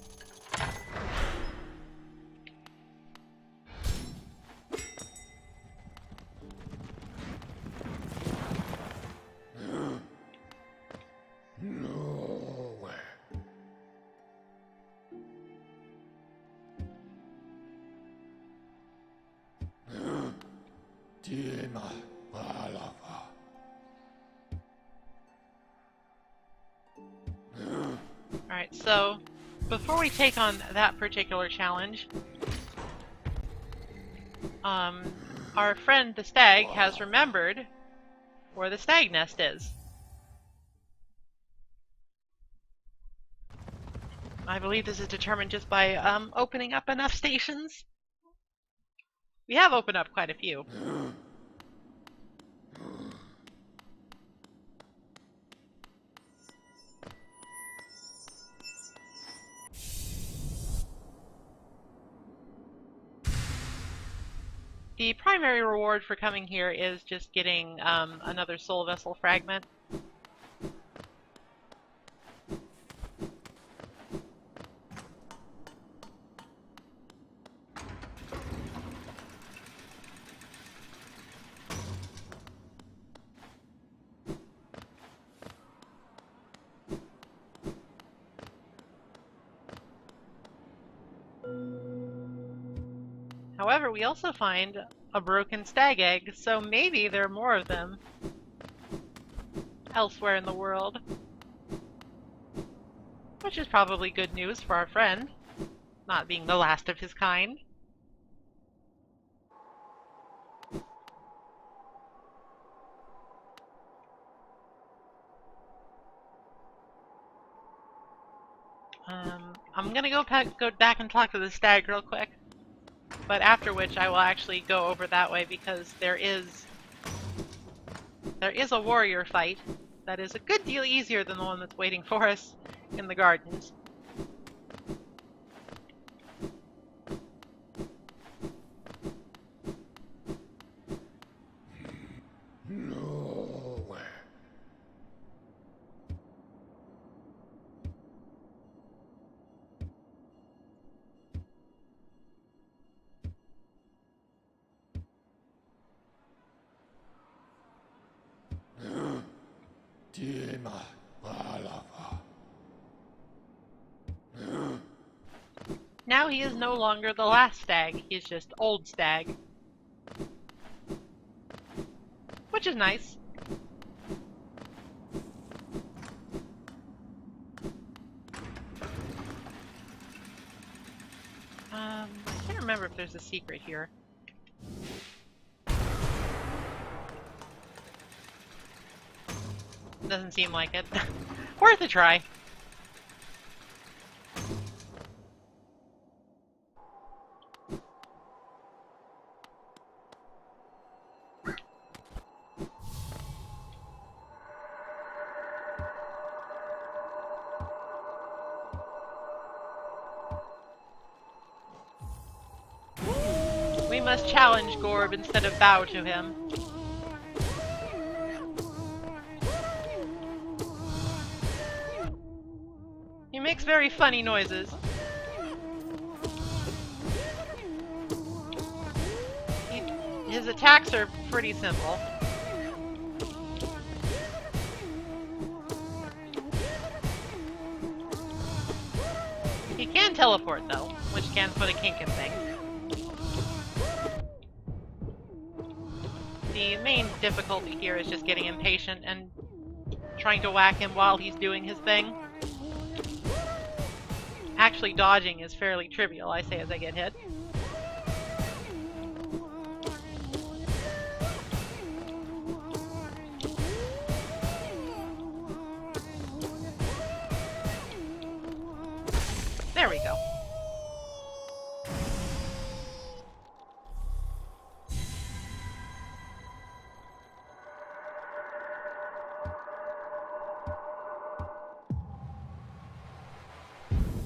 A: Alright, so before we take on that particular challenge, our friend the stag has remembered where the stag nest is. I believe this is determined just by opening up enough stations. We have opened up quite a few. The primary reward for coming here is just getting another soul vessel fragment. However, we also find a broken stag egg, so maybe there are more of them elsewhere in the world. Which is probably good news for our friend, not being the last of his kind. I'm gonna go back and talk to the stag real quick. But after which I will actually go over that way because there is a warrior fight that is a good deal easier than the one that's waiting for us in the gardens. Now he is no longer the last stag, he is just old stag. Which is nice. I can't remember if there's a secret here. Doesn't seem like it. Worth a try. We must challenge Gorb instead of bow to him. He makes very funny noises. His attacks are pretty simple. He can teleport though, which can put a kink in things. The main difficulty here is just getting impatient and trying to whack him while he's doing his thing. Actually, dodging is fairly trivial, I say as I get hit. There we go.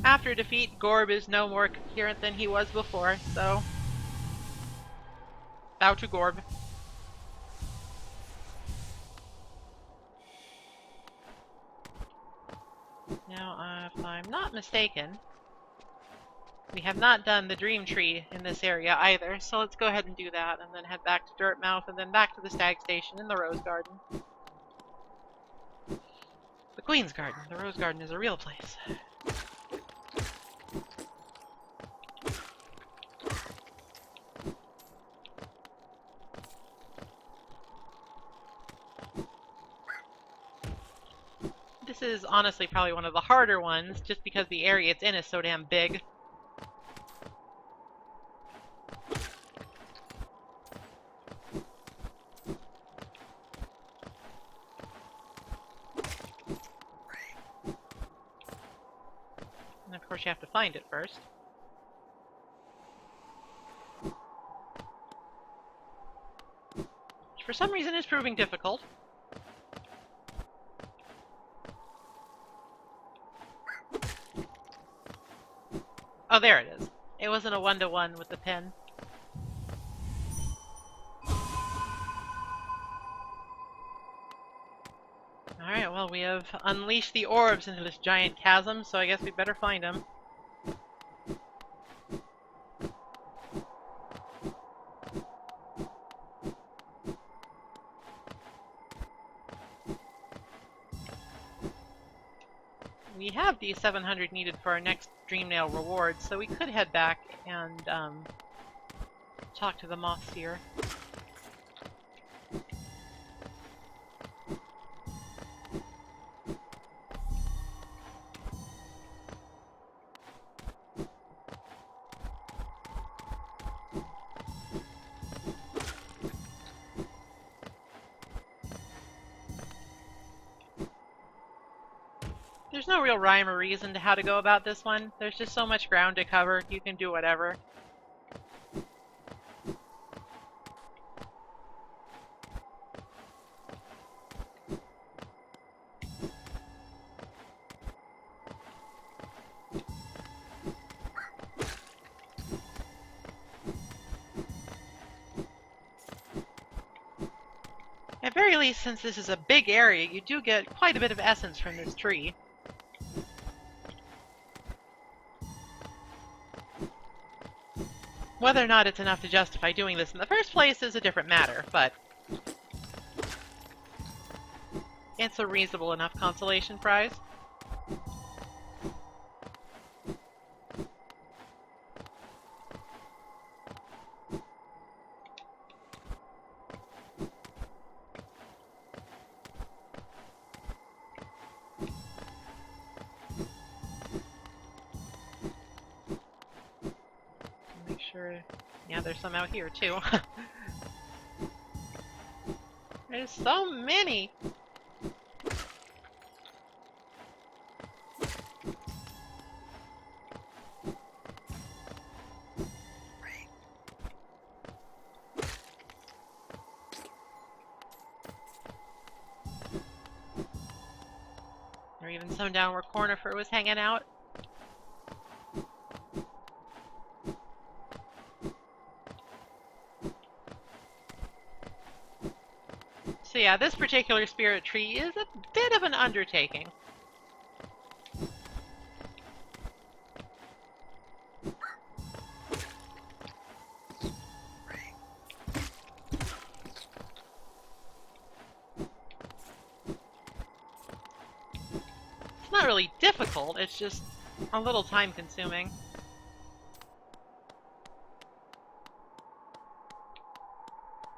A: After defeat, Gorb is no more coherent than he was before, so bow to Gorb. Now, if I'm not mistaken, we have not done the dream tree in this area either, so let's go ahead and do that, and then head back to Dirtmouth, and then back to the Stag Station in the Rose Garden. The Queen's Garden. The Rose Garden is a real place. This is honestly probably one of the harder ones, just because the area it's in is so damn big. And of course you have to find it first. Which for some reason is proving difficult. Oh, there it is. It wasn't a one-to-one with the pin. Alright, well, we have unleashed the orbs into this giant chasm, so I guess we better find them. We have the 700 needed for our next Dreamnail reward, so we could head back and talk to the Mothseer. There's no real rhyme or reason to how to go about this one. There's just so much ground to cover, you can do whatever. At very least, since this is a big area, you do get quite a bit of essence from this tree. Whether or not it's enough to justify doing this in the first place is a different matter, but it's a reasonable enough consolation prize. Yeah, there's some out here too. There's so many! Or even some down where Cornifer was hanging out. So yeah, this particular spirit tree is a bit of an undertaking. It's not really difficult, it's just a little time consuming.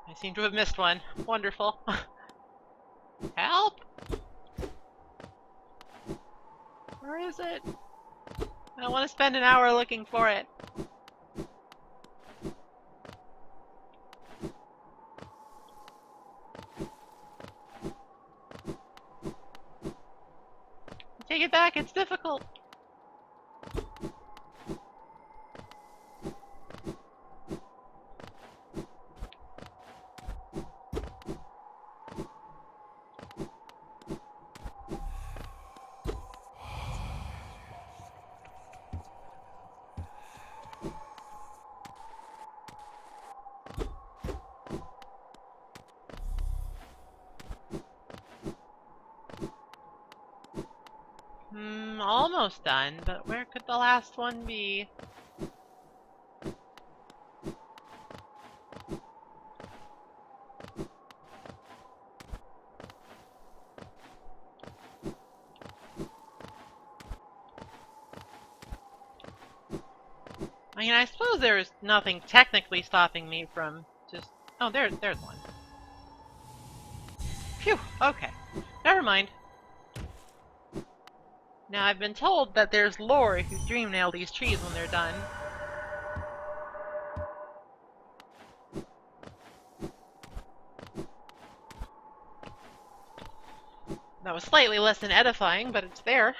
A: I seem to have missed one. Wonderful. Help! Where is it? I don't want to spend an hour looking for it. Take it back, it's difficult. almost done, but where could the last one be? I mean, I suppose there's nothing technically stopping me from just... Oh, there's one. Phew, okay. Never mind. Now, I've been told that there's lore if you dream nail these trees when they're done. That was slightly less than edifying, but it's there.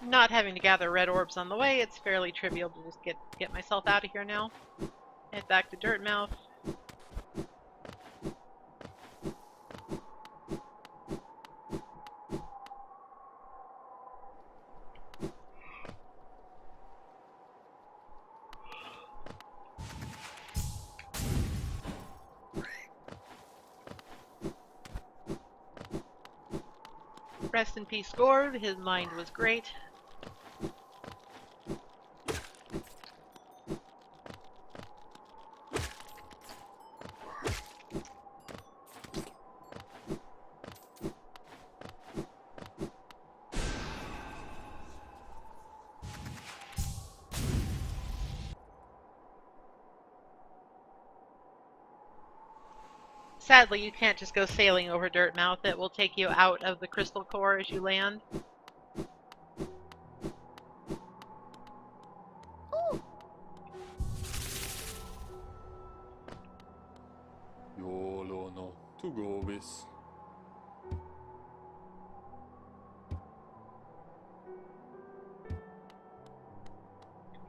A: Not having to gather red orbs on the way, it's fairly trivial to just get myself out of here now. Head back to Dirtmouth. Rest in peace, Gord. His mind was great. Sadly, you can't just go sailing over Dirtmouth. It will take you out of the crystal core as you land.
I: YOLO no to go with.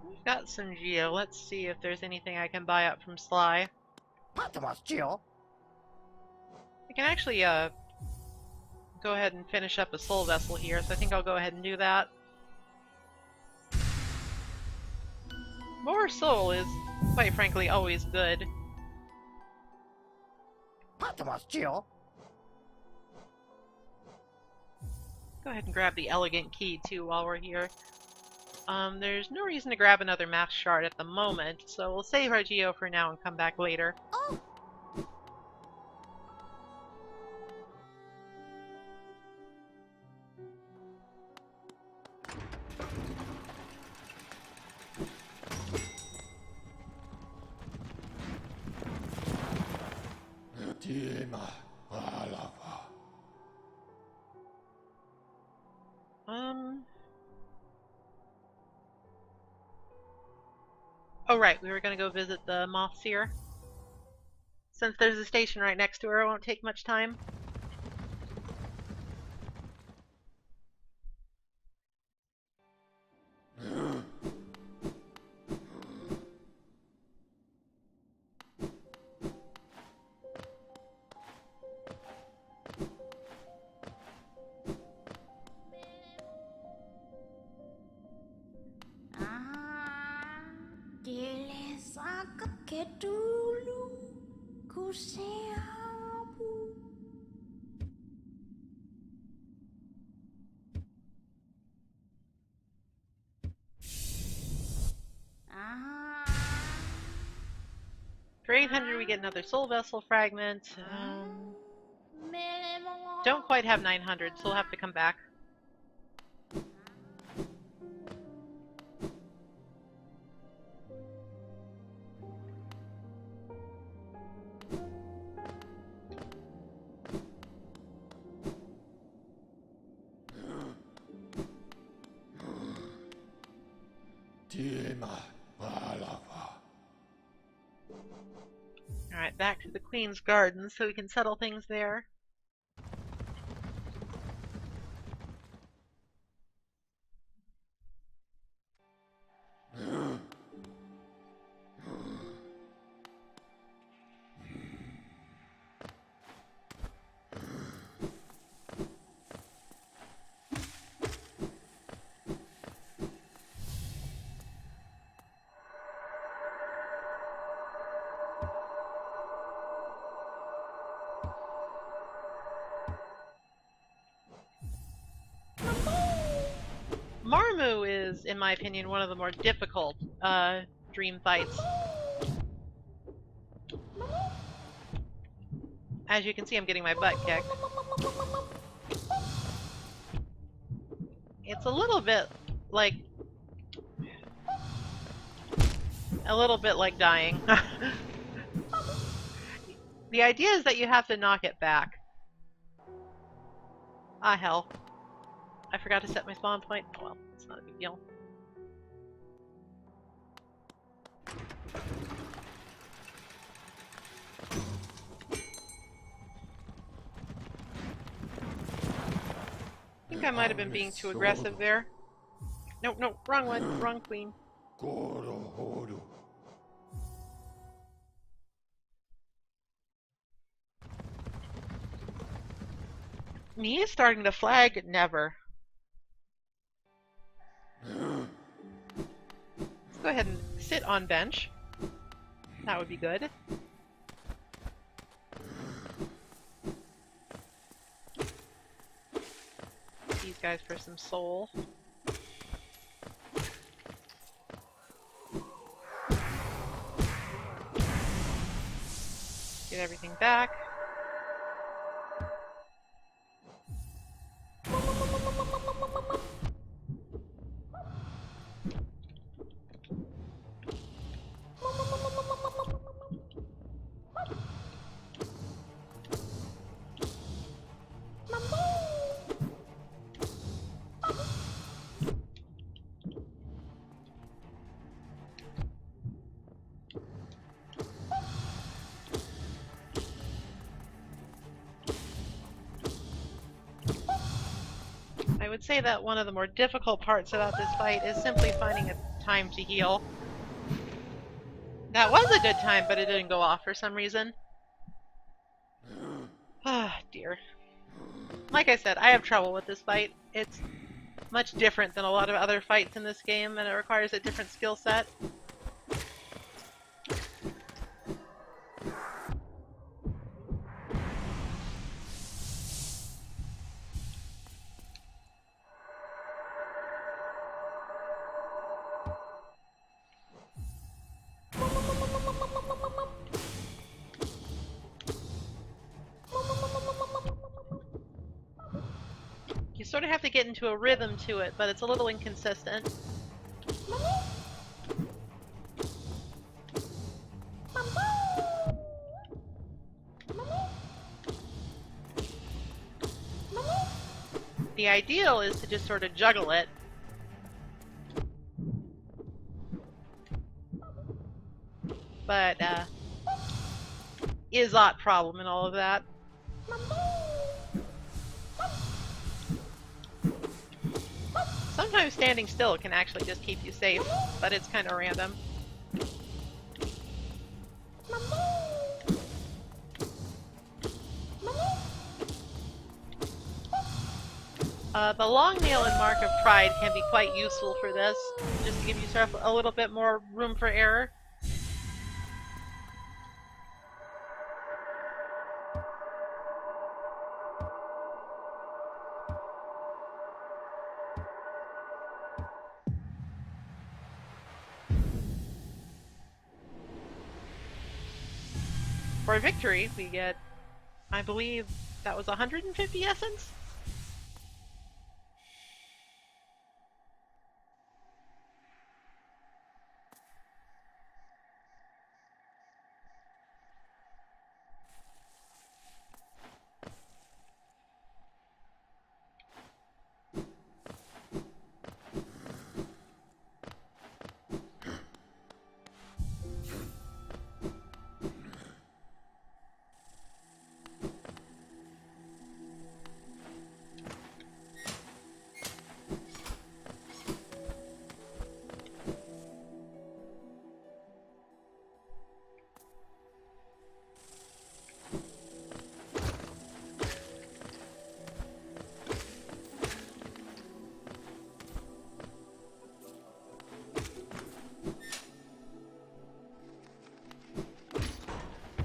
A: We've got some Geo. Let's see if there's anything I can buy up from Sly. I can actually go ahead and finish up a soul vessel here, so I think I'll go ahead and do that. More soul is, quite frankly, always good. Go ahead and grab the elegant key too while we're here. There's no reason to grab another mass shard at the moment, so we'll save our Geo for now and come back later. Oh right, we were gonna go visit the Moth Seer. Since there's a station right next to her, it won't take much time. For 800 we get another soul vessel fragment. Don't quite have 900, so we'll have to come back. Alright, back to the Queen's Garden so we can settle things there. in my opinion, one of the more difficult dream fights. As you can see, I'm getting my butt kicked. It's a little bit like dying. The idea is that you have to knock it back. Ah, hell. I forgot to set my spawn point. Oh well, it's not a big deal. I think I might have been being too aggressive there. No, no, wrong one. Wrong queen. Me is starting to flag? Never. Let's go ahead and sit on bench. That would be good. These guys for some soul. Get everything back. I would say that one of the more difficult parts about this fight is simply finding a time to heal. That was a good time, but it didn't go off for some reason. Ah, dear. Like I said, I have trouble with this fight. It's much different than a lot of other fights in this game, and it requires a different skill set. You sort of have to get into a rhythm to it, but it's a little inconsistent. The ideal is to just sort of juggle it. But, is that problem in all of that? Sometimes standing still can actually just keep you safe, but it's kind of random. The long nail and mark of pride can be quite useful for this, just to give yourself a little bit more room for error. For victory, we get, I believe, that was 150 essence?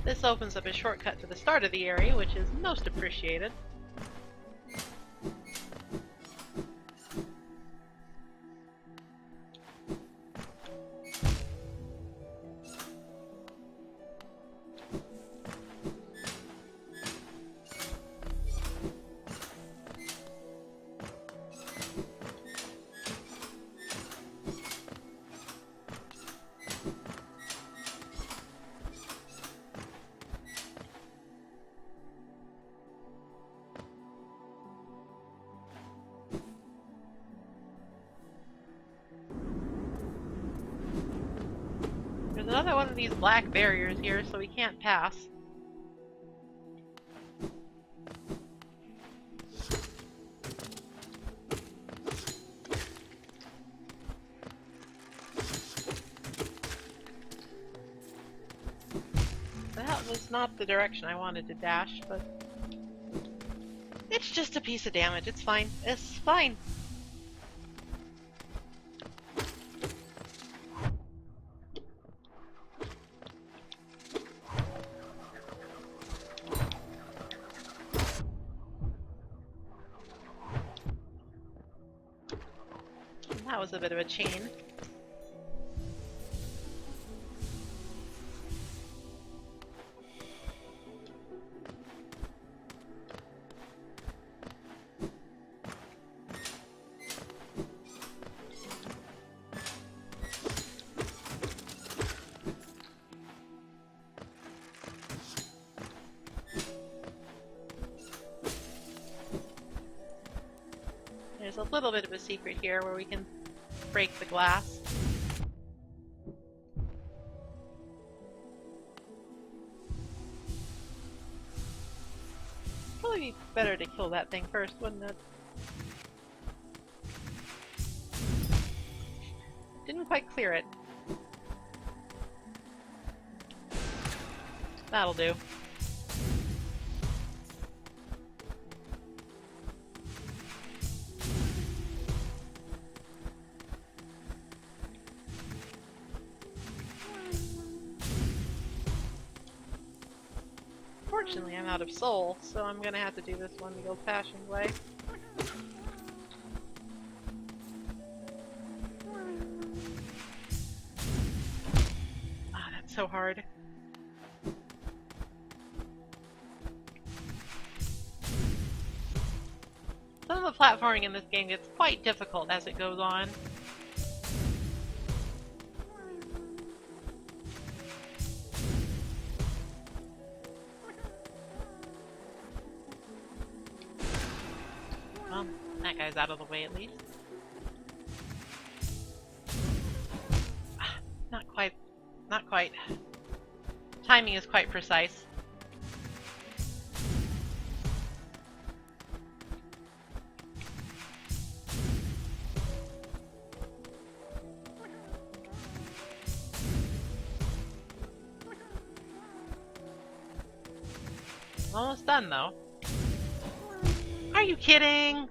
A: This opens up a shortcut to the start of the area, which is most appreciated. another one of these black barriers here, so we can't pass. That was not the direction I wanted to dash, but it's just a piece of damage. It's fine. It's fine. That was a bit of a chain. There's a little bit of a secret here where we can break the glass. Probably be better to kill that thing first, wouldn't it? Didn't quite clear it. That'll do. Unfortunately, I'm out of soul, so I'm gonna have to do this one the old-fashioned way. Ah, that's so hard. Some of the platforming in this game gets quite difficult as it goes on. Well, that guy's out of the way at least. Not quite. Not quite. Timing is quite precise. Almost done though. Are you kidding?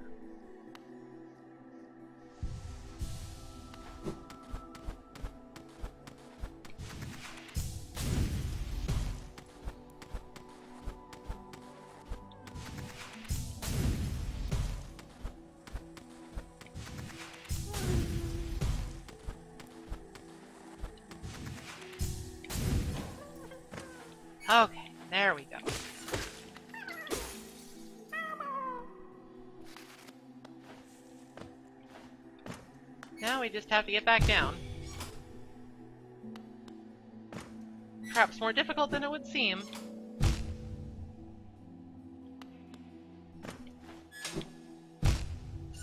A: Okay, there we go. Now we just have to get back down. Perhaps more difficult than it would seem.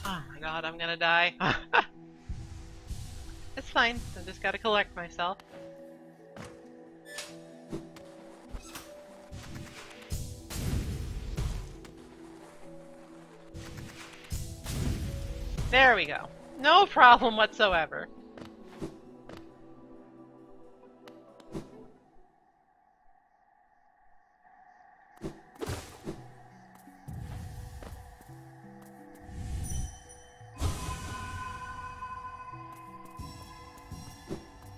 A: Oh my god, I'm gonna die. It's fine, I just gotta collect myself. There we go. No problem whatsoever.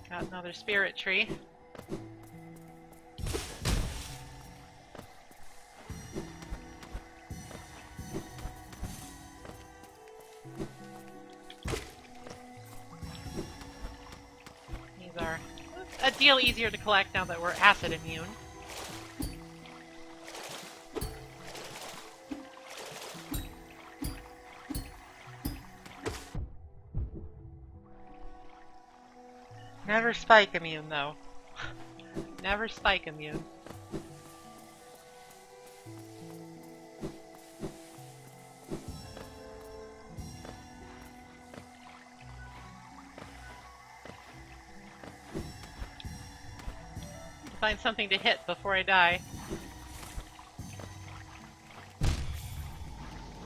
A: Got another spirit tree. A deal easier to collect now that we're acid immune. Never spike immune though. Never spike immune. find something to hit before I die.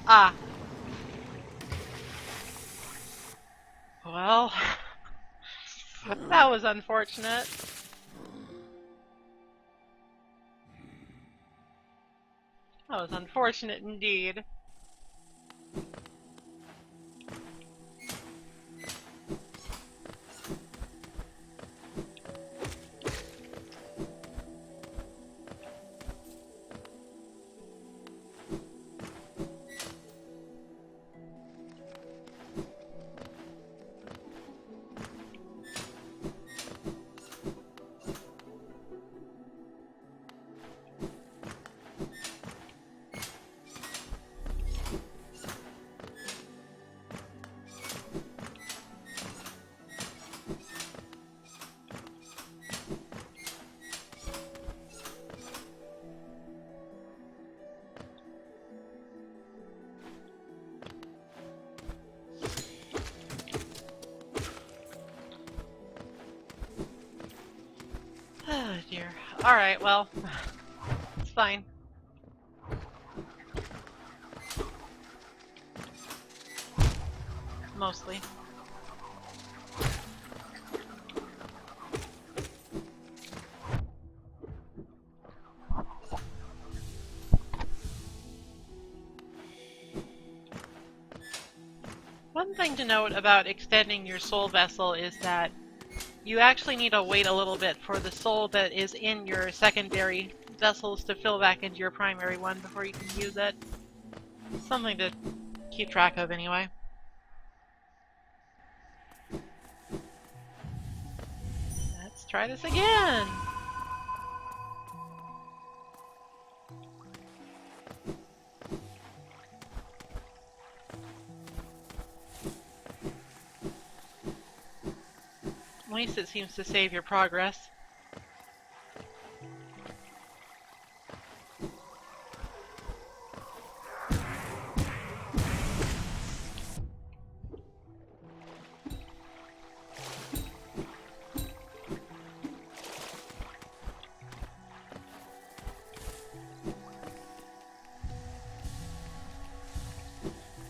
A: Ah. Well, that was unfortunate. That was unfortunate indeed. Oh dear. Alright, well, it's fine. Mostly. One thing to note about extending your soul vessel is that you actually need to wait a little bit for the soul that is in your secondary vessels to fill back into your primary one before you can use it. Something to keep track of anyway. Let's try this again! At least it seems to save your progress.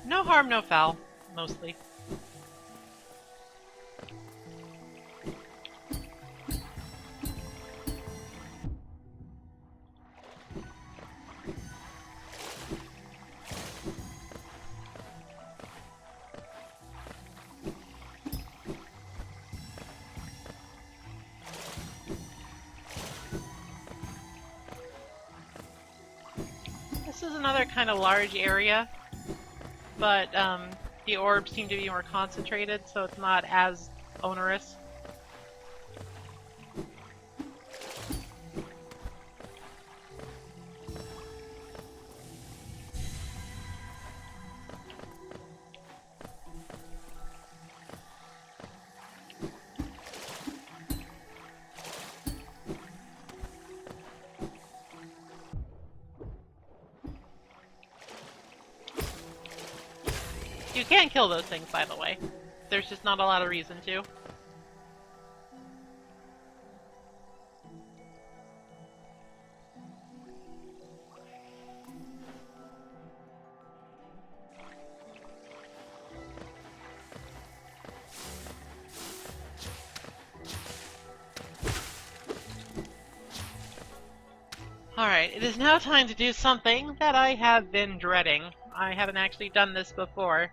A: No harm, no foul, mostly. This is another kind of large area, but the orbs seem to be more concentrated, so it's not as onerous. You can kill those things, by the way. There's just not a lot of reason to. Alright, it is now time to do something that I have been dreading. I haven't actually done this before.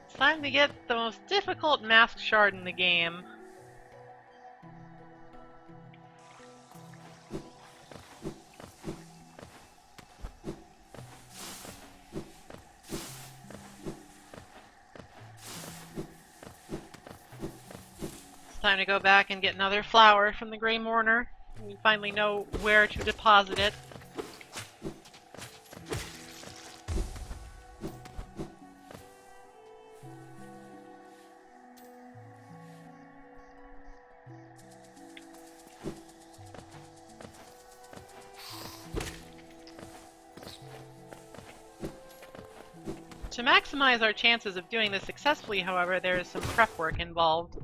A: It's time to get the most difficult mask shard in the game. Time to go back and get another flower from the Grey Mourner. We finally know where to deposit it. To maximize our chances of doing this successfully, however, there is some prep work involved.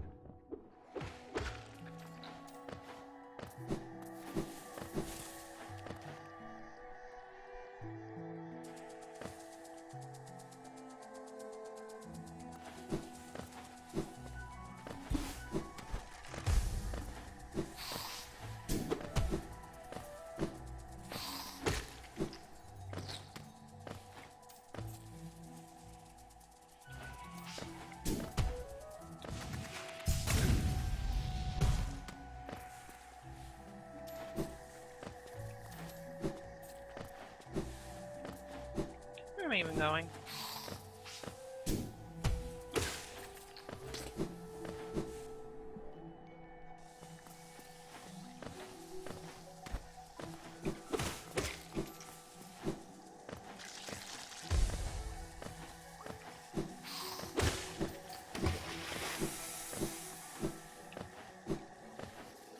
A: Where am I even going?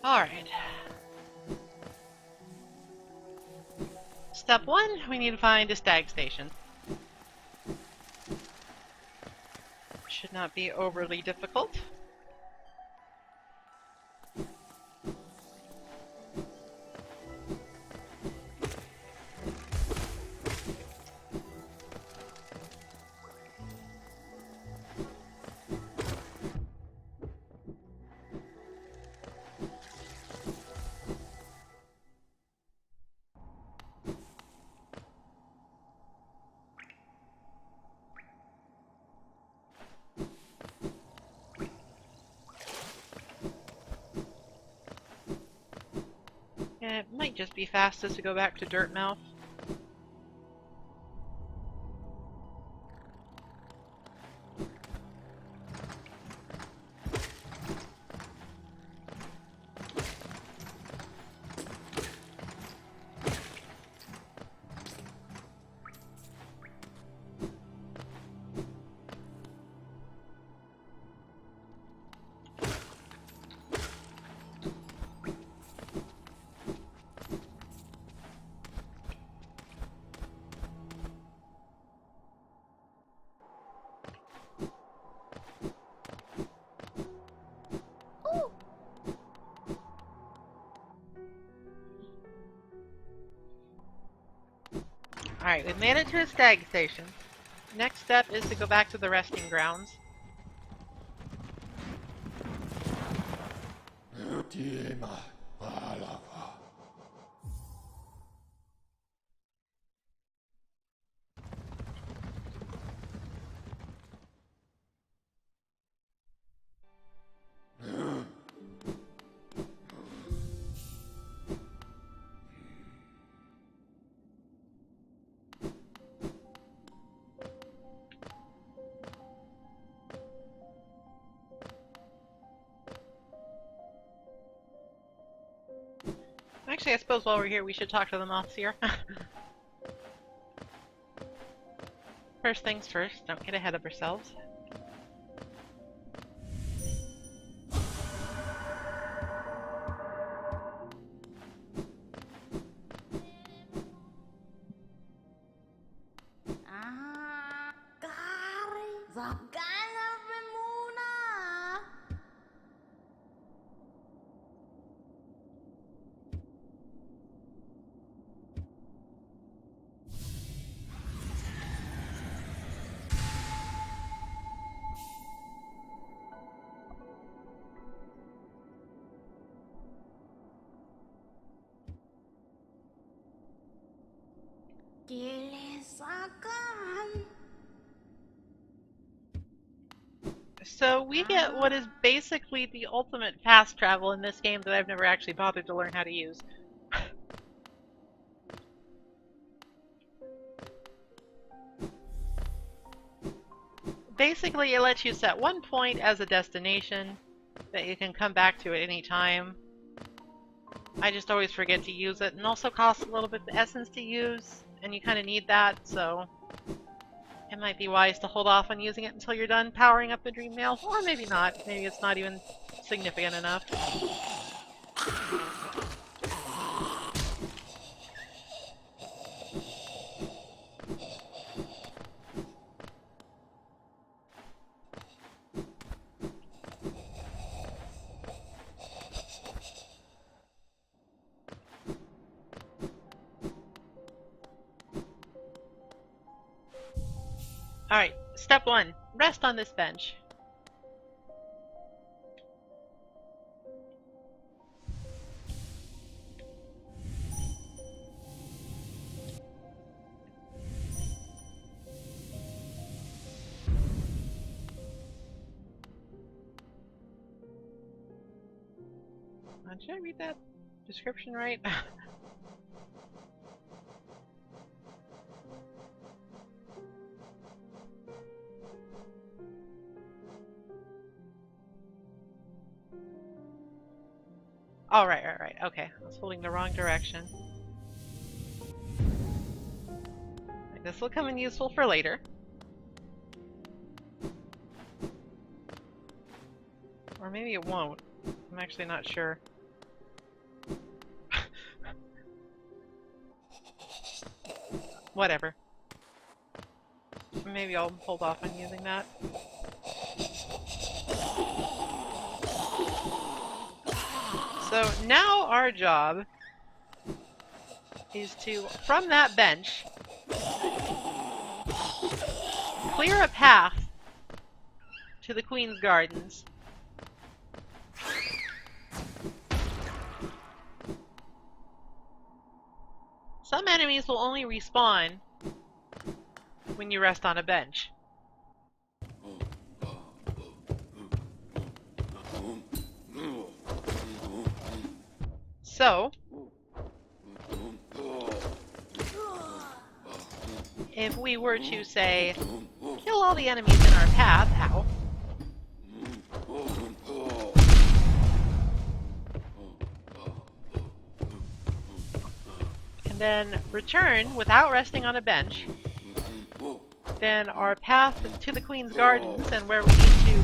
A: Alright. Step 1, we need to find a STAG station. Should not be overly difficult. It might just be fastest to go back to Dirtmouth. Alright, we've made it to a STAG station. Next step is to go back to the resting grounds. Actually, I suppose while we're here, we should talk to the moths here. First things first, don't get ahead of ourselves. So we get what is basically the ultimate fast travel in this game that I've never actually bothered to learn how to use. Basically, it lets you set one point as a destination that you can come back to at any time. I just always forget to use it, and also costs a little bit of essence to use, and you kind of need that, so it might be wise to hold off on using it until you're done powering up the Dream Mail, or maybe not. Maybe it's not even significant enough. Alright, step 1. Rest on this bench. Did I read that description right? Oh, right. Okay, I was holding the wrong direction. This will come in useful for later. Or maybe it won't. I'm actually not sure. Whatever. Maybe I'll hold off on using that. So now our job is to, from that bench, clear a path to the Queen's Gardens. Some enemies will only respawn when you rest on a bench. So, if we were to, say, kill all the enemies in our path, ow, and then return without resting on a bench, then our path to the Queen's Gardens and where we need to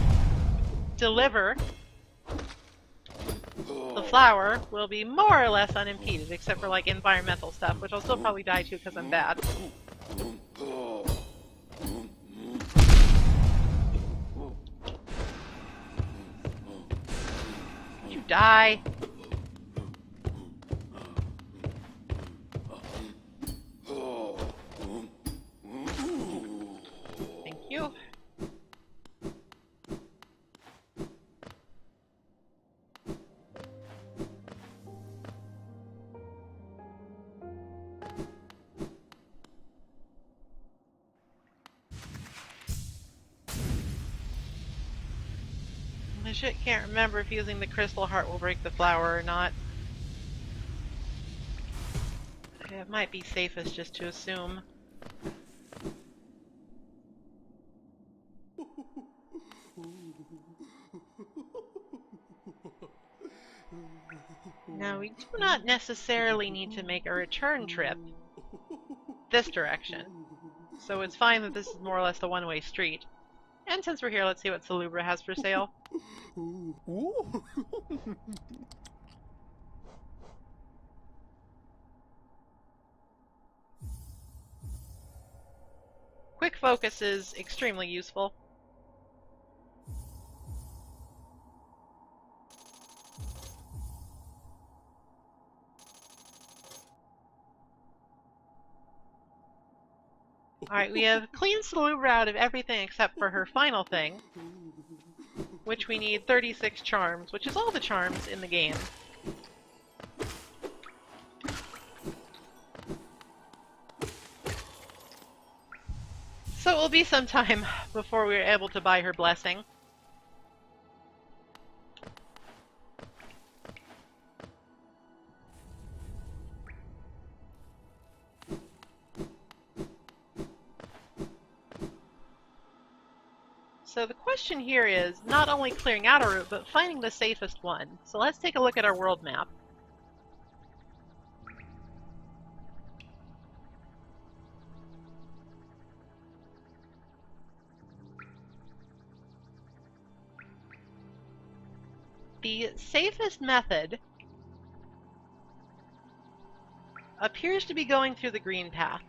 A: deliver the flower will be more or less unimpeded, except for like environmental stuff, which I'll still probably die to because I'm bad. You die. Thank you. I shit can't remember if using the crystal heart will break the flower or not. It might be safest just to assume. Now, we do not necessarily need to make a return trip this direction, so it's fine that this is more or less a one-way street. And since we're here, let's see what Salubra has for sale. Quick focus is extremely useful. Alright, we have cleaned Salubra out of everything except for her final thing, which we need 36 charms, which is all the charms in the game. So it will be some time before we are able to buy her blessing. So the question here is not only clearing out a route, but finding the safest one. So let's take a look at our world map. The safest method appears to be going through the green path.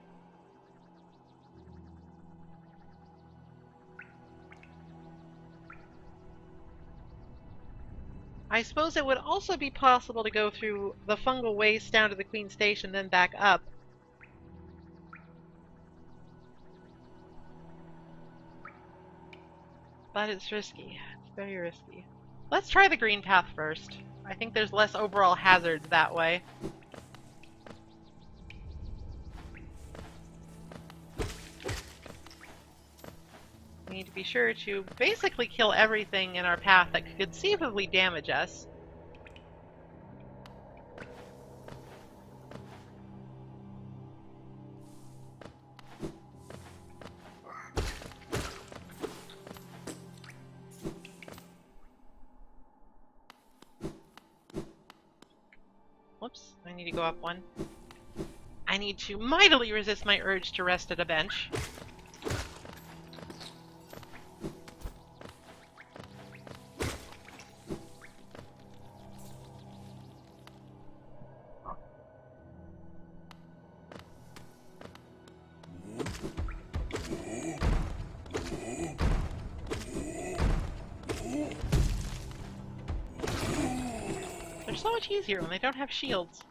A: I suppose it would also be possible to go through the fungal waste down to the Queen Station, then back up. but it's risky. It's very risky. Let's try the green path first. I think there's less overall hazards that way. We need to be sure to basically kill everything in our path that could conceivably damage us. Whoops, I need to go up one. I need to mightily resist my urge to rest at a bench. They're so much easier when they don't have shields.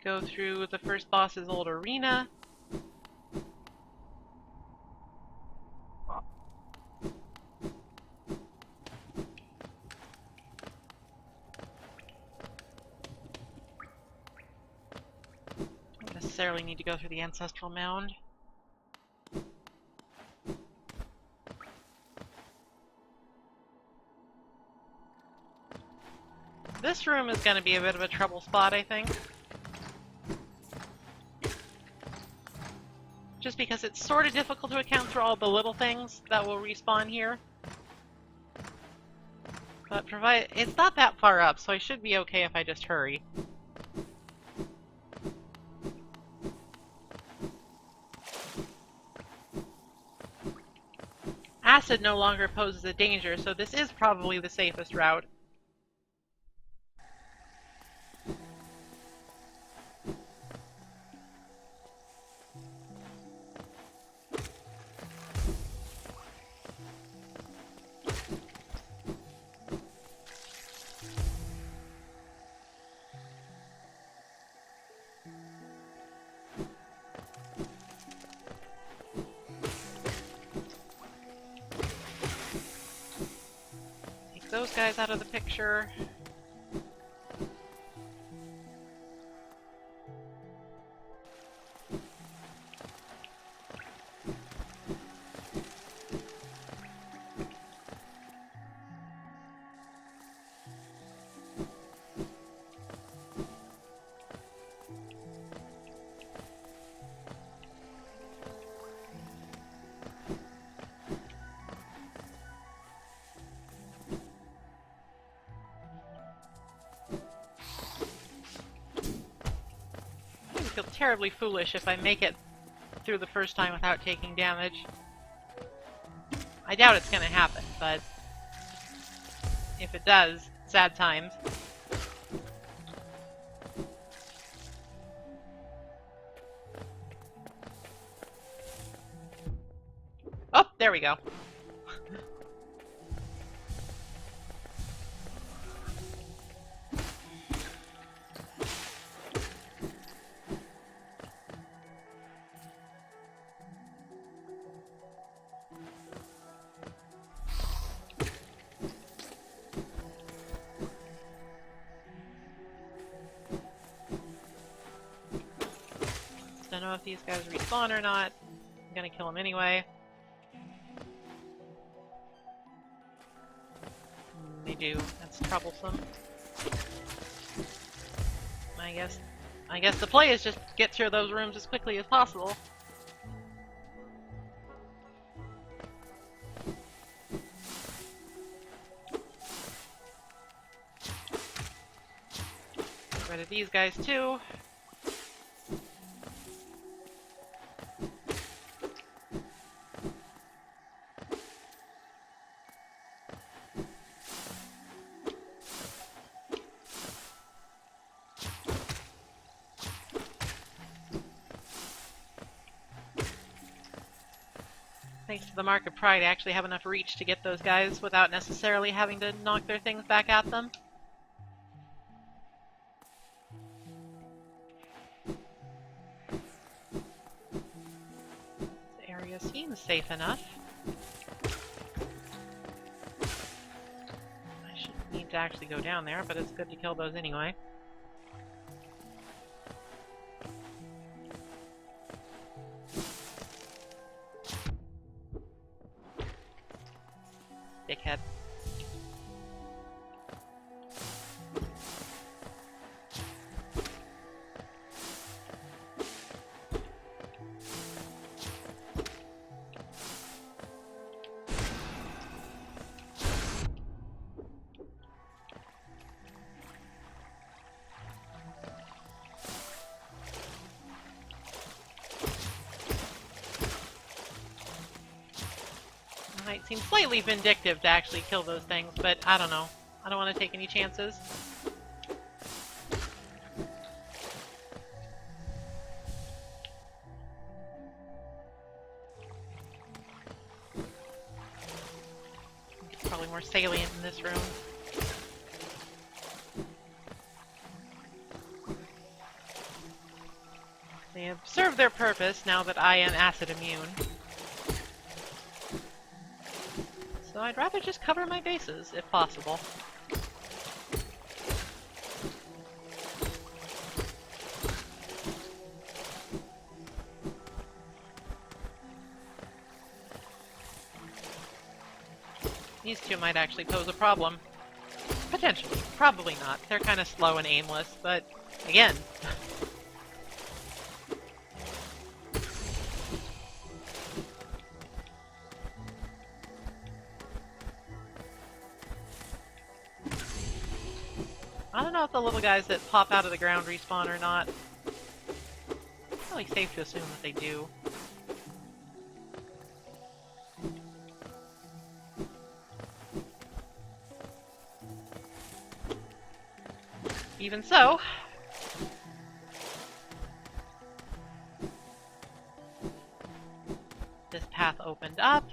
A: Go through the first boss's old arena. Don't necessarily need to go through the ancestral mound. This room is going to be a bit of a trouble spot, I think. Just because it's sort of difficult to account for all the little things that will respawn here. But it's not that far up, so I should be okay if I just hurry. Acid no longer poses a danger, so this is probably the safest route. Those guys out of the picture. I feel terribly foolish if I make it through the first time without taking damage. I doubt it's gonna happen, but if it does, sad times. Oh, there we go. Don't know if these guys respawn or not. I'm gonna kill them anyway. They do. That's troublesome. I guess the play is just get through those rooms as quickly as possible. Get rid of these guys too. Thanks to the Mark of Pride, I actually have enough reach to get those guys without necessarily having to knock their things back at them. This area seems safe enough. I shouldn't need to actually go down there, but it's good to kill those anyway. Dickhead. Might seem slightly vindictive to actually kill those things, but I don't know. I don't want to take any chances. It's probably more salient in this room. They have served their purpose now that I am acid immune. So I'd rather just cover my bases, if possible. These two might actually pose a problem. Potentially. Probably not. They're kind of slow and aimless, but again... I don't know if the little guys that pop out of the ground respawn or not. It's probably safe to assume that they do. Even so, this path opened up.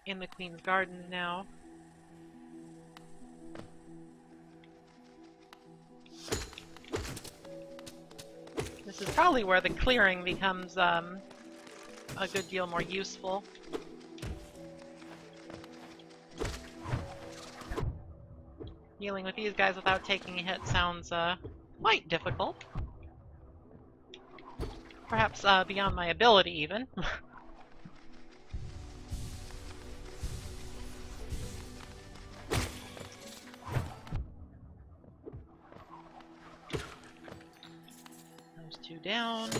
A: In the Queen's Garden now. This is probably where the clearing becomes a good deal more useful. Dealing with these guys without taking a hit sounds quite difficult. Perhaps beyond my ability even. Two down.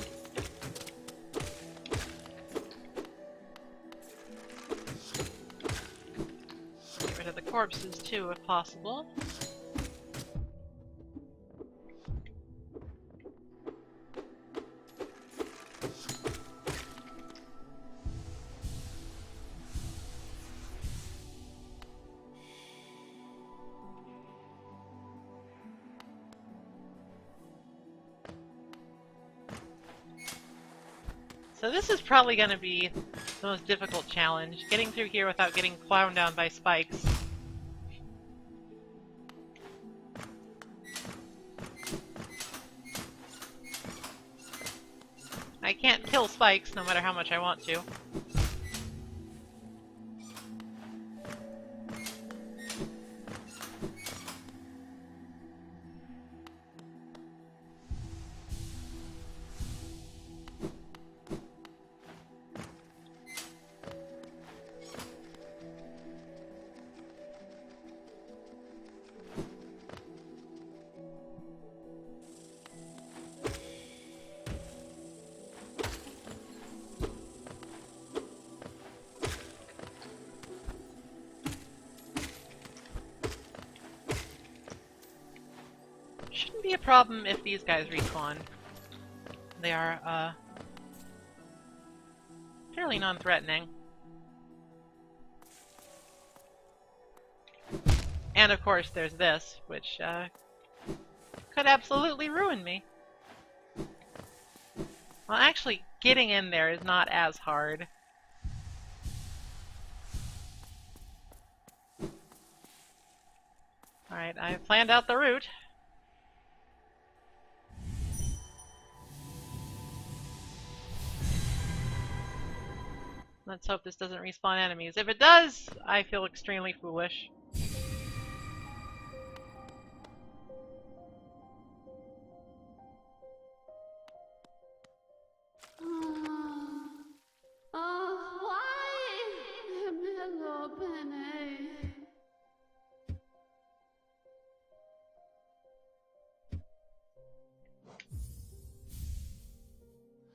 A: Get rid of the corpses too, if possible. So this is probably going to be the most difficult challenge, getting through here without getting plown down by spikes. I can't kill spikes no matter how much I want to. Shouldn't be a problem if these guys respawn. They are, fairly non-threatening. And of course there's this, which, could absolutely ruin me. Well, actually, getting in there is not as hard. Alright, I've planned out the route. Let's hope this doesn't respawn enemies. If it does, I feel extremely foolish.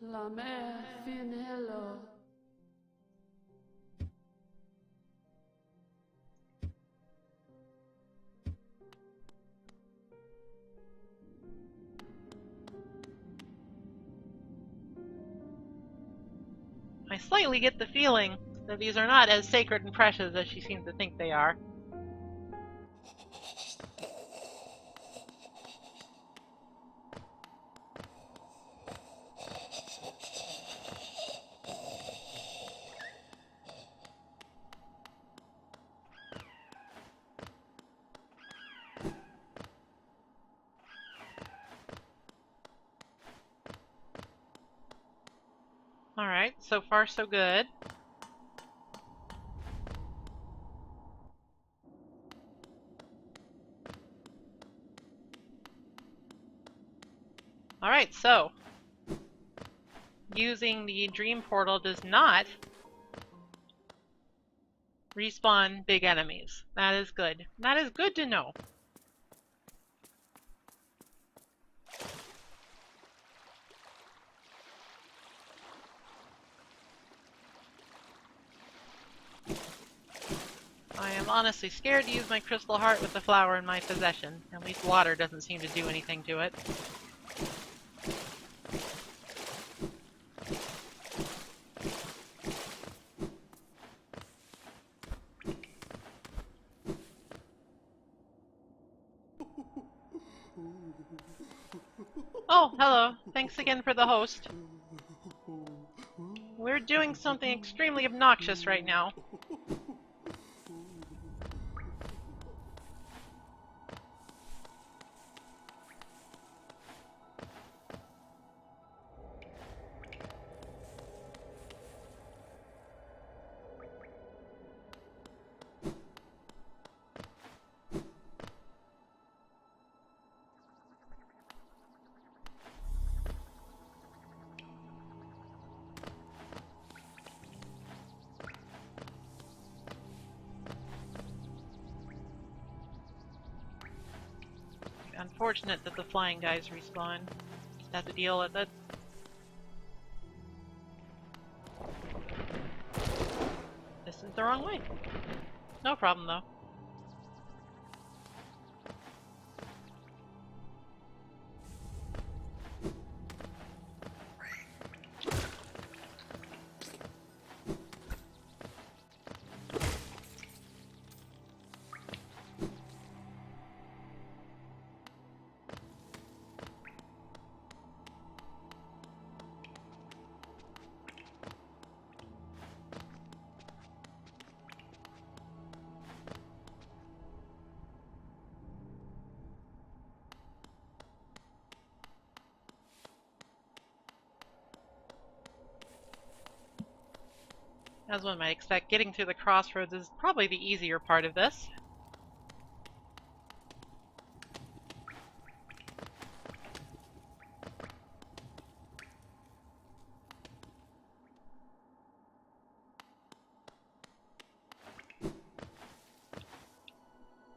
I: La mer finello.
A: I slightly get the feeling that these are not as sacred and precious as she seems to think they are. Alright, so far so good. Alright, so using the dream portal does not respawn big enemies. That is good. That is good to know. I am honestly scared to use my crystal heart with the flower in my possession. At least water doesn't seem to do anything to it. Oh, hello. Thanks again for the host. We're doing something extremely obnoxious right now. Unfortunate that the flying guys respawn. Just have to deal with it. This is the wrong way. No problem though. As one might expect, getting through the crossroads is probably the easier part of this.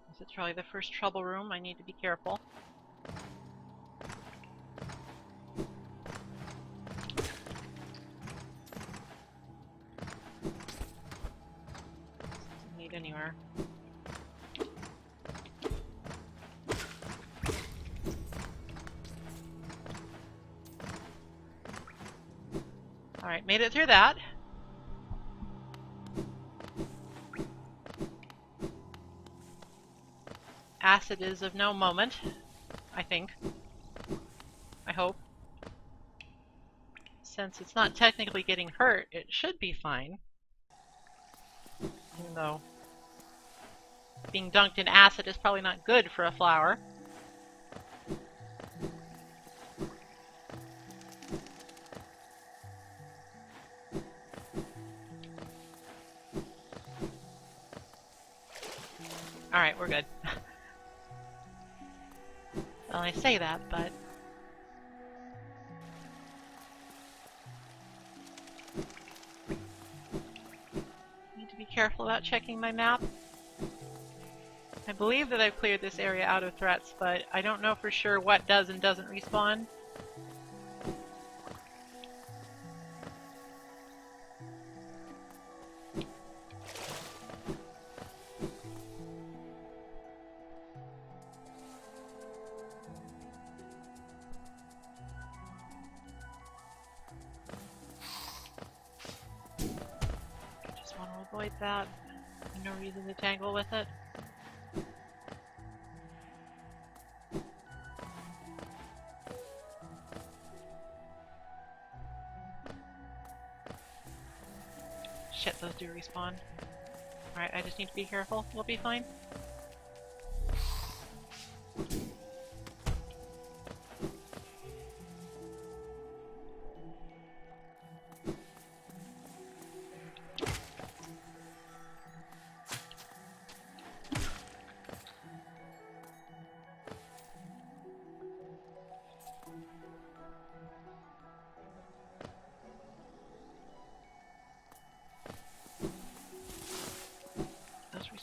A: This is probably the first trouble room. I need to be careful. Anywhere. Alright, made it through that. Acid is of no moment, I think. I hope. since it's not technically getting hurt, it should be fine. Even though being dunked in acid is probably not good for a flower. Alright, we're good. Well, I say that, but... Need to be careful about checking my map. I believe that I've cleared this area out of threats, but I don't know for sure what does and doesn't respawn. Just want to avoid that. No reason to tangle with it. Shit, those do respawn. Alright, I just need to be careful. We'll be fine.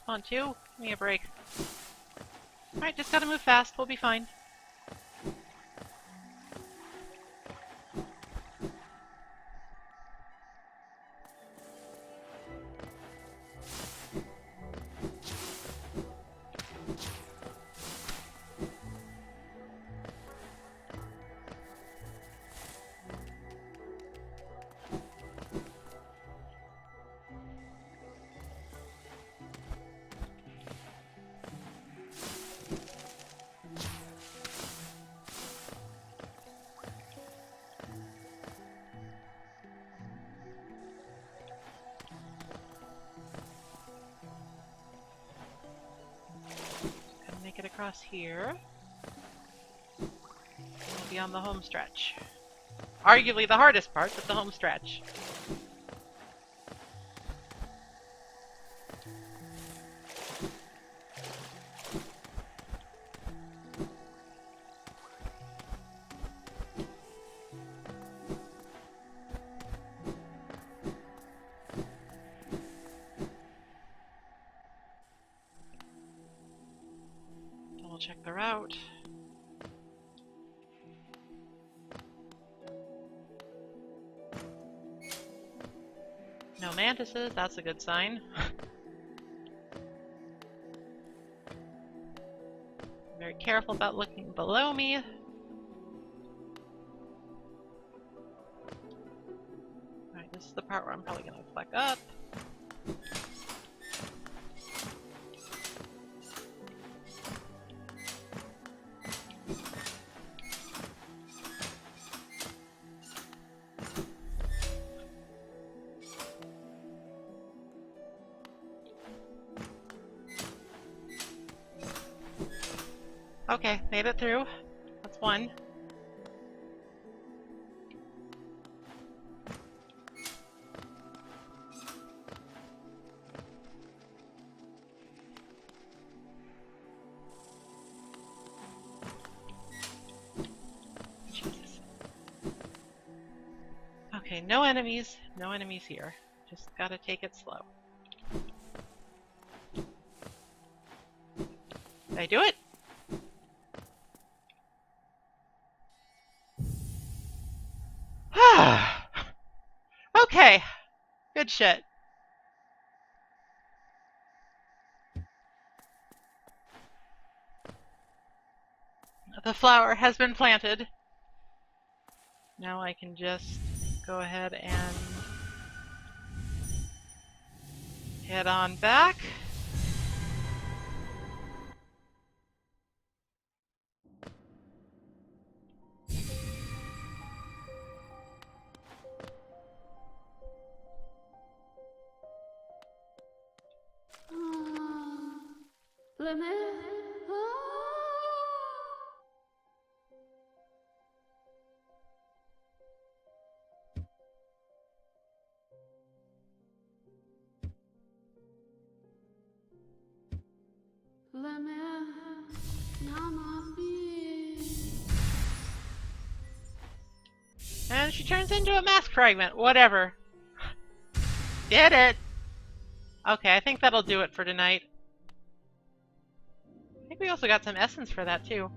A: Respawn too? Give me a break. Alright, just gotta move fast. We'll be fine. Get across here. We'll be on the home stretch. Arguably the hardest part, but the home stretch. Check the route. No mantises, that's a good sign. Very careful about looking below me. Alright, this is the part where I'm probably gonna fleck up. Okay, made it through. That's one. Jesus. Okay, no enemies. No enemies here. Just gotta take it slow. Did I do it? Okay, good shit. The flower has been planted. Now I can just go ahead and head on back.
I: La mer. La mer. Nama
A: And she turns into a mask fragment. Whatever. Did it! Okay, I think that'll do it for tonight. I think we also got some essence for that too.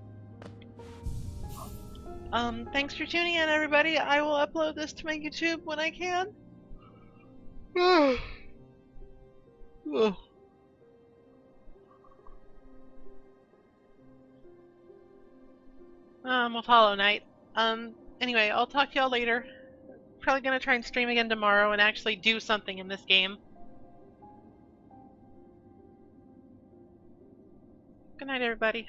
A: Thanks for tuning in, everybody. I will upload this to my YouTube when I can. With Hollow Knight. Anyway, I'll talk to y'all later. Probably gonna try and stream again tomorrow and actually do something in this game. Good night, everybody.